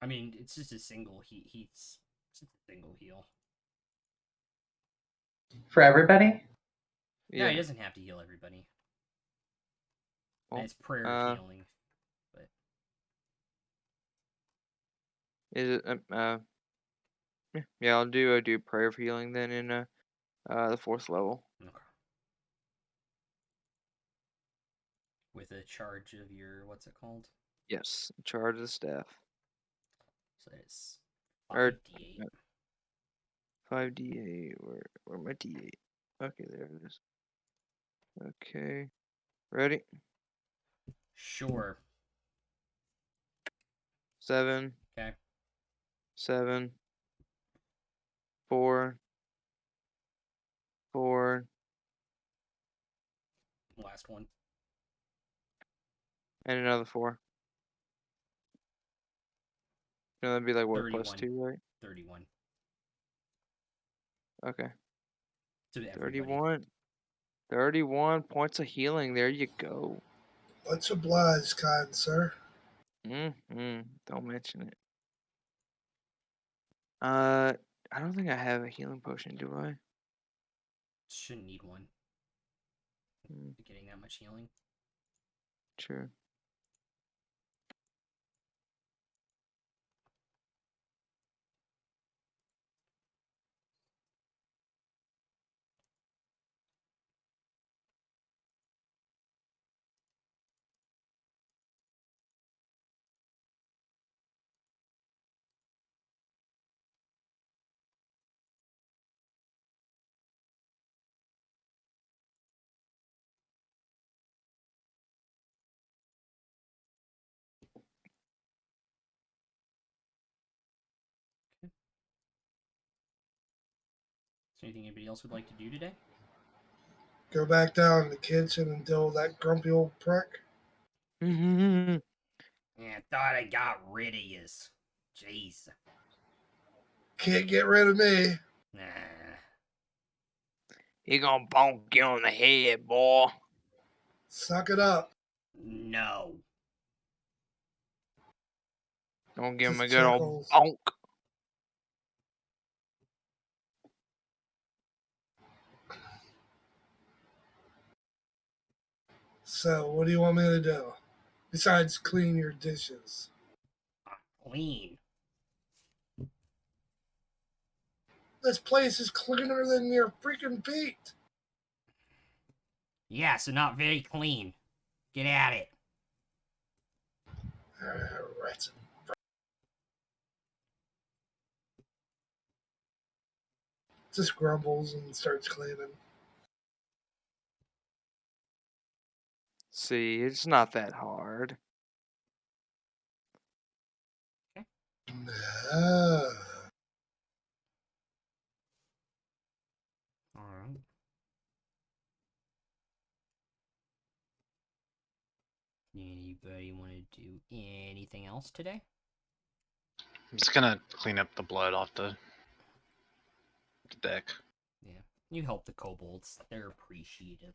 I mean, it's just a single it's just a single heal. For everybody? No, Yeah. he doesn't have to heal everybody. Well, It's prayer healing. Is it yeah, I'll do prayer of healing then in the 4th level. Okay. With a charge of your, what's it called? Yes, charge of the staff. So it's Or 5d8. 5d8. Where my d8? Okay, there it is. Okay, ready? Sure. 7, Okay. 7, 4, 4, Last one. and another 4. No, that'd be like what, 31. +2, right? 31. Okay. To everybody. 31. 31 points of healing. There you go. Much obliged, kind sir. Don't mention it. I don't think I have a healing potion, do I? Shouldn't need one. Getting that much healing. Sure. Is there anything anybody else would like to do today? Go back down in the kitchen and deal with that grumpy old prick. Mm-hmm. Yeah, I thought I got rid of yous. Jeez. Can't get rid of me. Nah. He gonna bonk you on the head, boy. Suck it up. No. Don't give him a Just good chuckles. old bonk. So, what do you want me to do? Besides clean your dishes. I'm clean. This place is cleaner than your freaking feet. Yeah, so not very clean. Get at it. Rats. Just grumbles and starts cleaning. See, it's not that hard. No. Alright. Anybody want to do anything else today? I'm just gonna clean up the blood off the deck. Yeah. You help the kobolds. They're appreciative.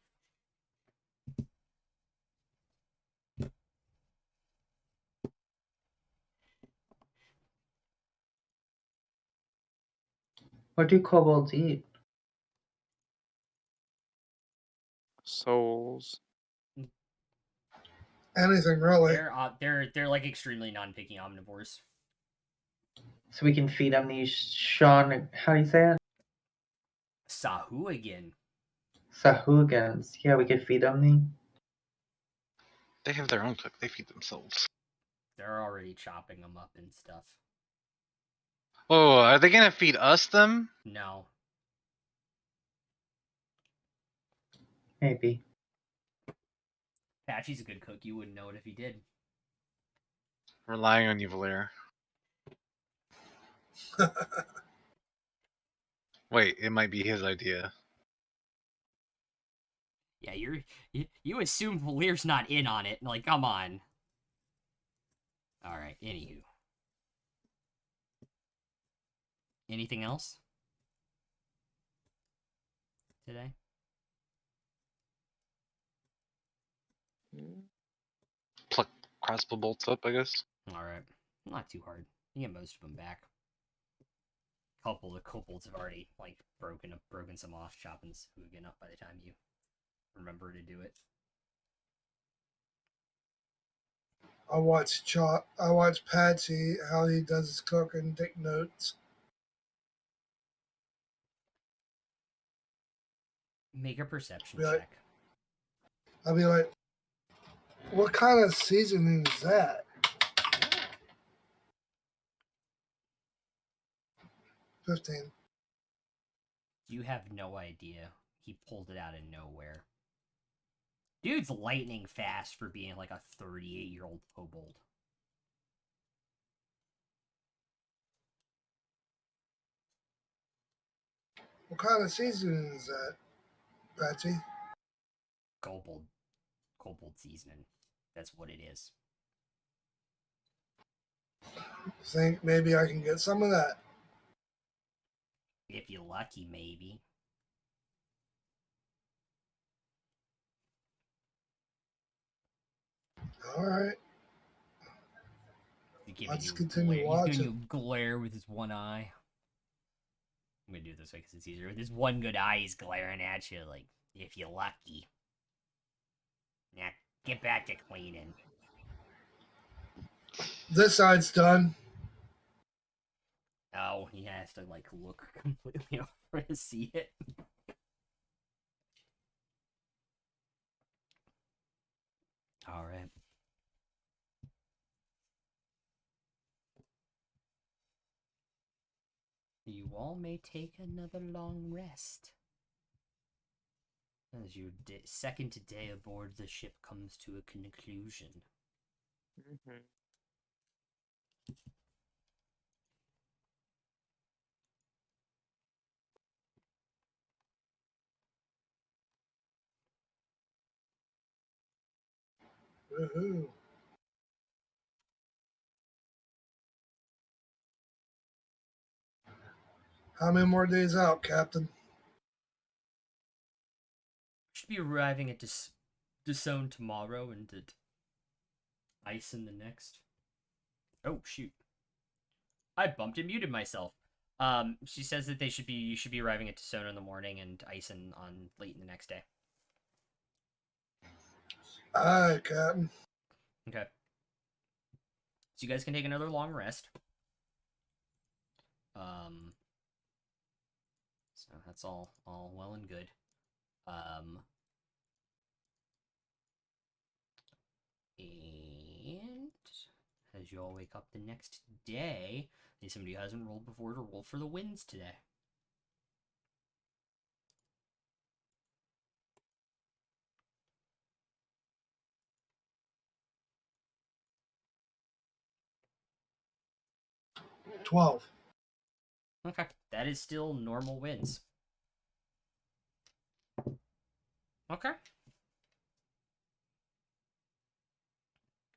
What do kobolds eat? Souls. Anything really. They're like extremely non-picky omnivores. So we can feed them these Sean. How do you say it? Sahuagin. Sahugans. Yeah, we could feed them these. They have their own cook. They feed themselves. They're already chopping them up and stuff. Oh, are they gonna feed us them? No. Maybe. Patchy's a good cook. You wouldn't know it if he did. Relying on you, Valir. Wait, it might be his idea. Yeah, you assume Valir's not in on it. Like, come on. Alright, anywho. Anything else? Today? Pluck crossbow bolts up, I guess. Alright. Not too hard. You get most of them back. A couple of the kobolds have already, like, broken some off, chopping Sahuagin up by the time you remember to do it. I watch Patsy, how he does his cooking, take notes. Make a perception Yeah. check. I'll be like, what kind of seasoning is that? 15. You have no idea. He pulled it out of nowhere. Dude's lightning fast for being like a 38-year-old kobold. What kind of seasoning is that, Patsy? Kobold seasoning. That's what it is. Think maybe I can get some of that. If you're lucky, maybe. All right. Let's continue He's watching. giving you a glare with his one eye. I'm gonna do it this way because it's easier. With his one good eye, he's glaring at you like, if you're lucky. Now, get back to cleaning. This side's done. Oh, he has to, like, look completely over to see it. Alright. You all may take another long rest. As your second day aboard the ship comes to a conclusion. Mm-hmm. Woohoo. How many more days out, Captain? Should be arriving at Ison tomorrow and at Ison the next. Oh, shoot. I bumped and muted myself. She says that you should be arriving at Ison in the morning and Ison on late in the next day. Aye, Captain. Okay. So you guys can take another long rest. So that's all well and good. And as you all wake up the next day, there's somebody who hasn't rolled before to roll for the winds today. $12. Okay, that is still normal winds. Okay.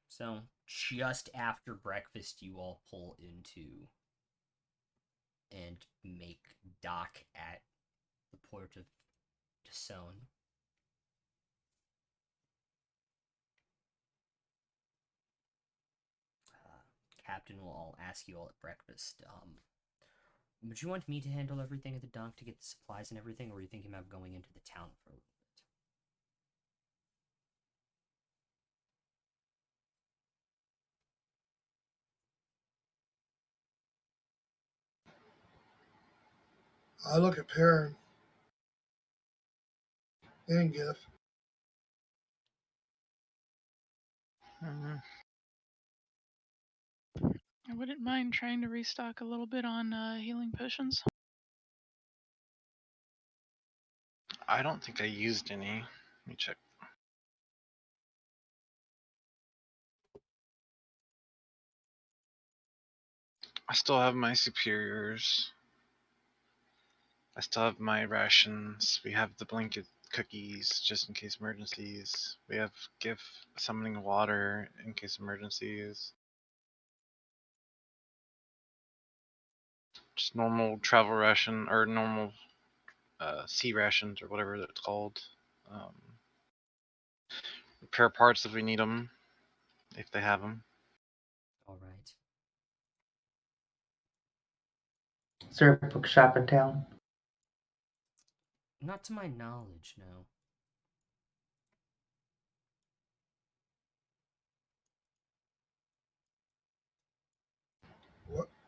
So, just after breakfast, you all pull into and make dock at the port of Ison. Captain will all ask you all at breakfast, would you want me to handle everything at the dock to get the supplies and everything, or are you thinking about going into the town for a little bit? I look at Perrin and Giff. Mm-hmm. I wouldn't mind trying to restock a little bit on healing potions. I don't think I used any. Let me check. I still have my superiors. I still have my rations. We have the blanket cookies just in case emergencies. We have gift summoning water in case emergencies. Just normal travel ration or normal sea rations or whatever it's called. Repair parts if we need them, if they have them. All right. Is there a bookshop in town? Not to my knowledge, no.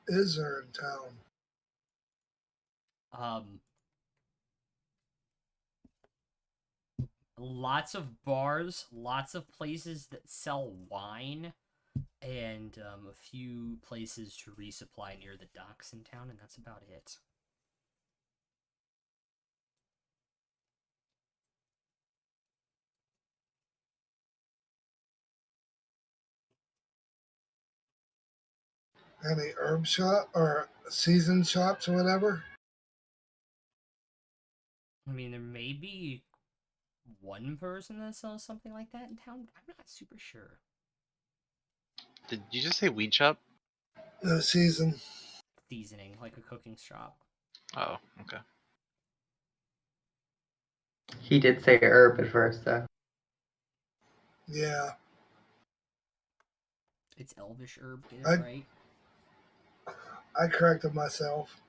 is there in town? Lots of bars, lots of places that sell wine, and a few places to resupply near the docks in town, and that's about it. Any herb shop or season shops or whatever? I mean, there may be one person that sells something like that in town. I'm not super sure. Did you just say weed shop? The season. Seasoning, like a cooking shop. Oh, okay. He did say herb at first, though. Yeah. It's Elvish herb, get it I- right? I corrected myself.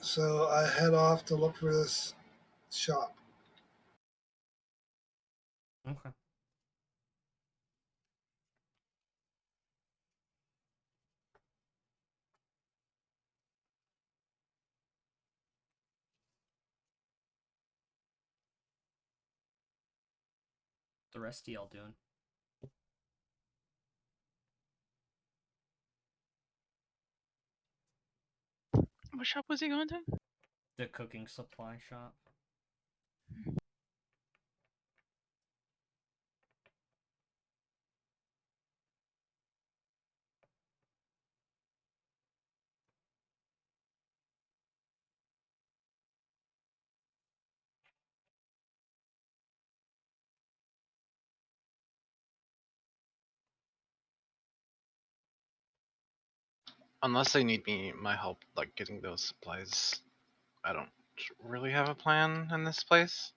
So I head off to look for this shop. Okay. The rest of y'all doing? What shop was he going to? The cooking supply shop. Unless they need my help, like getting those supplies, I don't really have a plan in this place.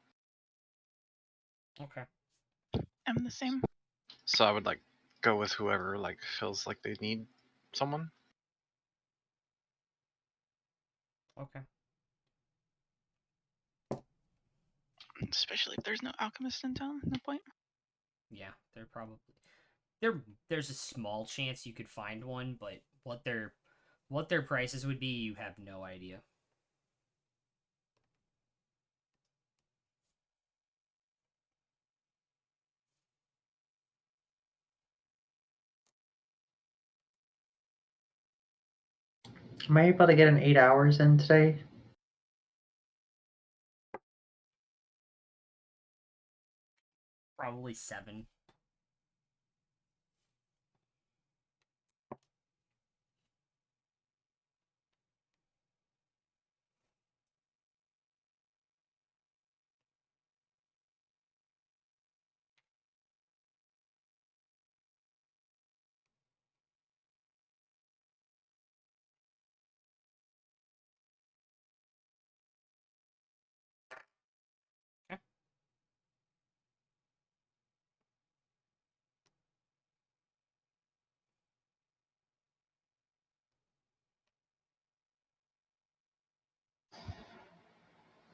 Okay. I'm the same. So I would like go with whoever like feels like they need someone. Okay. Especially if there's no alchemist in town. No point. Yeah, they're probably there's a small chance you could find one, but what their prices would be, you have no idea. Am I able to get an 8 hours in today? Probably 7. Okay.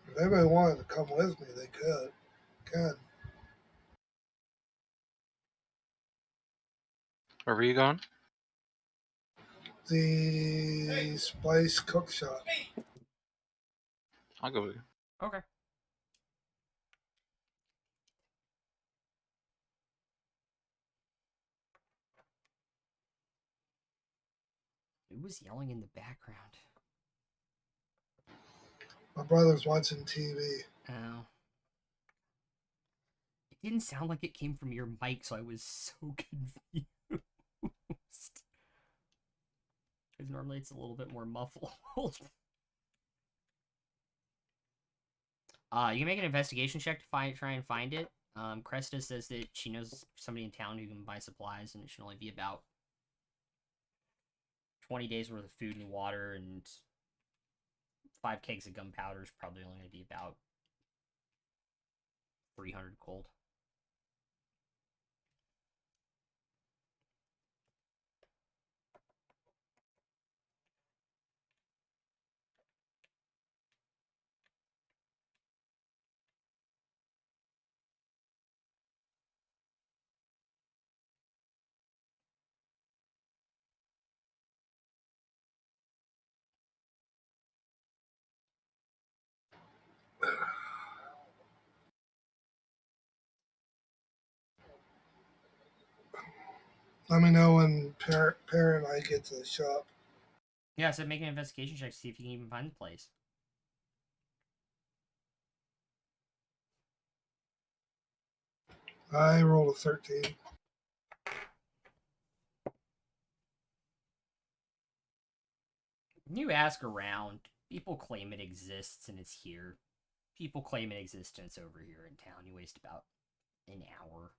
If anybody wanted to come with me, they could. Can. Where were you going? The spice cook shop. I'll go with you. Okay. Who was yelling in the background? My brother's watching TV. Oh. It didn't sound like it came from your mic, so I was so confused. Because normally it's a little bit more muffled. You can make an investigation check to try and find it. Cresta says that she knows somebody in town who can buy supplies, and it should only be about 20 days worth of food and water, and 5 kegs of gunpowder is probably only going to be about 300 gold. Let me know when Parent and I get to the shop. Yeah, so make an investigation check to see if you can even find the place. I rolled a 13. You ask around. People claim it exists and it's here. People claim it exists and it's over here in town. You waste about an hour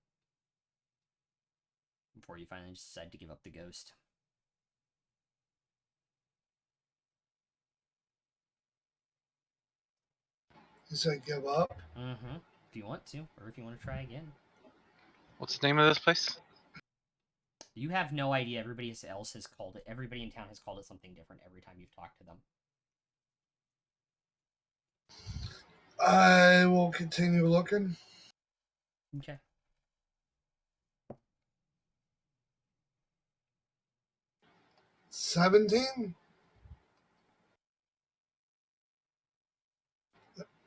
before you finally decide to give up the ghost. You said give up? Mm-hmm. If you want to, or if you want to try again. What's the name of this place? You have no idea. Everybody else has called it. Everybody in town has called it something different every time you've talked to them. I will continue looking. Okay. $17?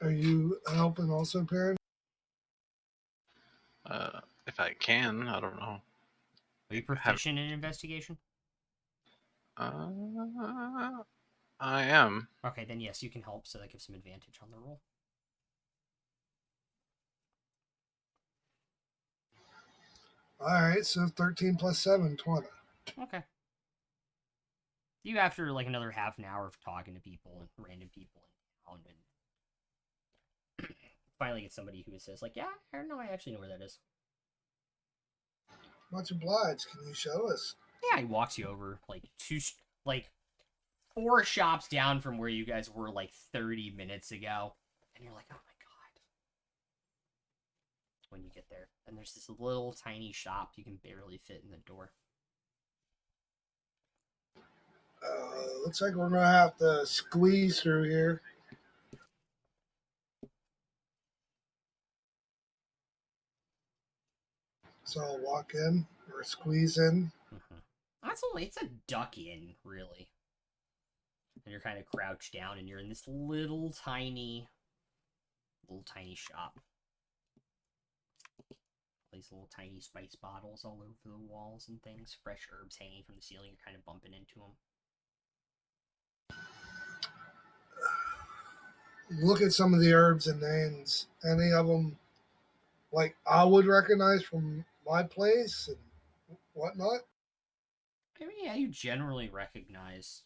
Are you helping also, Parent? If I can, I don't know. Are you proficient in investigation? I am. Okay, then yes, you can help, so that gives some advantage on the roll. Alright, so 13 plus 7, 20. Okay. You, after like another half an hour of talking to people and random people in town, and finally get somebody who says like, "Yeah, I don't know. I actually know where that is." Much obliged. Can you show us? Yeah, he walks you over like four shops down from where you guys were like 30 minutes ago, and you're like, "Oh my god!" When you get there, and there's this little tiny shop you can barely fit in the door. Looks like we're going to have to squeeze through here. So I'll walk in or squeeze in. It's a duck in, really. And you're kind of crouched down, and you're in this little tiny shop. These little tiny spice bottles all over the walls and things. Fresh herbs hanging from the ceiling. You're kind of bumping into them. Look at some of the herbs and names. Any of them like I would recognize from my place and whatnot? I mean, yeah, you generally recognize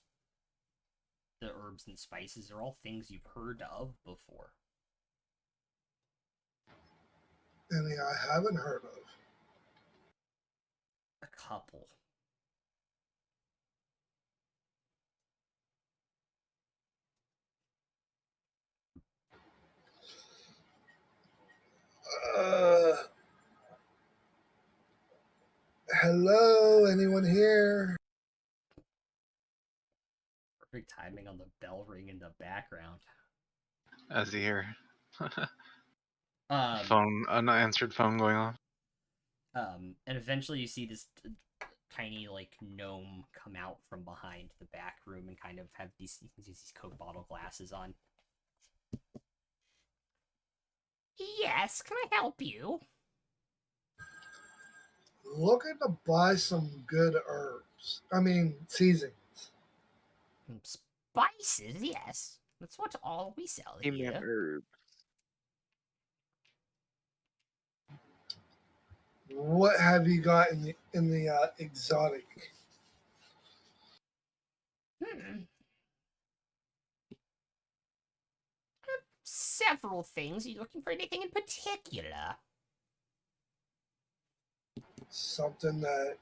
the herbs and spices. Are all things you've heard of before. Any I haven't heard of. A couple. Hello, anyone here? Perfect timing on the bell ring in the background. As you hear. Um, Phone, unanswered phone going off. And eventually you see this tiny like gnome come out from behind the back room and kind of have these Coke bottle glasses on. Yes, can I help you? Looking to buy some good herbs. I mean, seasonings. Spices, yes. That's what all we sell here. herb. What have you got in the exotic? Several things. Are you looking for anything in particular? Something that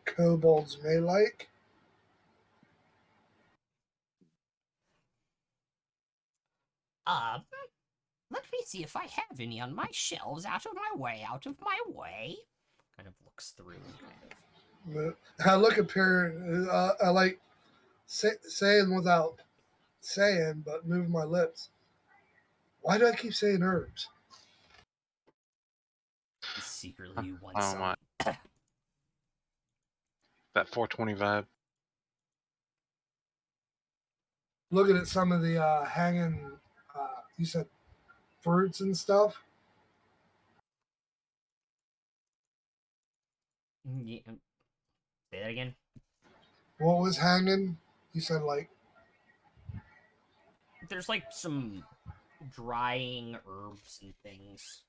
kobolds may like? Let me see if I have any on my shelves. Out of my way. Kind of looks through and kind of. I look at Perrin. I like saying without saying, but moving my lips. Why do I keep saying herbs? Secretly, you want Oh some. my. That 420 vibe. Looking at some of the hanging, you said fruits and stuff. Yeah. Say that again. What was hanging? You said like There's like some drying herbs and things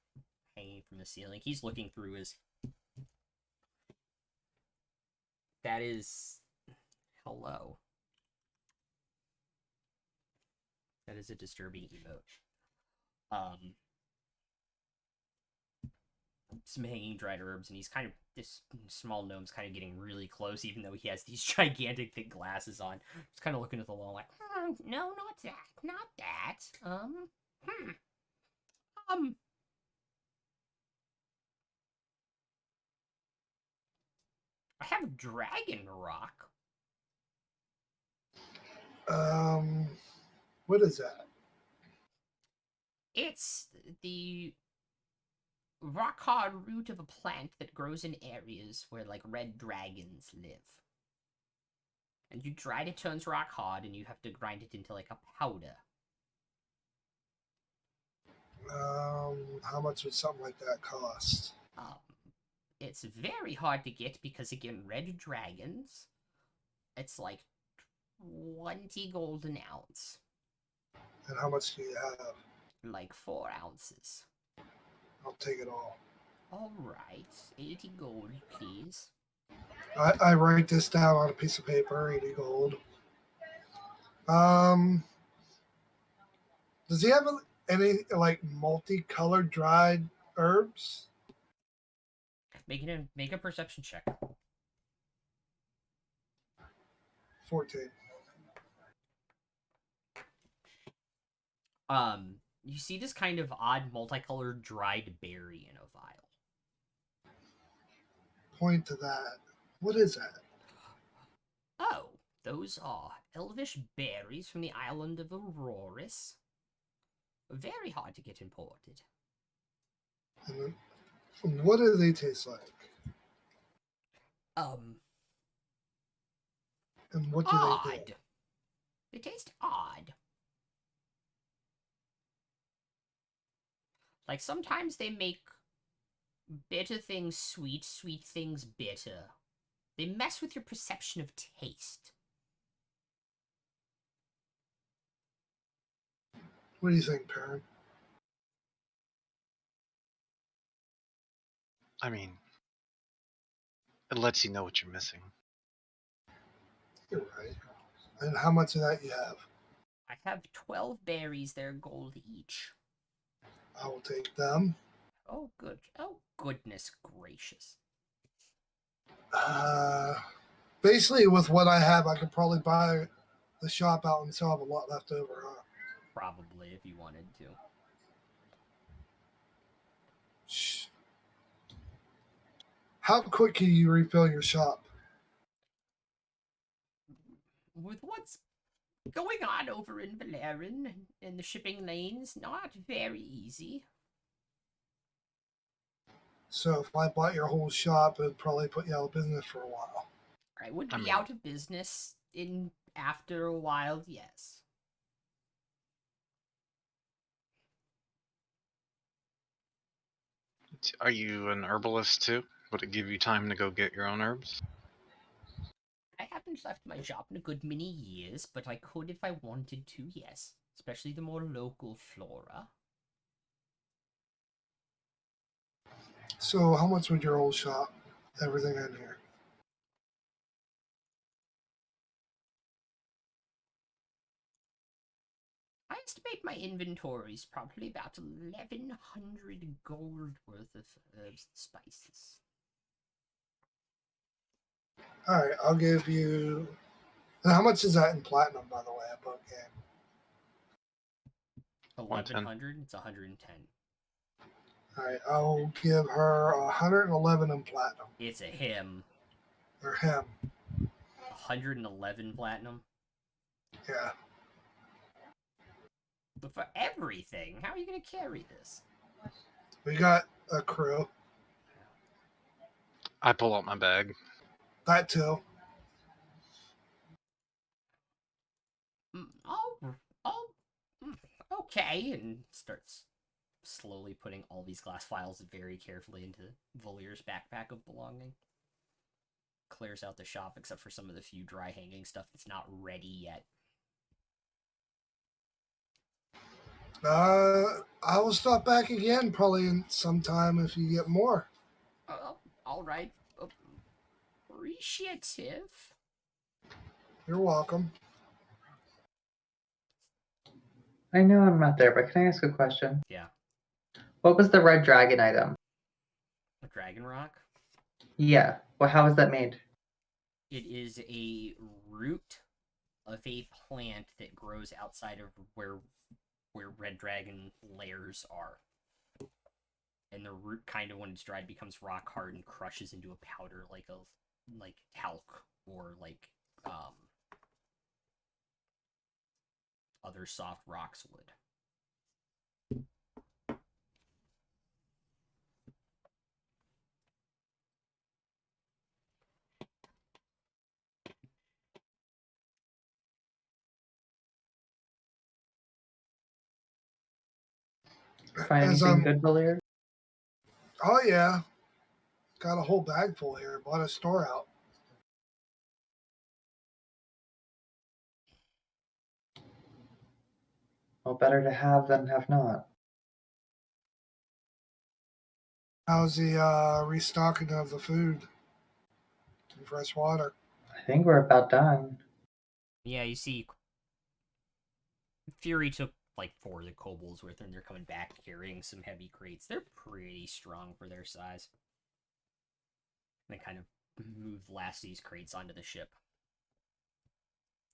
hanging from the ceiling. He's looking through his. That is. Hello. That is a disturbing emote. Some hanging dried herbs, and he's kind of, this small gnome's kind of getting really close, even though he has these gigantic thick glasses on. Just kind of looking at the wall, like, no, not that, not that. I have dragon rock. what is that? It's the rock hard root of a plant that grows in areas where like red dragons live. And you dry it, it turns rock hard, and you have to grind it into like a powder. How much would something like that cost? It's very hard to get because again, red dragons. It's like 20 gold an ounce. And how much do you have? Like 4 ounces. I'll take it all. Alright, 80 gold, please. I write this down on a piece of paper, 80 gold. Does he have any like multicolored dried herbs? Make a perception check. 14. You see this kind of odd multicolored dried berry in a vial. Point to that. What is that? Oh, those are elvish berries from the island of Auroris. Very hard to get imported. And what do they taste like? And what do they do? They taste odd. Like sometimes they make bitter things sweet, sweet things bitter. They mess with your perception of taste. What do you think, Perrin? I mean, it lets you know what you're missing. You're right. And how much of that you have? I have 12 berries, they're gold each. I will take them. Oh, good. Oh, goodness gracious. Basically, with what I have, I could probably buy the shop out and still have a lot left over, huh? Probably, if you wanted to. Shh. How quick can you refill your shop? With what's going on over in Valerian and the shipping lanes, not very easy. So if I bought your whole shop, it'd probably put you out of business for a while. I would be out of business in after a while, yes. Are you an herbalist too? Would it give you time to go get your own herbs? I haven't left my shop in a good many years, but I could if I wanted to, yes. Especially the more local flora. So how much would your old shop, everything in here? I estimate my inventory's probably about 1,100 gold worth of herbs and spices. All right, I'll give you. And how much is that in platinum, by the way, above game? 1,100? It's 110. All right, I'll give her 111 in platinum. It's a him. Or him. 111 platinum? Yeah. But for everything, how are you going to carry this? We got a crew. I pull out my bag. That too. Okay, and starts slowly putting all these glass files very carefully into Volier's backpack of belonging. clears out the shop except for some of the few dry hanging stuff that's not ready yet. I will stop back again probably in some time if you get more. All right. Appreciative. You're welcome. I know I'm not there, but can I ask a question? Yeah. What was the red dragon item? A dragon rock? Yeah. Well, how was that made? It is a root of a plant that grows outside of where red dragon lairs are. And the root kind of, when it's dried, becomes rock hard and crushes into a powder like talc or like other soft rocks would. Find As anything good, Valir? Oh yeah, got a whole bag full here. Bought a store out. Well, better to have than have not. How's the restocking of the food and fresh water? I think we're about done. Yeah, you see, Fury took like 4 of the kobolds with her, and they're coming back carrying some heavy crates. They're pretty strong for their size. They kind of move the last of these crates onto the ship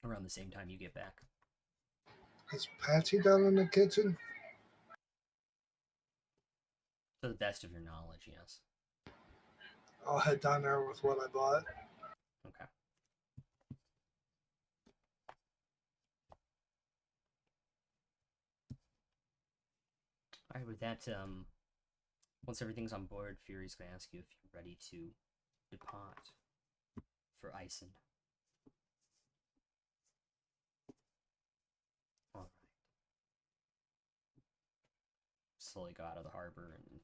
around the same time you get back. Is Patsy down in the kitchen? To the best of your knowledge, yes. I'll head down there with what I bought. Okay. Alright, with that, once everything's on board, Fury's gonna ask you if you're ready to depart for Ison. Alright. Slowly go out of the harbor and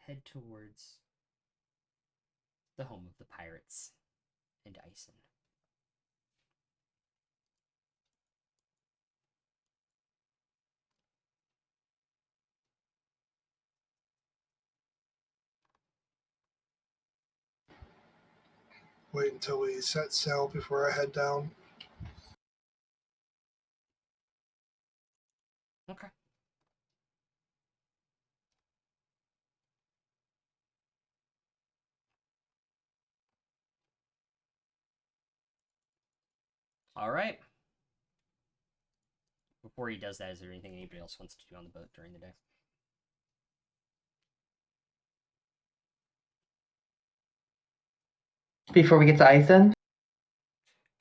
head towards the home of the pirates and Ison. Wait until we set sail before I head down. Okay. Alright. Before he does that, is there anything anybody else wants to do on the boat during the day? Before we get to Ison?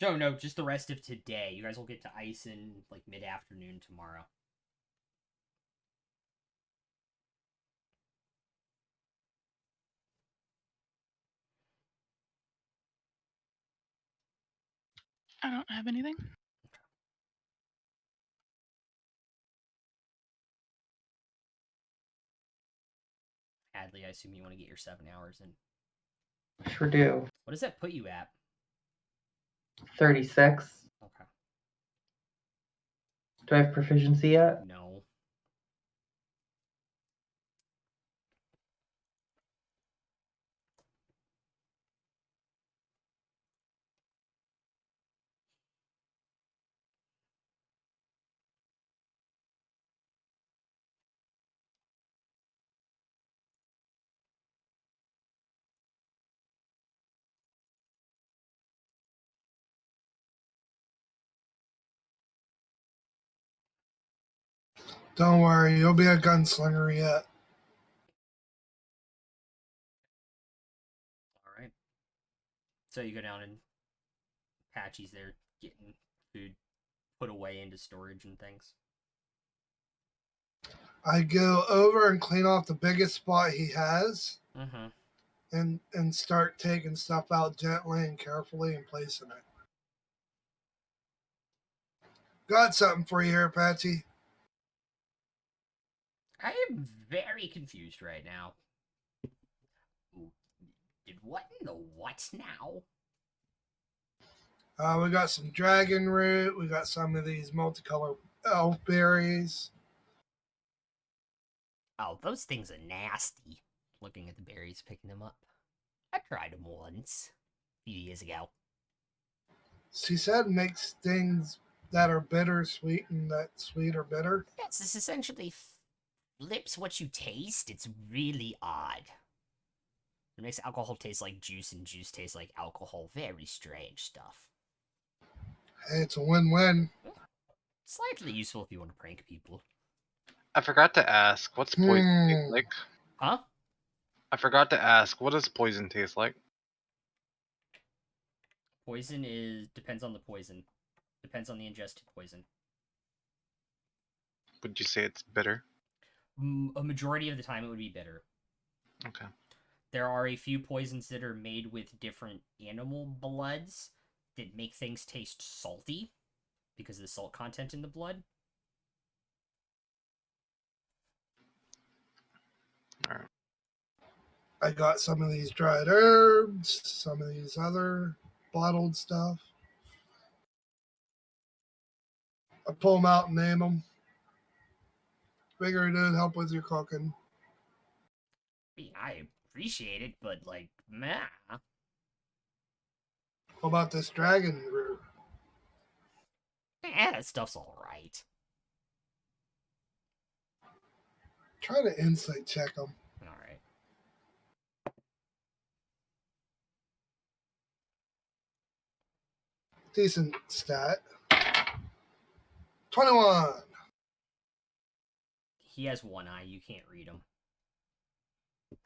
No, just the rest of today. You guys will get to Ison like mid-afternoon tomorrow. I don't have anything. Hadley, I assume you want to get your 7 hours in. Sure do. What does that put you at? 36. Okay. Do I have proficiency yet? No. Don't worry, you'll be a gunslinger yet. Alright. So you go down and Patchy's there getting food put away into storage and things. I go over and clean off the biggest spot he has Mm-hmm. and start taking stuff out gently and carefully and placing it. Got something for you here, Patsy. I am very confused right now. Ooh. Did What in the what now? We got some dragon root. We got some of these multicolored elf berries. Oh, those things are nasty. Looking at the berries, picking them up. I tried them once. A few years ago. She said makes things that are bitter sweet and that sweet or bitter. Yes, this essentially flips what you taste. It's really odd. It makes alcohol taste like juice and juice taste like alcohol. Very strange stuff. Hey, it's a win-win. Slightly useful if you want to prank people. I forgot to ask, what's poison taste like? Huh? I forgot to ask, what does poison taste like? Poison depends on the poison. Depends on the ingested poison. Would you say it's bitter? A majority of the time it would be bitter. Okay. There are a few poisons that are made with different animal bloods that make things taste salty because of the salt content in the blood. Alright. I got some of these dried herbs, some of these other bottled stuff. I pull them out and name them. Figure it would help with your cooking. I mean, I appreciate it, but like, meh. What about this dragon root? That stuff's alright. Try to insight check them. Alright. Decent stat. 21. He has one eye, you can't read him.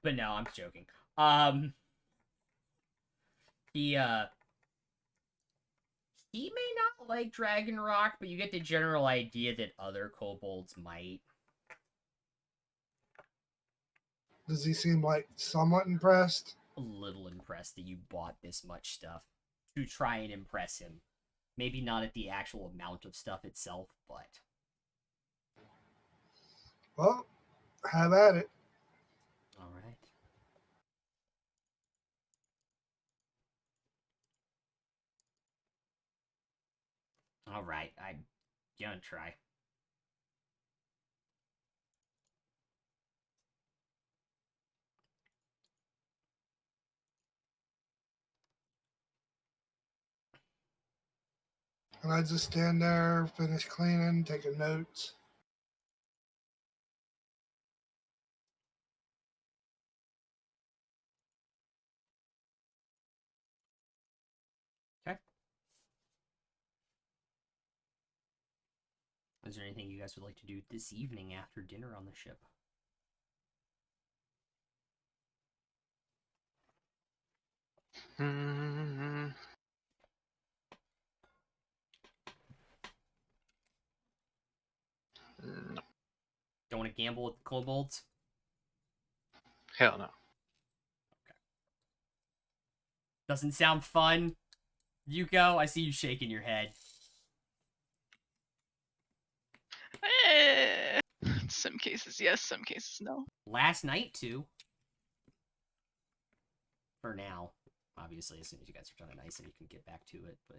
But no, I'm joking. He may not like Dragon Rock, but you get the general idea that other kobolds might. Does he seem like somewhat impressed? A little impressed that you bought this much stuff to try and impress him. Maybe not at the actual amount of stuff itself, but... Well, have at it. Alright. Alright, I'm gonna try. And I just stand there, finish cleaning, taking notes. Okay. Is there anything you guys would like to do this evening after dinner on the ship? Mm, no. Don't want to gamble with the kobolds? Hell no. Doesn't sound fun. Yuko, I see you shaking your head. Some cases yes, some cases no. Last night, too. For now. Obviously, as soon as you guys are done at Ison, you can get back to it, but...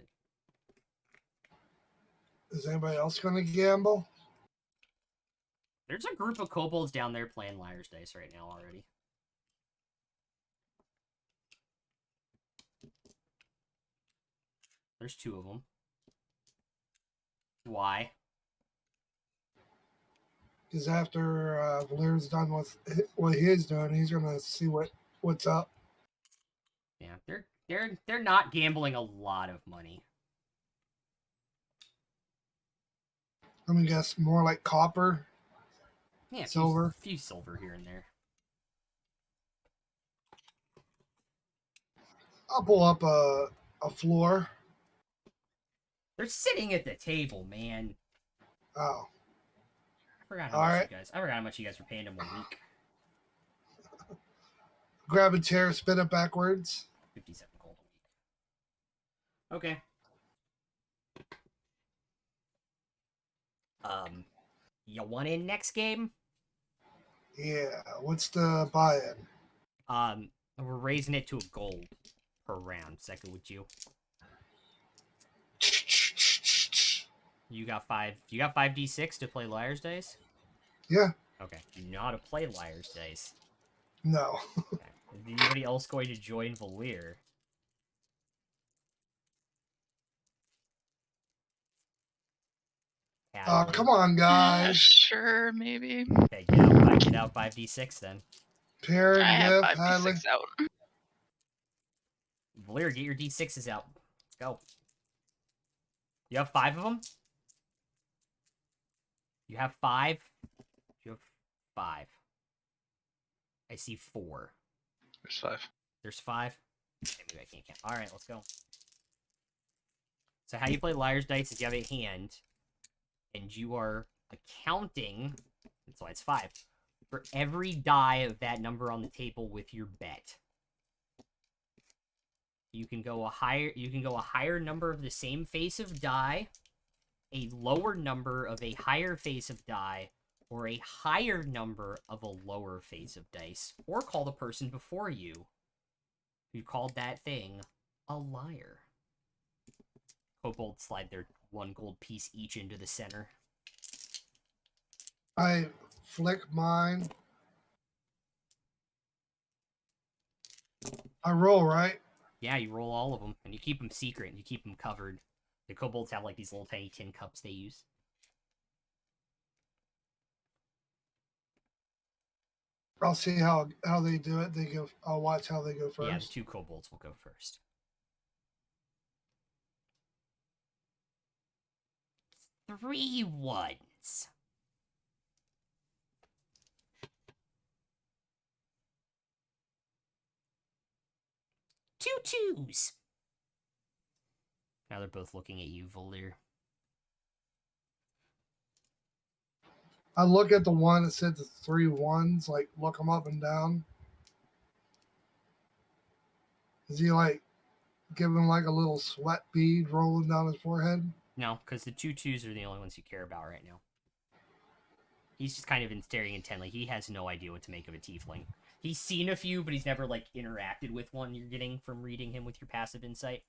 Is anybody else going to gamble? There's a group of kobolds down there playing Liar's Dice right now already. There's two of them. Why? Because after Valier's done with what he's doing, he's going to see what's up. Yeah, they're not gambling a lot of money. Let me guess, more like copper. Yeah, Silver. Few silver here and there. I'll pull up a floor. They're sitting at the table, man. Oh, I forgot how much you guys were paying them a week. grab a chair, spin it backwards. 57 gold a week. Okay. You want in next game? Yeah, what's the buy-in? We're raising it to a gold per round. Second with you. You got 5d6 to play Liar's Dice? Yeah. Okay. You know how to play Liar's Dice. No. Okay. Is anybody else going to join Valir? Oh, come on, guys. Sure, maybe. Okay, get out 5d6 then. Parent I have gift, 5d6 Hadley. out. Valir, get your d6s out. Let's go. You have 5 of them? You have 5? You have 5. I see 4. There's 5. There's 5? Okay, maybe I can't count. Alright, let's go. So how you play Liar's Dice is you have a hand, and you are accounting, that's why it's 5, for every die of that number on the table with your bet. You can go a higher number of the same face of die, a lower number of a higher face of die, or a higher number of a lower face of dice, or call the person before you who called that thing a liar. Kobolds slide their 1 gold piece each into the center. I flick mine. I roll, right? Yeah, you roll all of them, and you keep them secret, and you keep them covered. The kobolds have, like, these little tiny tin cups they use. I'll see how they do it. I'll watch how they go first. Yeah, the 2 kobolds will go first. Three ones. Two twos. Now they're both looking at you, Valir. I look at the one that said the 3 ones, like look them up and down. Is he like giving like a little sweat bead rolling down his forehead? No, because the 2 twos are the only ones you care about right now. He's just kind of been staring intently. He has no idea what to make of a tiefling. He's seen a few, but he's never, like, interacted with one you're getting from reading him with your passive insight.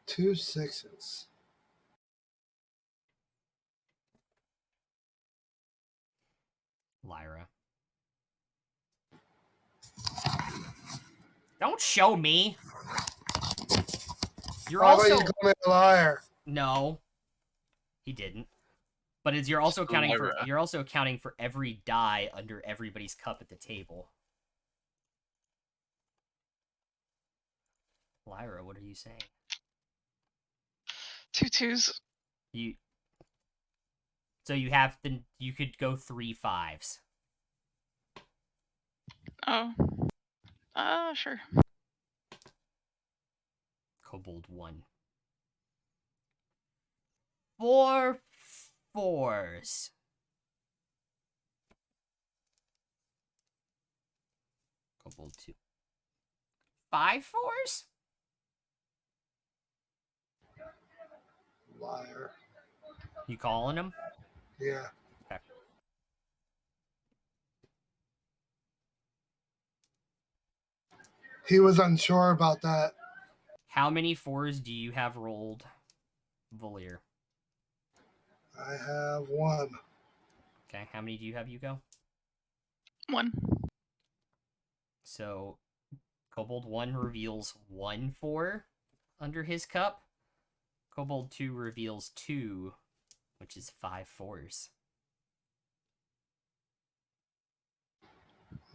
2 6s. Lyra. Don't show me! You're Why also... you call me a liar? No. He didn't. But you're also accounting for Lyra. you're also accounting for every die under everybody's cup at the table. Lyra, what are you saying? 2 twos. So you could go 3 5s. Oh. Sure. Kobold 1. 4 4s. Kobold 2. 5 4s? Liar. You calling him? Yeah. Okay. He was unsure about that. How many 4s do you have rolled, Valir? I have 1. Okay, how many do you have, Yugo? 1. So, Kobold 1 reveals 1 4 under his cup. Kobold 2 reveals 2, which is 5 4s.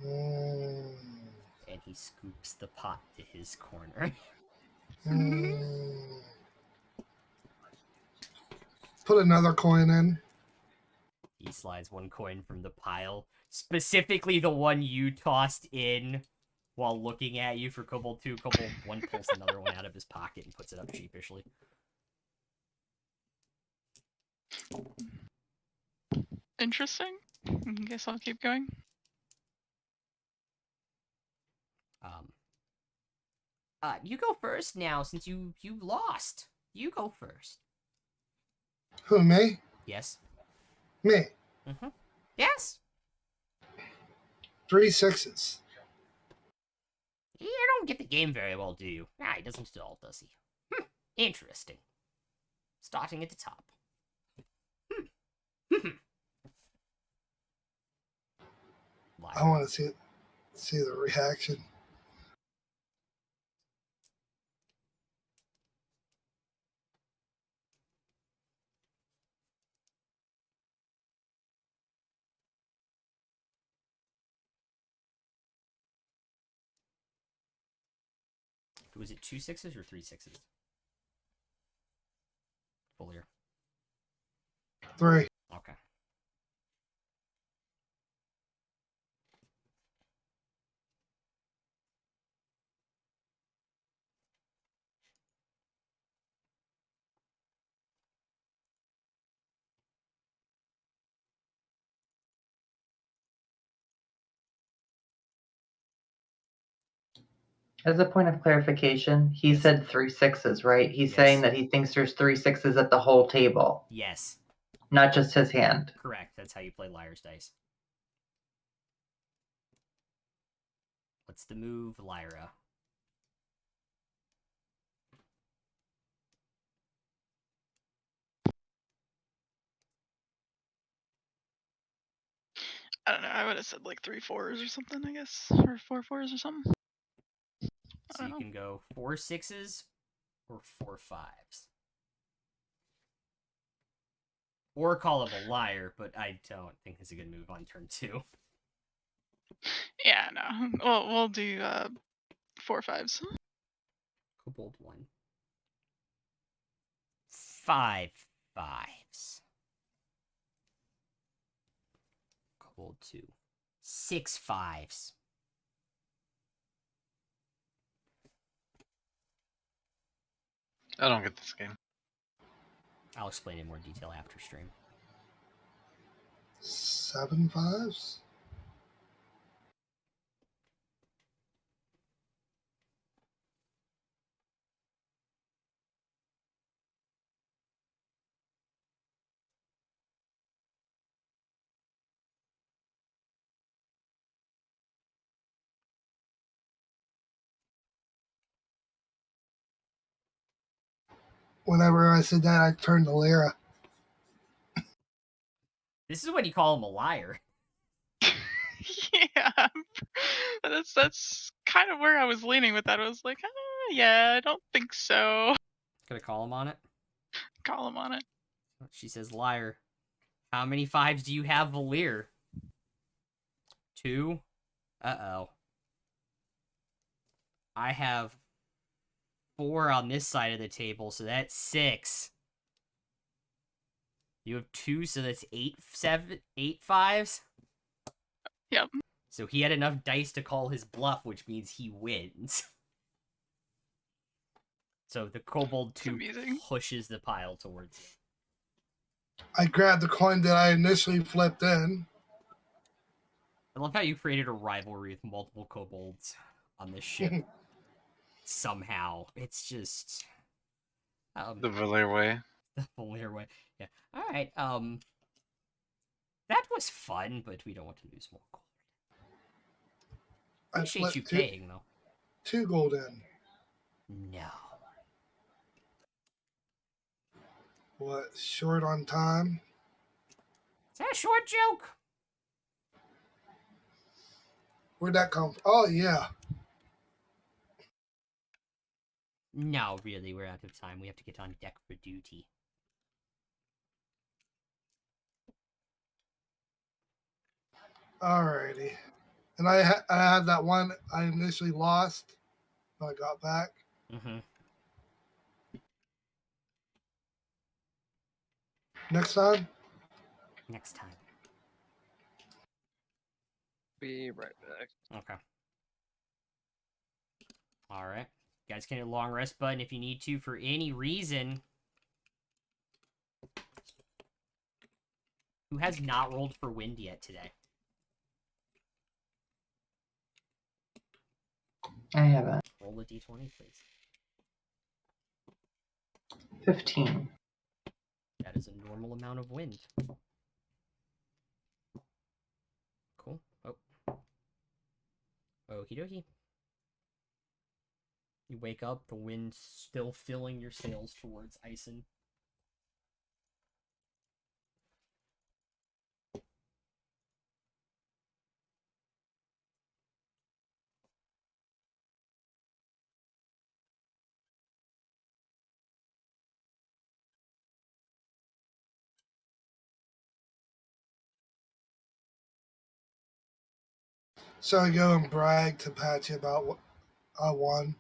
And he scoops the pot to his corner. Put another coin in. He slides 1 coin from the pile, specifically the one you tossed in while looking at you for Kobold 2. Kobold 1 pulls another one out of his pocket and puts it up sheepishly. Interesting. Guess I'll keep going. You go first now, since you lost. You go first. Who, me? Yes. Me. Mm-hmm. Yes. 3 6s. You don't get the game very well, do you? Nah, he doesn't at all, does he? Interesting. Starting at the top. I want to see the reaction. Was it 2 6s or 3 6s? Fuller. 3. Okay. As a point of clarification, he Yes. said 3 6s, right? He's Yes. saying that he thinks there's 3 6s at the whole table, Yes. not just his hand. Correct. That's how you play Liar's Dice. What's the move, Lyra? I don't know. I would have said like 3 4s or something, I guess. Or 4 4s or something. So you can go 4 6s or 4 5s. Or call him a liar, but I don't think it's a good move on turn 2. Yeah, no. Well, we'll do 4 5s. Kobold 1. 5 5s. Kobold 2. 6 5s. I don't get this game. I'll explain in more detail after stream. 7 5s. Whenever I said that, I turned to Lyra. This is when you call him a liar. Yeah. That's kind of where I was leaning with that. I was like, yeah, I don't think so. Gonna call him on it? Call him on it. She says, liar. How many 5s do you have, Valir? 2? Uh-oh. I have 4 on this side of the table, so that's 6. You have 2, so that's 8 5s? Yep. So he had enough dice to call his bluff, which means he wins. So the Kobold 2 amusing. pushes the pile towards you. I grabbed the coin that I initially flipped in. I love how you created a rivalry with multiple kobolds on this ship. Somehow. It's just... The Valir way. the Valir way. Yeah. Alright, that was fun, but we don't want to lose more gold. I Appreciate you flipped paying, though. 2 gold in. No. What, short on time? Is that a short joke? Where'd that come from? Oh, yeah. No, really, we're out of time. We have to get on deck for duty. Alrighty. And I had that one I initially lost, but I got back. Mm-hmm. Next time? Next time. Be right back. Okay. Alright. You guys can hit a long rest button if you need to for any reason. Who has not rolled for wind yet today? I haven't. Roll a d20, please. 15. That is a normal amount of wind. Cool. Oh. Okie dokie. You wake up, the wind still filling your sails towards Ison. So I go and brag to Patchy about what I won.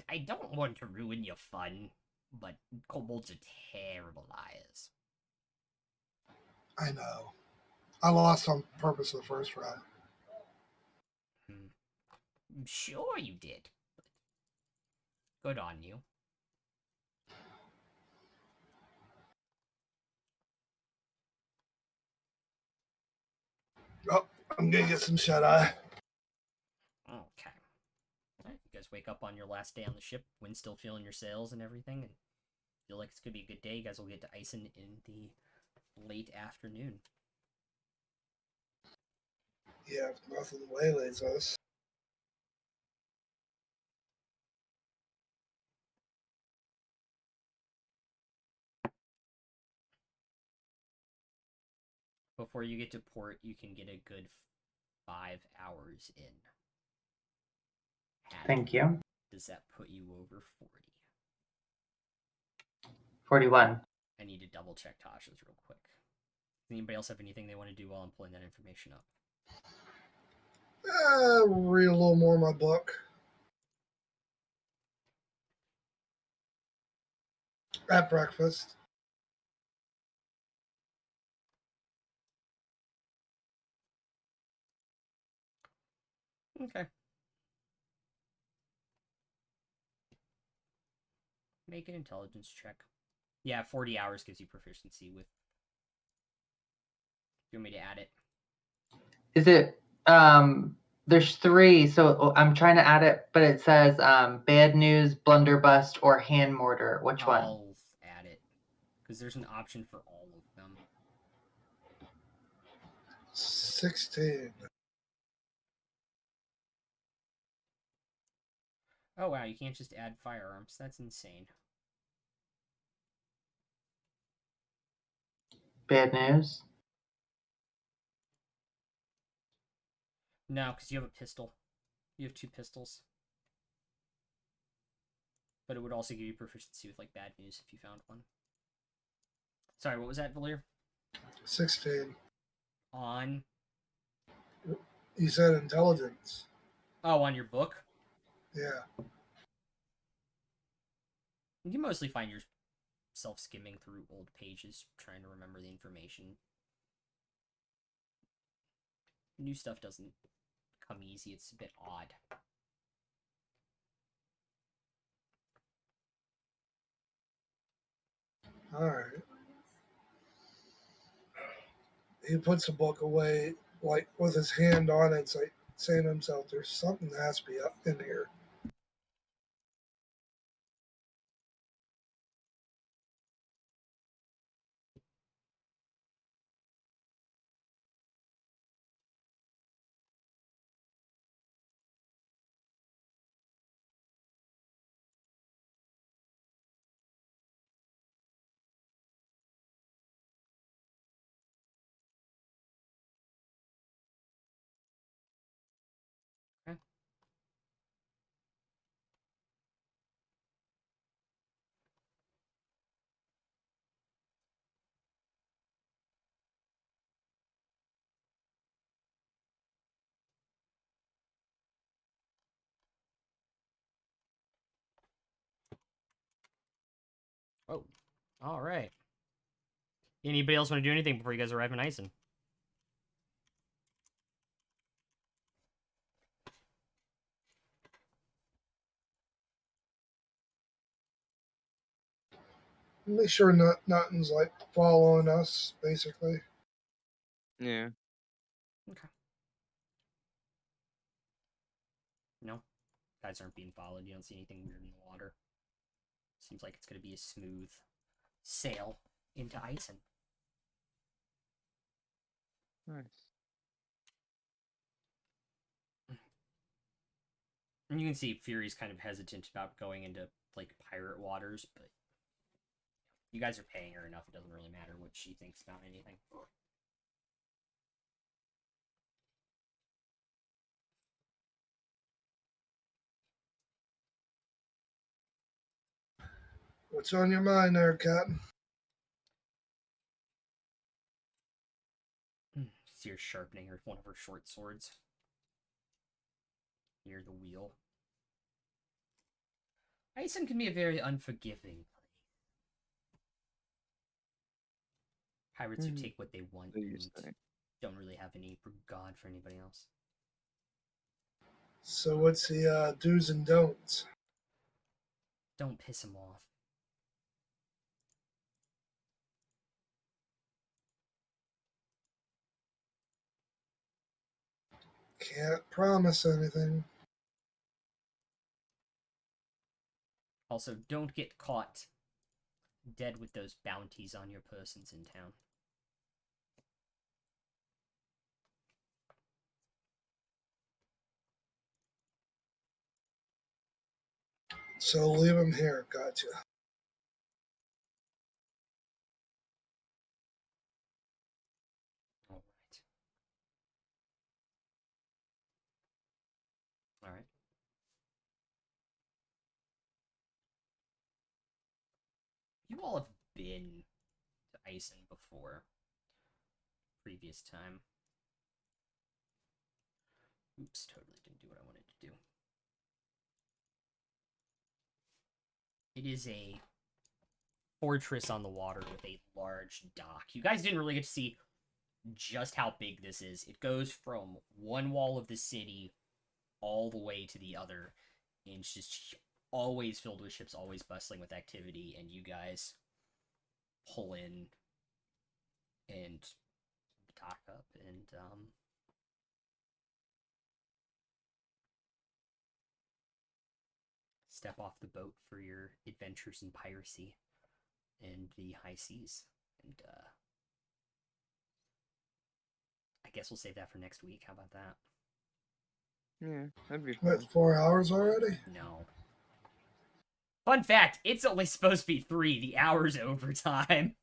I don't want to ruin your fun, but kobolds are terrible liars. I know. I lost on purpose the first round. I'm sure you did. Good on you. Oh, I'm gonna get some shut eye. Okay. Alright, you guys wake up on your last day on the ship, wind still feeling your sails and everything, and feel like it's gonna be a good day. You guys will get to Ison in the late afternoon. Yeah, if nothing waylays us. Before you get to port, you can get a good 5 hours in. Thank you. Does that put you over 40? 41. I need to double check Tasha's real quick. Does anybody else have anything they want to do while I'm pulling that information up? Read a little more of my book. At breakfast. Okay. Make an intelligence check. Yeah, 40 hours gives you proficiency with... Do you want me to add it? Is it, there's 3, so I'm trying to add it, but it says bad news, blunderbuss, or hand mortar. Which one? I'll add it. Because there's an option for all of them. 16. Oh wow, you can't just add firearms. That's insane. Bad news? No, because you have a pistol. You have 2 pistols. But it would also give you proficiency with, like, bad news if you found one. Sorry, what was that, Valir? 16. On... You said intelligence. Oh, on your book? Yeah. You can mostly find yourself skimming through old pages, trying to remember the information. New stuff doesn't come easy, it's a bit odd. Alright. He puts the book away, like, with his hand on it. It's like saying to himself, there's something that has to be up in here. Okay. Oh, alright. Anybody else want to do anything before you guys arrive in Ison? Make sure nothing's like following us, basically. Yeah. Okay. No? Guys aren't being followed. You don't see anything weird in the water. Seems like it's going to be a smooth sail into Ison. Nice. And you can see Fury's kind of hesitant about going into, like, pirate waters, but you guys are paying her enough, it doesn't really matter what she thinks about anything. What's on your mind there, Captain? See her sharpening one of her short swords near the wheel. Ison can be a very unforgiving place. Pirates who take what they want So you and say. don't really have any regard for anybody else. So what's the do's and don'ts? Don't piss him off. Can't promise anything. Also, don't get caught dead with those bounties on your persons in town. So leave him here. Gotcha. Alright. Alright. You all have been to Ison before. Previous time. Oops, totally didn't do what I wanted to do. It is a fortress on the water with a large dock. You guys didn't really get to see just how big this is. It goes from one wall of the city all the way to the other, and it's just always filled with ships, always bustling with activity, and you guys pull in and dock up and step off the boat for your adventures in piracy and the high seas. And I guess we'll save that for next week. How about that? Yeah, that'd be fun. What, 4 hours already? No. Fun fact, it's only supposed to be 3. The hour's overtime.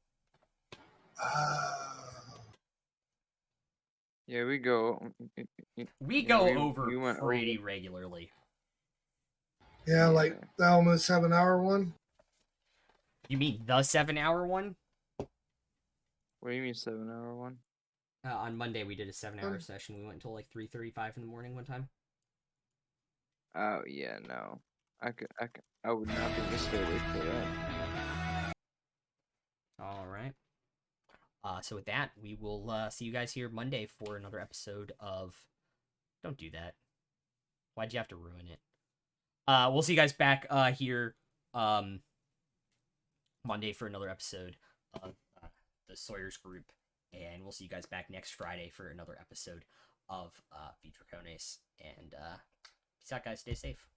Yeah, we go. We Yeah, go we over went pretty regularly. Yeah, like the almost 7 hour one. You mean the 7-hour one? What do you mean 7-hour one? On Monday we did a 7-hour session. We went until like 3:35 in the morning one time. Oh yeah, no. I would not be able to stay awake for that. All right. So with that, we will see you guys here Monday for another episode of. Don't do that. Why'd you have to ruin it? We'll see you guys back here Monday for another episode of the Sawyer's Group, and we'll see you guys back next Friday for another episode of Dracones. And peace out, guys. Stay safe.